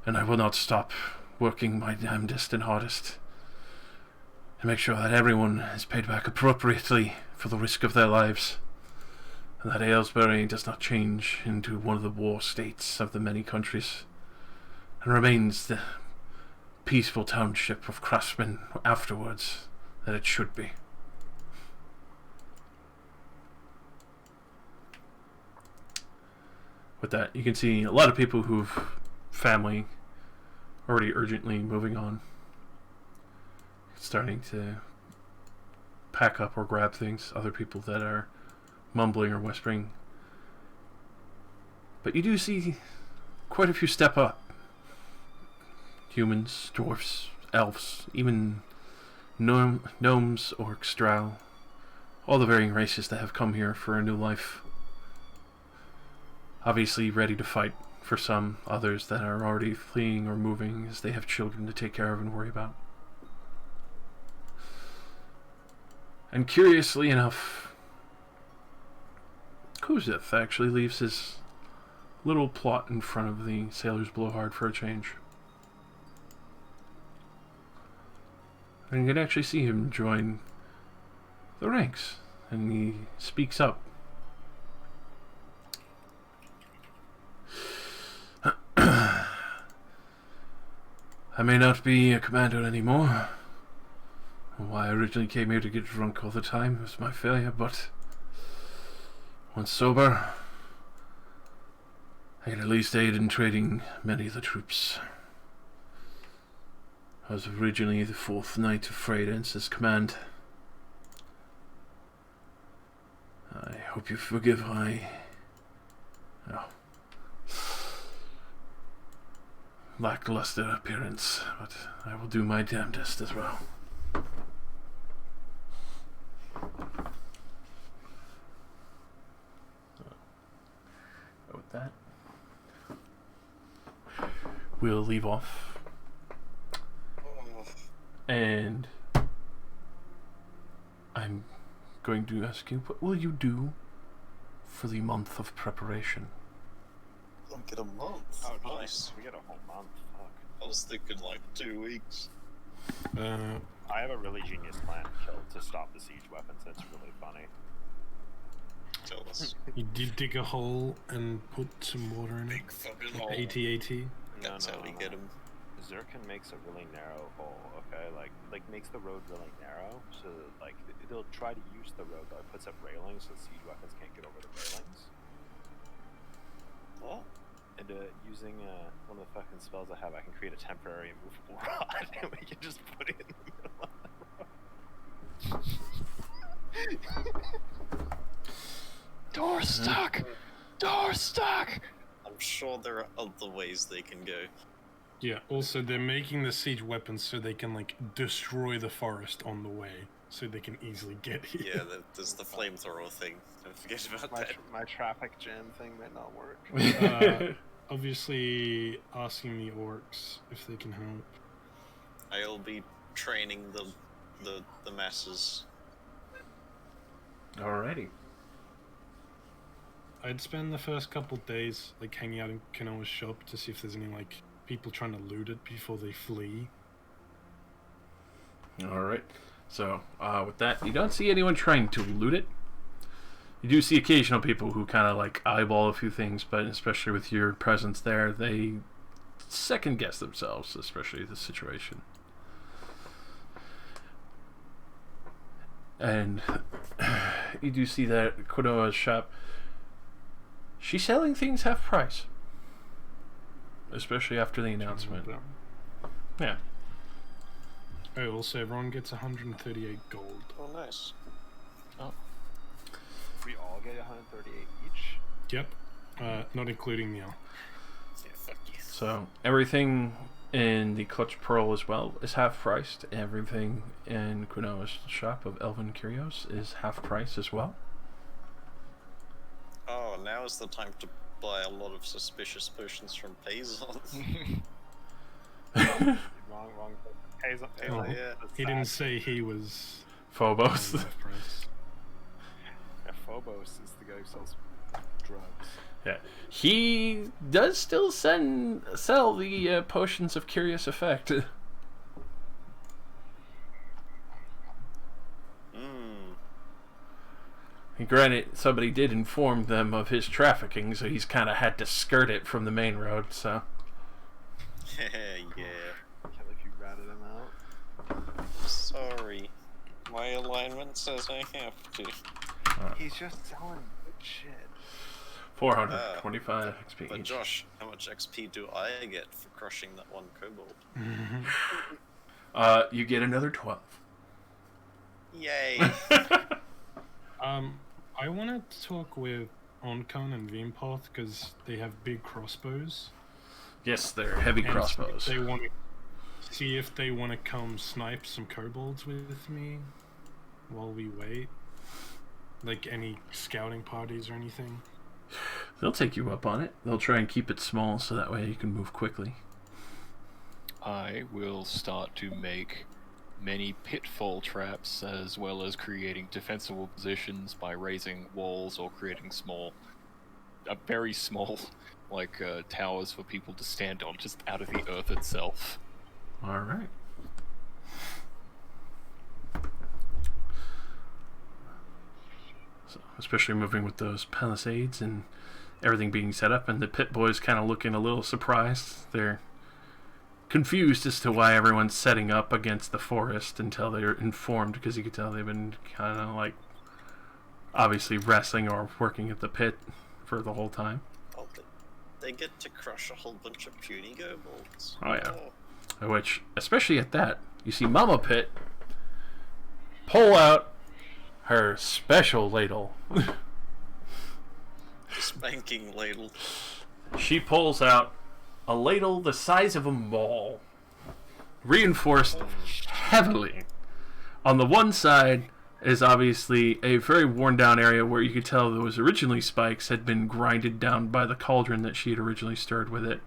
And I will not stop working my damnedest and hardest to make sure that everyone is paid back appropriately for the risk of their lives, and that Aylesbury does not change into one of the war states of the many countries, and remains the peaceful township of craftsmen afterwards that it should be. With that, you can see a lot of people who've family already urgently moving on, starting to pack up or grab things. Other people that are mumbling or whispering. But you do see quite a few step up. Humans, dwarfs, elves, even gnomes, orcs, drow. All the varying races that have come here for a new life. Obviously ready to fight for some, others that are already fleeing or moving as they have children to take care of and worry about. And curiously enough, Kozith actually leaves his little plot in front of the Sailor's Blowhard for a change. And you can actually see him join the ranks, and he speaks up. I may not be a commander anymore. Why I originally came here to get drunk all the time was my failure, but once sober, I can at least aid in training many of the troops. I was originally the 4th Knight of Freydance's command. I hope you forgive my lackluster appearance, but I will do my damnedest as well. that, we'll leave off. And I'm going to ask you, what will you do for the month of preparation? I'll get a month. Oh, Nice. nice. We get a whole month. Fuck. I was thinking like 2 weeks. I have a really genius plan to stop the siege weapons. It's really funny. Tell us. You did dig a hole and put some water in it. Big fucking hole. Like AT-AT. That's how we get them. Zircon makes a really narrow hole, okay? Like makes the road really narrow, so that, like it'll try to use the road, but it puts up railings so siege weapons can't get over the railings. What? And using one of the fucking spells I have, I can create a temporary immovable rod, and we can just put it in the middle of the road. Door stuck! Door stuck! I'm sure there are other ways they can go. Yeah, also they're making the siege weapons so they can like destroy the forest on the way, so they can easily get here. Yeah, there's the flamethrower thing. Don't forget about that. My traffic jam thing might not work. Obviously asking the orcs if they can help. I'll be training the masses. Alrighty. I'd spend the first couple days like hanging out in Kanoa's shop to see if there's any like people trying to loot it before they flee. Alright. So, with that, you don't see anyone trying to loot it. You do see occasional people who kind of like eyeball a few things, but especially with your presence there, they second guess themselves, especially the situation. And you do see that at Quinoa's shop, she's selling things half price. Especially after the announcement. Yeah. Oh, also everyone gets 138 gold. Oh, nice. We all get 138 each. Yep. Not including Meow. Yeah, fuck you. So everything in the Clutch Pearl as well is half priced. Everything in Quinoa's shop of Elven Curios is half price as well. Oh, now is the time to buy a lot of suspicious potions from Payson. Wrong. Payson, Oh, yeah. he didn't say he was Phobos. half price. Yeah, Phobos is the guy who sells drugs. Yeah, he does still sell the potions of curious effect. And granted, somebody did inform them of his trafficking, so he's kind of had to skirt it from the main road. So. Yeah. Can't believe you ratted him out. Sorry. My alignment says I have to. He's just selling good shit. 425 XP But each. Josh, how much XP do I get for crushing that one kobold? You get another 12. Yay! I want to talk with Onkon and Vimpoth because they have big crossbows. Yes, they're heavy And crossbows. They want to see if they want to come snipe some kobolds with me while we wait. Like any scouting parties or anything. They'll take you up on it. They'll try and keep it small so that way you can move quickly. I will start to make many pitfall traps as well as creating defensible positions by raising walls or creating very small, like towers for people to stand on just out of the earth itself. Alright. So, especially moving with those palisades and everything being set up, and the pit boys kind of looking a little surprised. They're confused as to why everyone's setting up against the forest until they're informed, because you could tell they've been kind of like obviously wrestling or working at the pit for the whole time. Oh, they get to crush a whole bunch of puny kobolds. Oh yeah. Which, especially at that, you see Mama Pit pull out her special ladle. Spanking ladle. She pulls out a ladle the size of a mall, reinforced heavily. On the one side, is obviously a very worn down area where you could tell those originally spikes had been grinded down by the cauldron that she had originally stirred with it.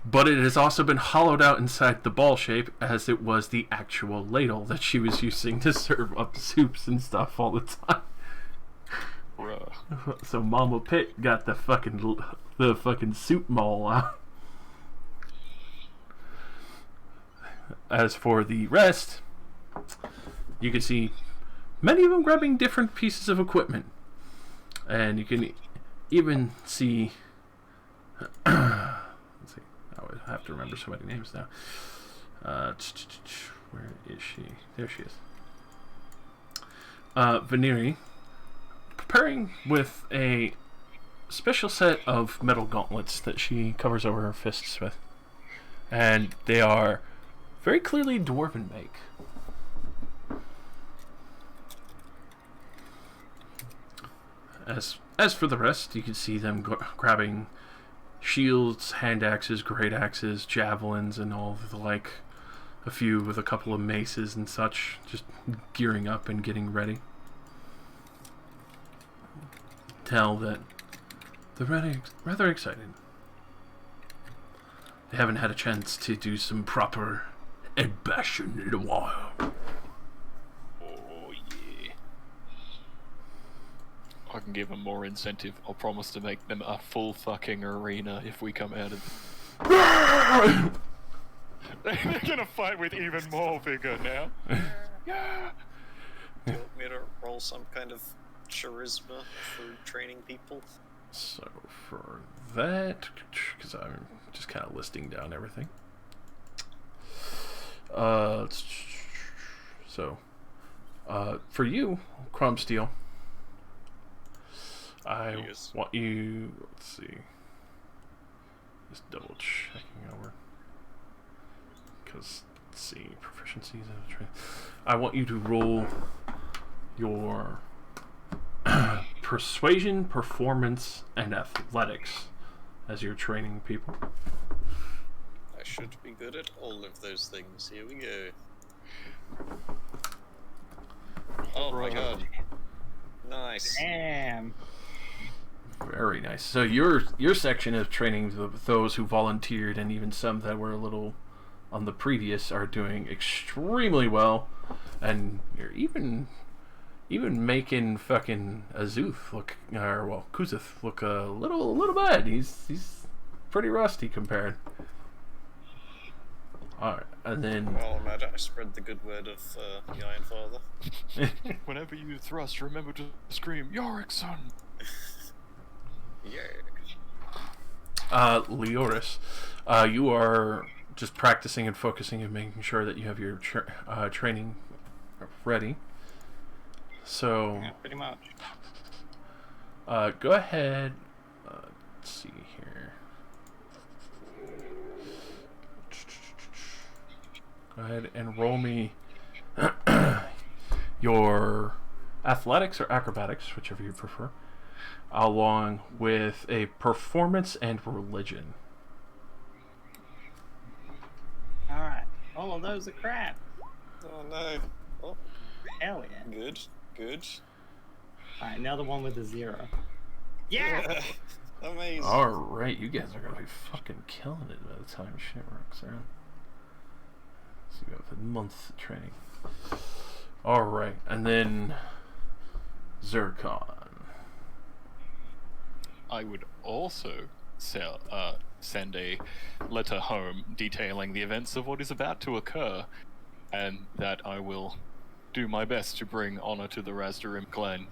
But it has also been hollowed out inside the ball shape, as it was the actual ladle that she was using to serve up soups and stuff all the time. Bruh. So Mama Pit got the fucking soup maul out. As for the rest, you can see many of them grabbing different pieces of equipment, and you can even see. Let's see. I would have to remember so many names now. Where is she? There she is. Veneri, preparing with a special set of metal gauntlets that she covers over her fists with, and they are very clearly dwarven make. As for the rest, you can see them grabbing shields, hand axes, great axes, javelins, and all the like. A few with a couple of maces and such, just gearing up and getting ready. Tell that they're rather excited. They haven't had a chance to do some proper bashing in a while. Oh yeah. I can give them more incentive. I'll promise to make them a full fucking arena if we come out of. They're gonna fight with even more vigor now. Do you want me to roll some kind of charisma for training people? So for that, because I'm just kind of listing down everything. For you, Crumb Steel, I want you. Let's see. Just double checking over. Because, let's see, proficiencies. I want you to roll your persuasion, performance, and athletics as you're training people. I should be good at all of those things. Here we go. Oh my god. Nice. Damn. Very nice. So your section of training, those who volunteered and even some that were a little on the previous, are doing extremely well, and you're even making fucking Azuth look, or well, Kuzith look a little bad. He's pretty rusty compared. All right, and then. Well, imagine I spread the good word of the Iron Father. Whenever you thrust, remember to scream, "Yorickson!" Yeah. Leoris, you are just practicing and focusing and making sure that you have your training ready. So, Yeah, pretty much. go ahead. Let's see here. Go ahead and roll me your athletics or acrobatics, whichever you prefer, along with a performance and religion. Alright. All of those are crap. Oh no. Oh, Hell yeah. good. Alright, now the one with the 0. Yeah! Amazing. Alright, you guys are gonna be fucking killing it by the time shit works around. So you have a month of training. Alright, and then Zircon. I would also send a letter home detailing the events of what is about to occur, and that I will do my best to bring honor to the Razdarim clan.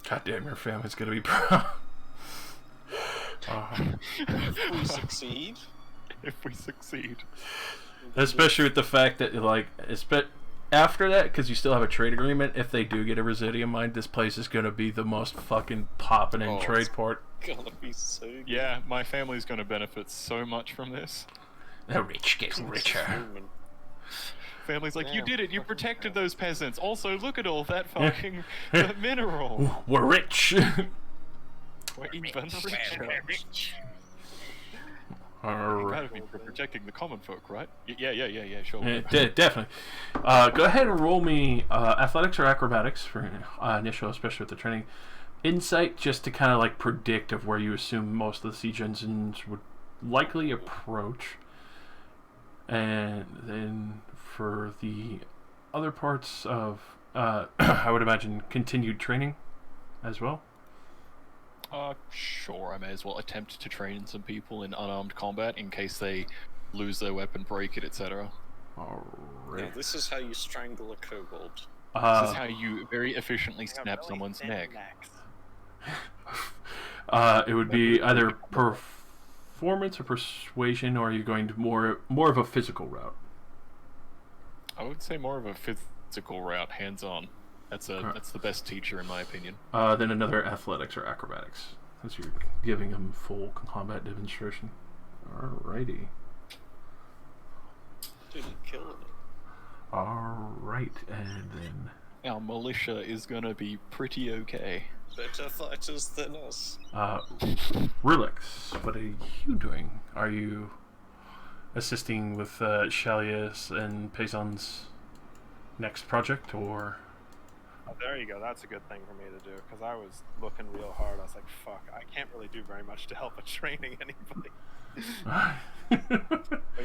God damn, your family's gonna be proud. If we succeed. If we succeed. Especially with the fact that, like, after that, because you still have a trade agreement, if they do get a Residium mine, this place is gonna be the most fucking poppin' in trade port. Gonna be so good. Yeah, my family's gonna benefit so much from this. The rich get richer. Family's like, you Damn, did it, you fucking protected hell. those peasants. Also, look at all that fucking mineral. We're rich. We're even richer. Gotta be for protecting the common folk, right? Yeah, sure. Definitely. Go ahead and roll me athletics or acrobatics for initial, especially with the training. Insight, just to kind of like predict of where you assume most of the siege engines would likely approach. And then for the other parts of, I would imagine, continued training as well. Sure, I may as well attempt to train some people in unarmed combat in case they lose their weapon, break it, etc. Alright. Now, this is how you strangle a kobold. This is how you very efficiently snap someone's neck. It would be either performance or persuasion, or are you going to more of a physical route? I would say more of a physical route, hands-on. That's the best teacher in my opinion. Then another athletics or acrobatics, since you're giving them full combat demonstration. Alrighty. Didn't kill him. Alright, and then... Our militia is gonna be pretty okay. Better fighters than us. Relix, what are you doing? Are you assisting with Shalia's and Paysan's next project, or...? Oh, there you go. That's a good thing for me to do, because I was looking real hard. I was like, fuck, I can't really do very much to help with training anybody. But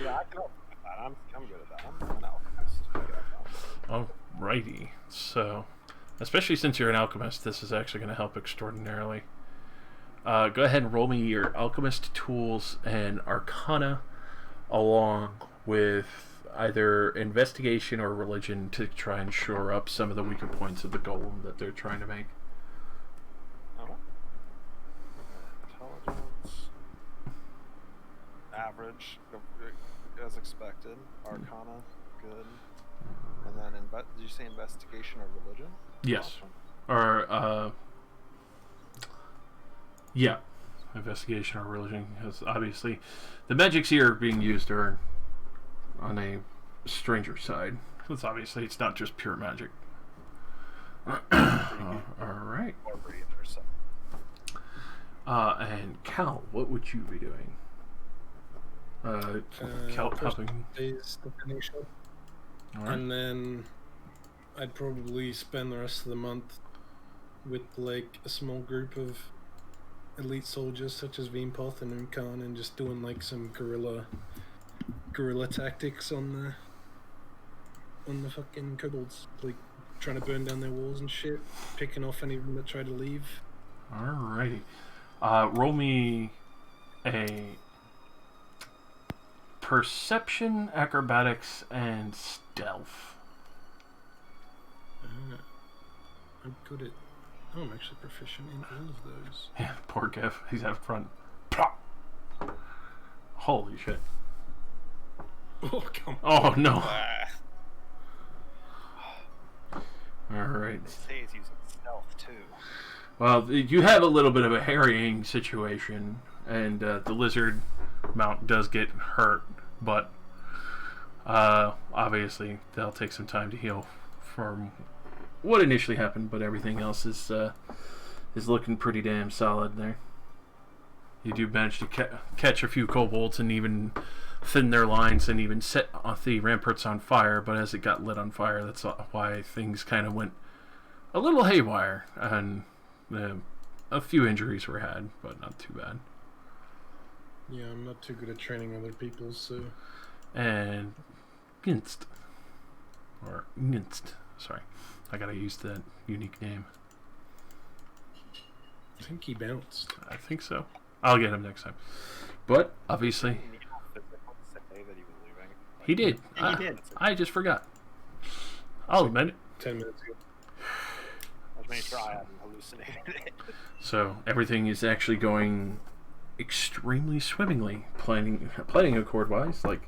yeah, I can help with that. I'm good at that. I'm an alchemist. Alrighty. So, especially since you're an alchemist, this is actually going to help extraordinarily. Go ahead and roll me your alchemist tools and arcana, along with either investigation or religion to try and shore up some of the weaker points of the golem that they're trying to make. Intelligence. Average, as expected. Arcana, good. And then, did you say investigation or religion? Yes. Or, yeah. Investigation or religion, because obviously the magics here being used are on a stranger side. Because obviously it's not just pure magic. Alright. And Cal, what would you be doing? Cal helping. Days to finish up. Alright. And then I'd probably spend the rest of the month with like a small group of elite soldiers such as Veempoth and Unkan, and just doing like some guerrilla tactics on the fucking kobolds, like trying to burn down their walls and shit, picking off any of them that try to leave. Alrighty. Roll me a perception, acrobatics, and stealth. I'm good at... Oh, I'm actually proficient in all of those. Yeah, poor Kev. He's out front. Plop. Holy shit. Oh, come on. Oh, no. Ah. Alright. They say he's using stealth, too. Well, you have a little bit of a harrying situation, and the lizard mount does get hurt, but obviously they'll take some time to heal from what initially happened, but everything else is looking pretty damn solid there. You do manage to catch a few kobolds and even thin their lines and even set the ramparts on fire, but as it got lit on fire, that's why things kind of went a little haywire, and a few injuries were had, but not too bad. Yeah, I'm not too good at training other people, so... And... Ginst. Or Ginst. Sorry. I gotta use that unique name. I think he bounced. I think so. I'll get him next time. But, obviously... He did. He did. I just forgot. I'll admit it. 10 minutes ago. I was making sure I hadn't hallucinated it. So, everything is actually going extremely swimmingly, planning accord-wise. Like,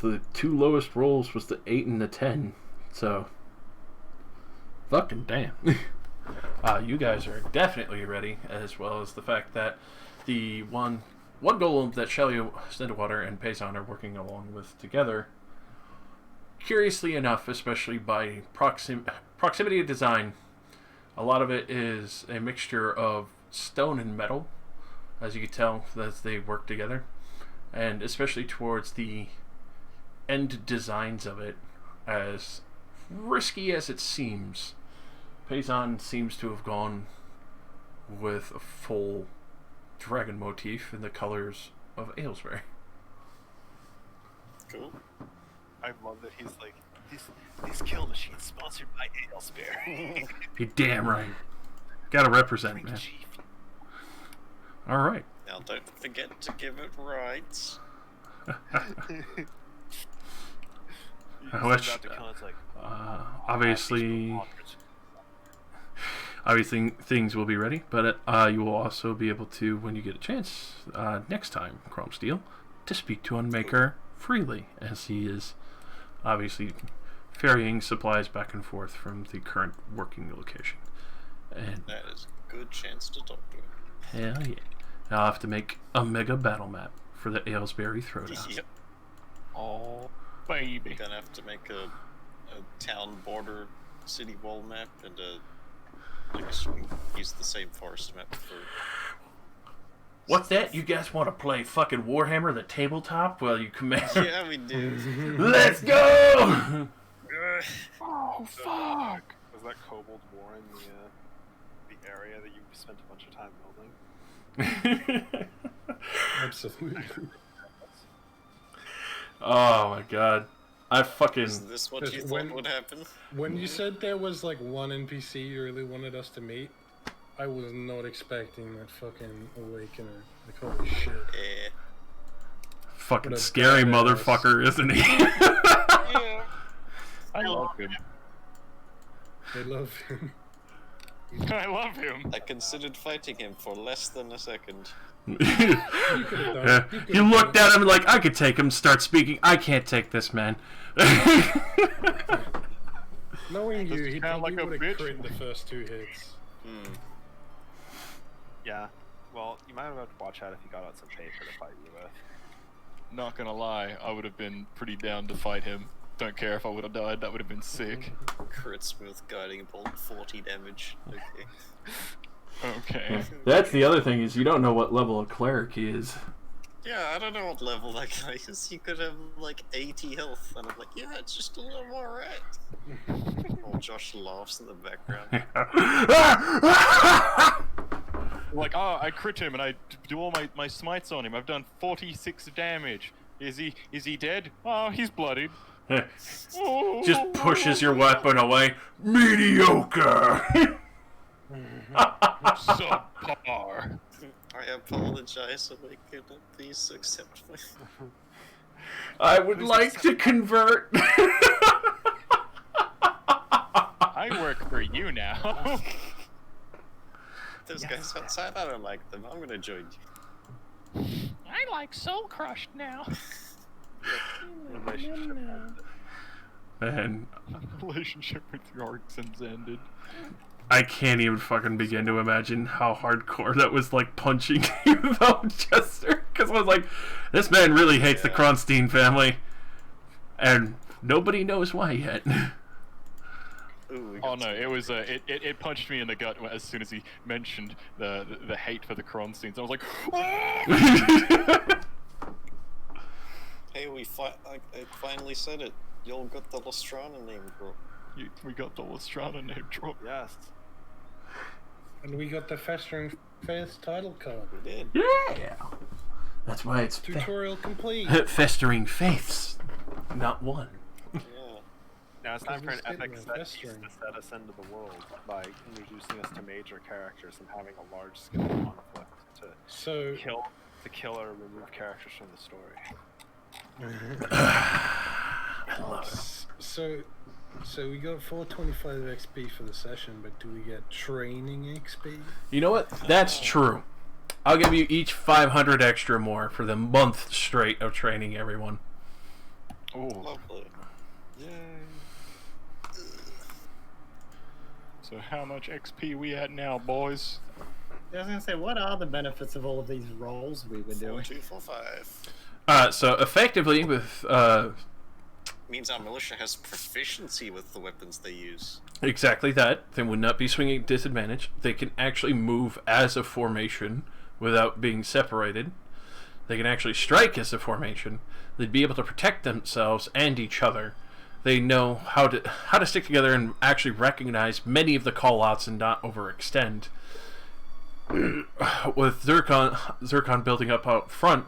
the two lowest rolls was the 8 and the 10. So, fucking damn. You guys are definitely ready, as well as the fact that the one golem that Shelia, Cinderwater, and Paysan are working along with together, curiously enough, especially by proximity of design, a lot of it is a mixture of stone and metal, as you can tell as they work together. and especially towards the end designs of it, as risky as it seems, Paysan seems to have gone with a full dragon motif in the colors of Aylesbury. Cool. I love that he's like, these kill machines sponsored by Aylesbury. You're damn right. Gotta represent, man. Alright. Now don't forget to give it rights. Which, obviously things will be ready, but you will also be able to, when you get a chance, next time, Chrome Steel, to speak to Unmaker freely, as he is obviously ferrying supplies back and forth from the current working location. And that is a good chance to talk to him. Hell yeah. I'll have to make a mega battle map for the Aylesbury Throwdown. Yep. Oh, baby. Gonna have to make a town border city wall map, and I guess we can use the same forest map for... What's that? You guys want to play fucking Warhammer the tabletop while you command? Yeah, we do. Let's go! Oh, fuck! Was that Kobold War in the area that you spent a bunch of time building? Absolutely. Oh my god. I fucking... Is this what you thought would happen? When you said there was like one NPC you really wanted us to meet, I was not expecting that fucking Awakener. Like, holy shit. Yeah. Fucking scary motherfucker, isn't he? Yeah. I love him. I love him. I love him. I considered fighting him for less than a second. Yeah. He looked at him like, I could take him, start speaking. I can't take this man. Knowing you, he sound probably like a would have bitch. crit the first 2 hits. Yeah. Well, you might have had to watch out if you got out some paper to fight you with. Not gonna lie, I would have been pretty down to fight him. Don't care if I would have died, that would have been sick. Crit smooth guiding bolt, 40 damage. Okay. Okay. That's the other thing, is you don't know what level of cleric he is. Yeah, I don't know what level that guy is. He could have like 80 health, and I'm like, yeah, it's just a little more right. Oh, Josh laughs in the background. Like, oh, I crit him and I do all my smites on him. I've done 46 damage. Is he dead? Oh, he's bloodied. Just pushes your weapon away. Mediocre! Subpar. I apologize, Awakener. Please accept me. I would like to convert. I work for you now. Those guys outside, I don't like them. I'm gonna join you. I like Soul Crushed now. And Relationship with Yorkson's ended. I can't even fucking begin to imagine how hardcore that was, like, punching you, though, Chester. Because I was like, this man really hates the Kronstein family. And nobody knows why yet. Ooh, Oh no, it was it punched me in the gut as soon as he mentioned the hate for the Kronsteins. I was like, hey, I finally said it. Y'all got the Lestrana name drop. we got the Lestrana name drop. Yes. And we got the Festering Faith title card. We did. Yeah! That's why it's Tutorial complete. Festering Faiths, not one. Yeah. Now it's time for an Because we epic skipped set my piece Festering. to set us into the world by introducing us to major characters and having a large-scale conflict So, to kill or remove characters from the story. I love it. so we got 425 XP for the session, but do we get training XP? You know what? That's true. I'll give you each 500 extra more for the month straight of training everyone. Oh, Lovely. Yay. so how much XP we at now, boys? I was gonna say, what are the benefits of all of these roles we were doing? 4, 2, 4, 5. So effectively, with Means our militia has proficiency with the weapons they use. exactly that, they would not be swinging at disadvantage. They can actually move as a formation without being separated. They can actually strike as a formation. They'd be able to protect themselves and each other. They know how to stick together and actually recognize many of the call-outs and not overextend. With Zircon building up out front,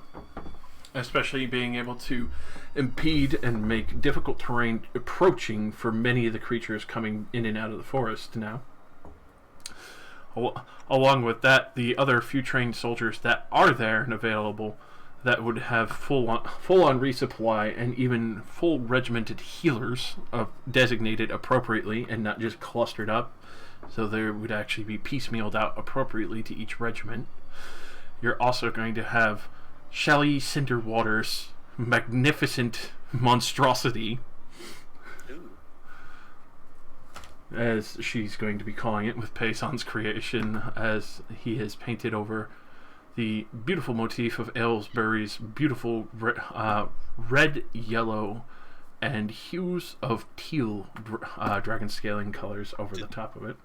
especially being able to impede and make difficult terrain approaching for many of the creatures coming in and out of the forest now. Along with that, the other few trained soldiers that are there and available that would have full on resupply and even full regimented healers designated appropriately and not just clustered up, so there would actually be piecemealed out appropriately to each regiment. You're also going to have Shelly Cinderwater's magnificent monstrosity, as she's going to be calling it, with Payson's creation, as he has painted over the beautiful motif of Aylesbury's beautiful red, yellow, and hues of teal dragon scaling colors over the top of it.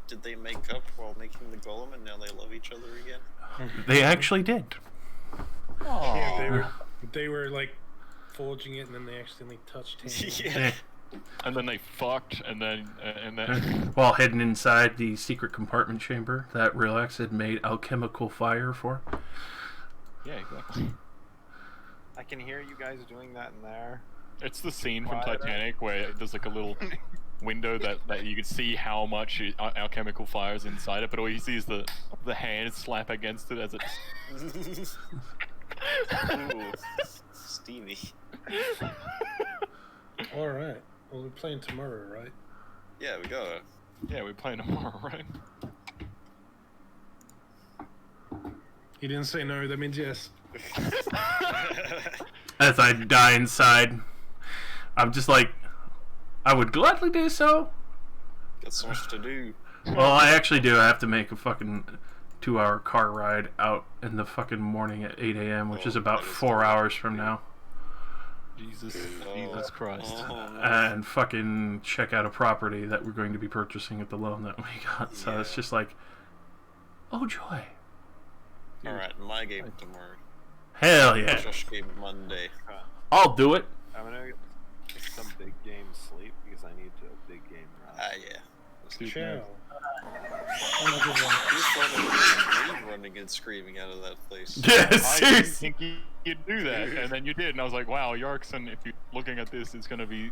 Did they make up while making the golem and now they love each other again? They actually did. Yeah, they were like forging it and then they accidentally touched hands. Yeah. And then they fucked, and then while hidden inside the secret compartment chamber that Relax had made alchemical fire for. Yeah, exactly. I can hear you guys doing that in there. It's the scene from Quieter. Titanic where there's like a little window that you can see how much alchemical fire is inside it, but all you see is the hand slap against it as it's. Ooh, steamy. Alright. Well, we're playing tomorrow, right? Yeah, we go. Yeah, we're playing tomorrow, right? He didn't say no, that means yes. As I die inside, I'm just like, I would gladly do so. Got so much to do. Well, I actually do. I have to make a fucking 2-hour car ride out in the fucking morning at 8 a.m., which is about 4 hours from now. Jesus Christ. And fucking check out a property that we're going to be purchasing at the loan that we got. So it's just like, oh joy. Alright, my game tomorrow. Hell yeah. Josh game Monday. I'll do it. I'm gonna get some big game sleep because I need to big game run. Ah, yeah. Ciao. He's running and screaming out of that place. Yeah, I didn't seriously. think you'd do that, and then you did, and I was like, wow, Yarkson, if you're looking at this, it's gonna be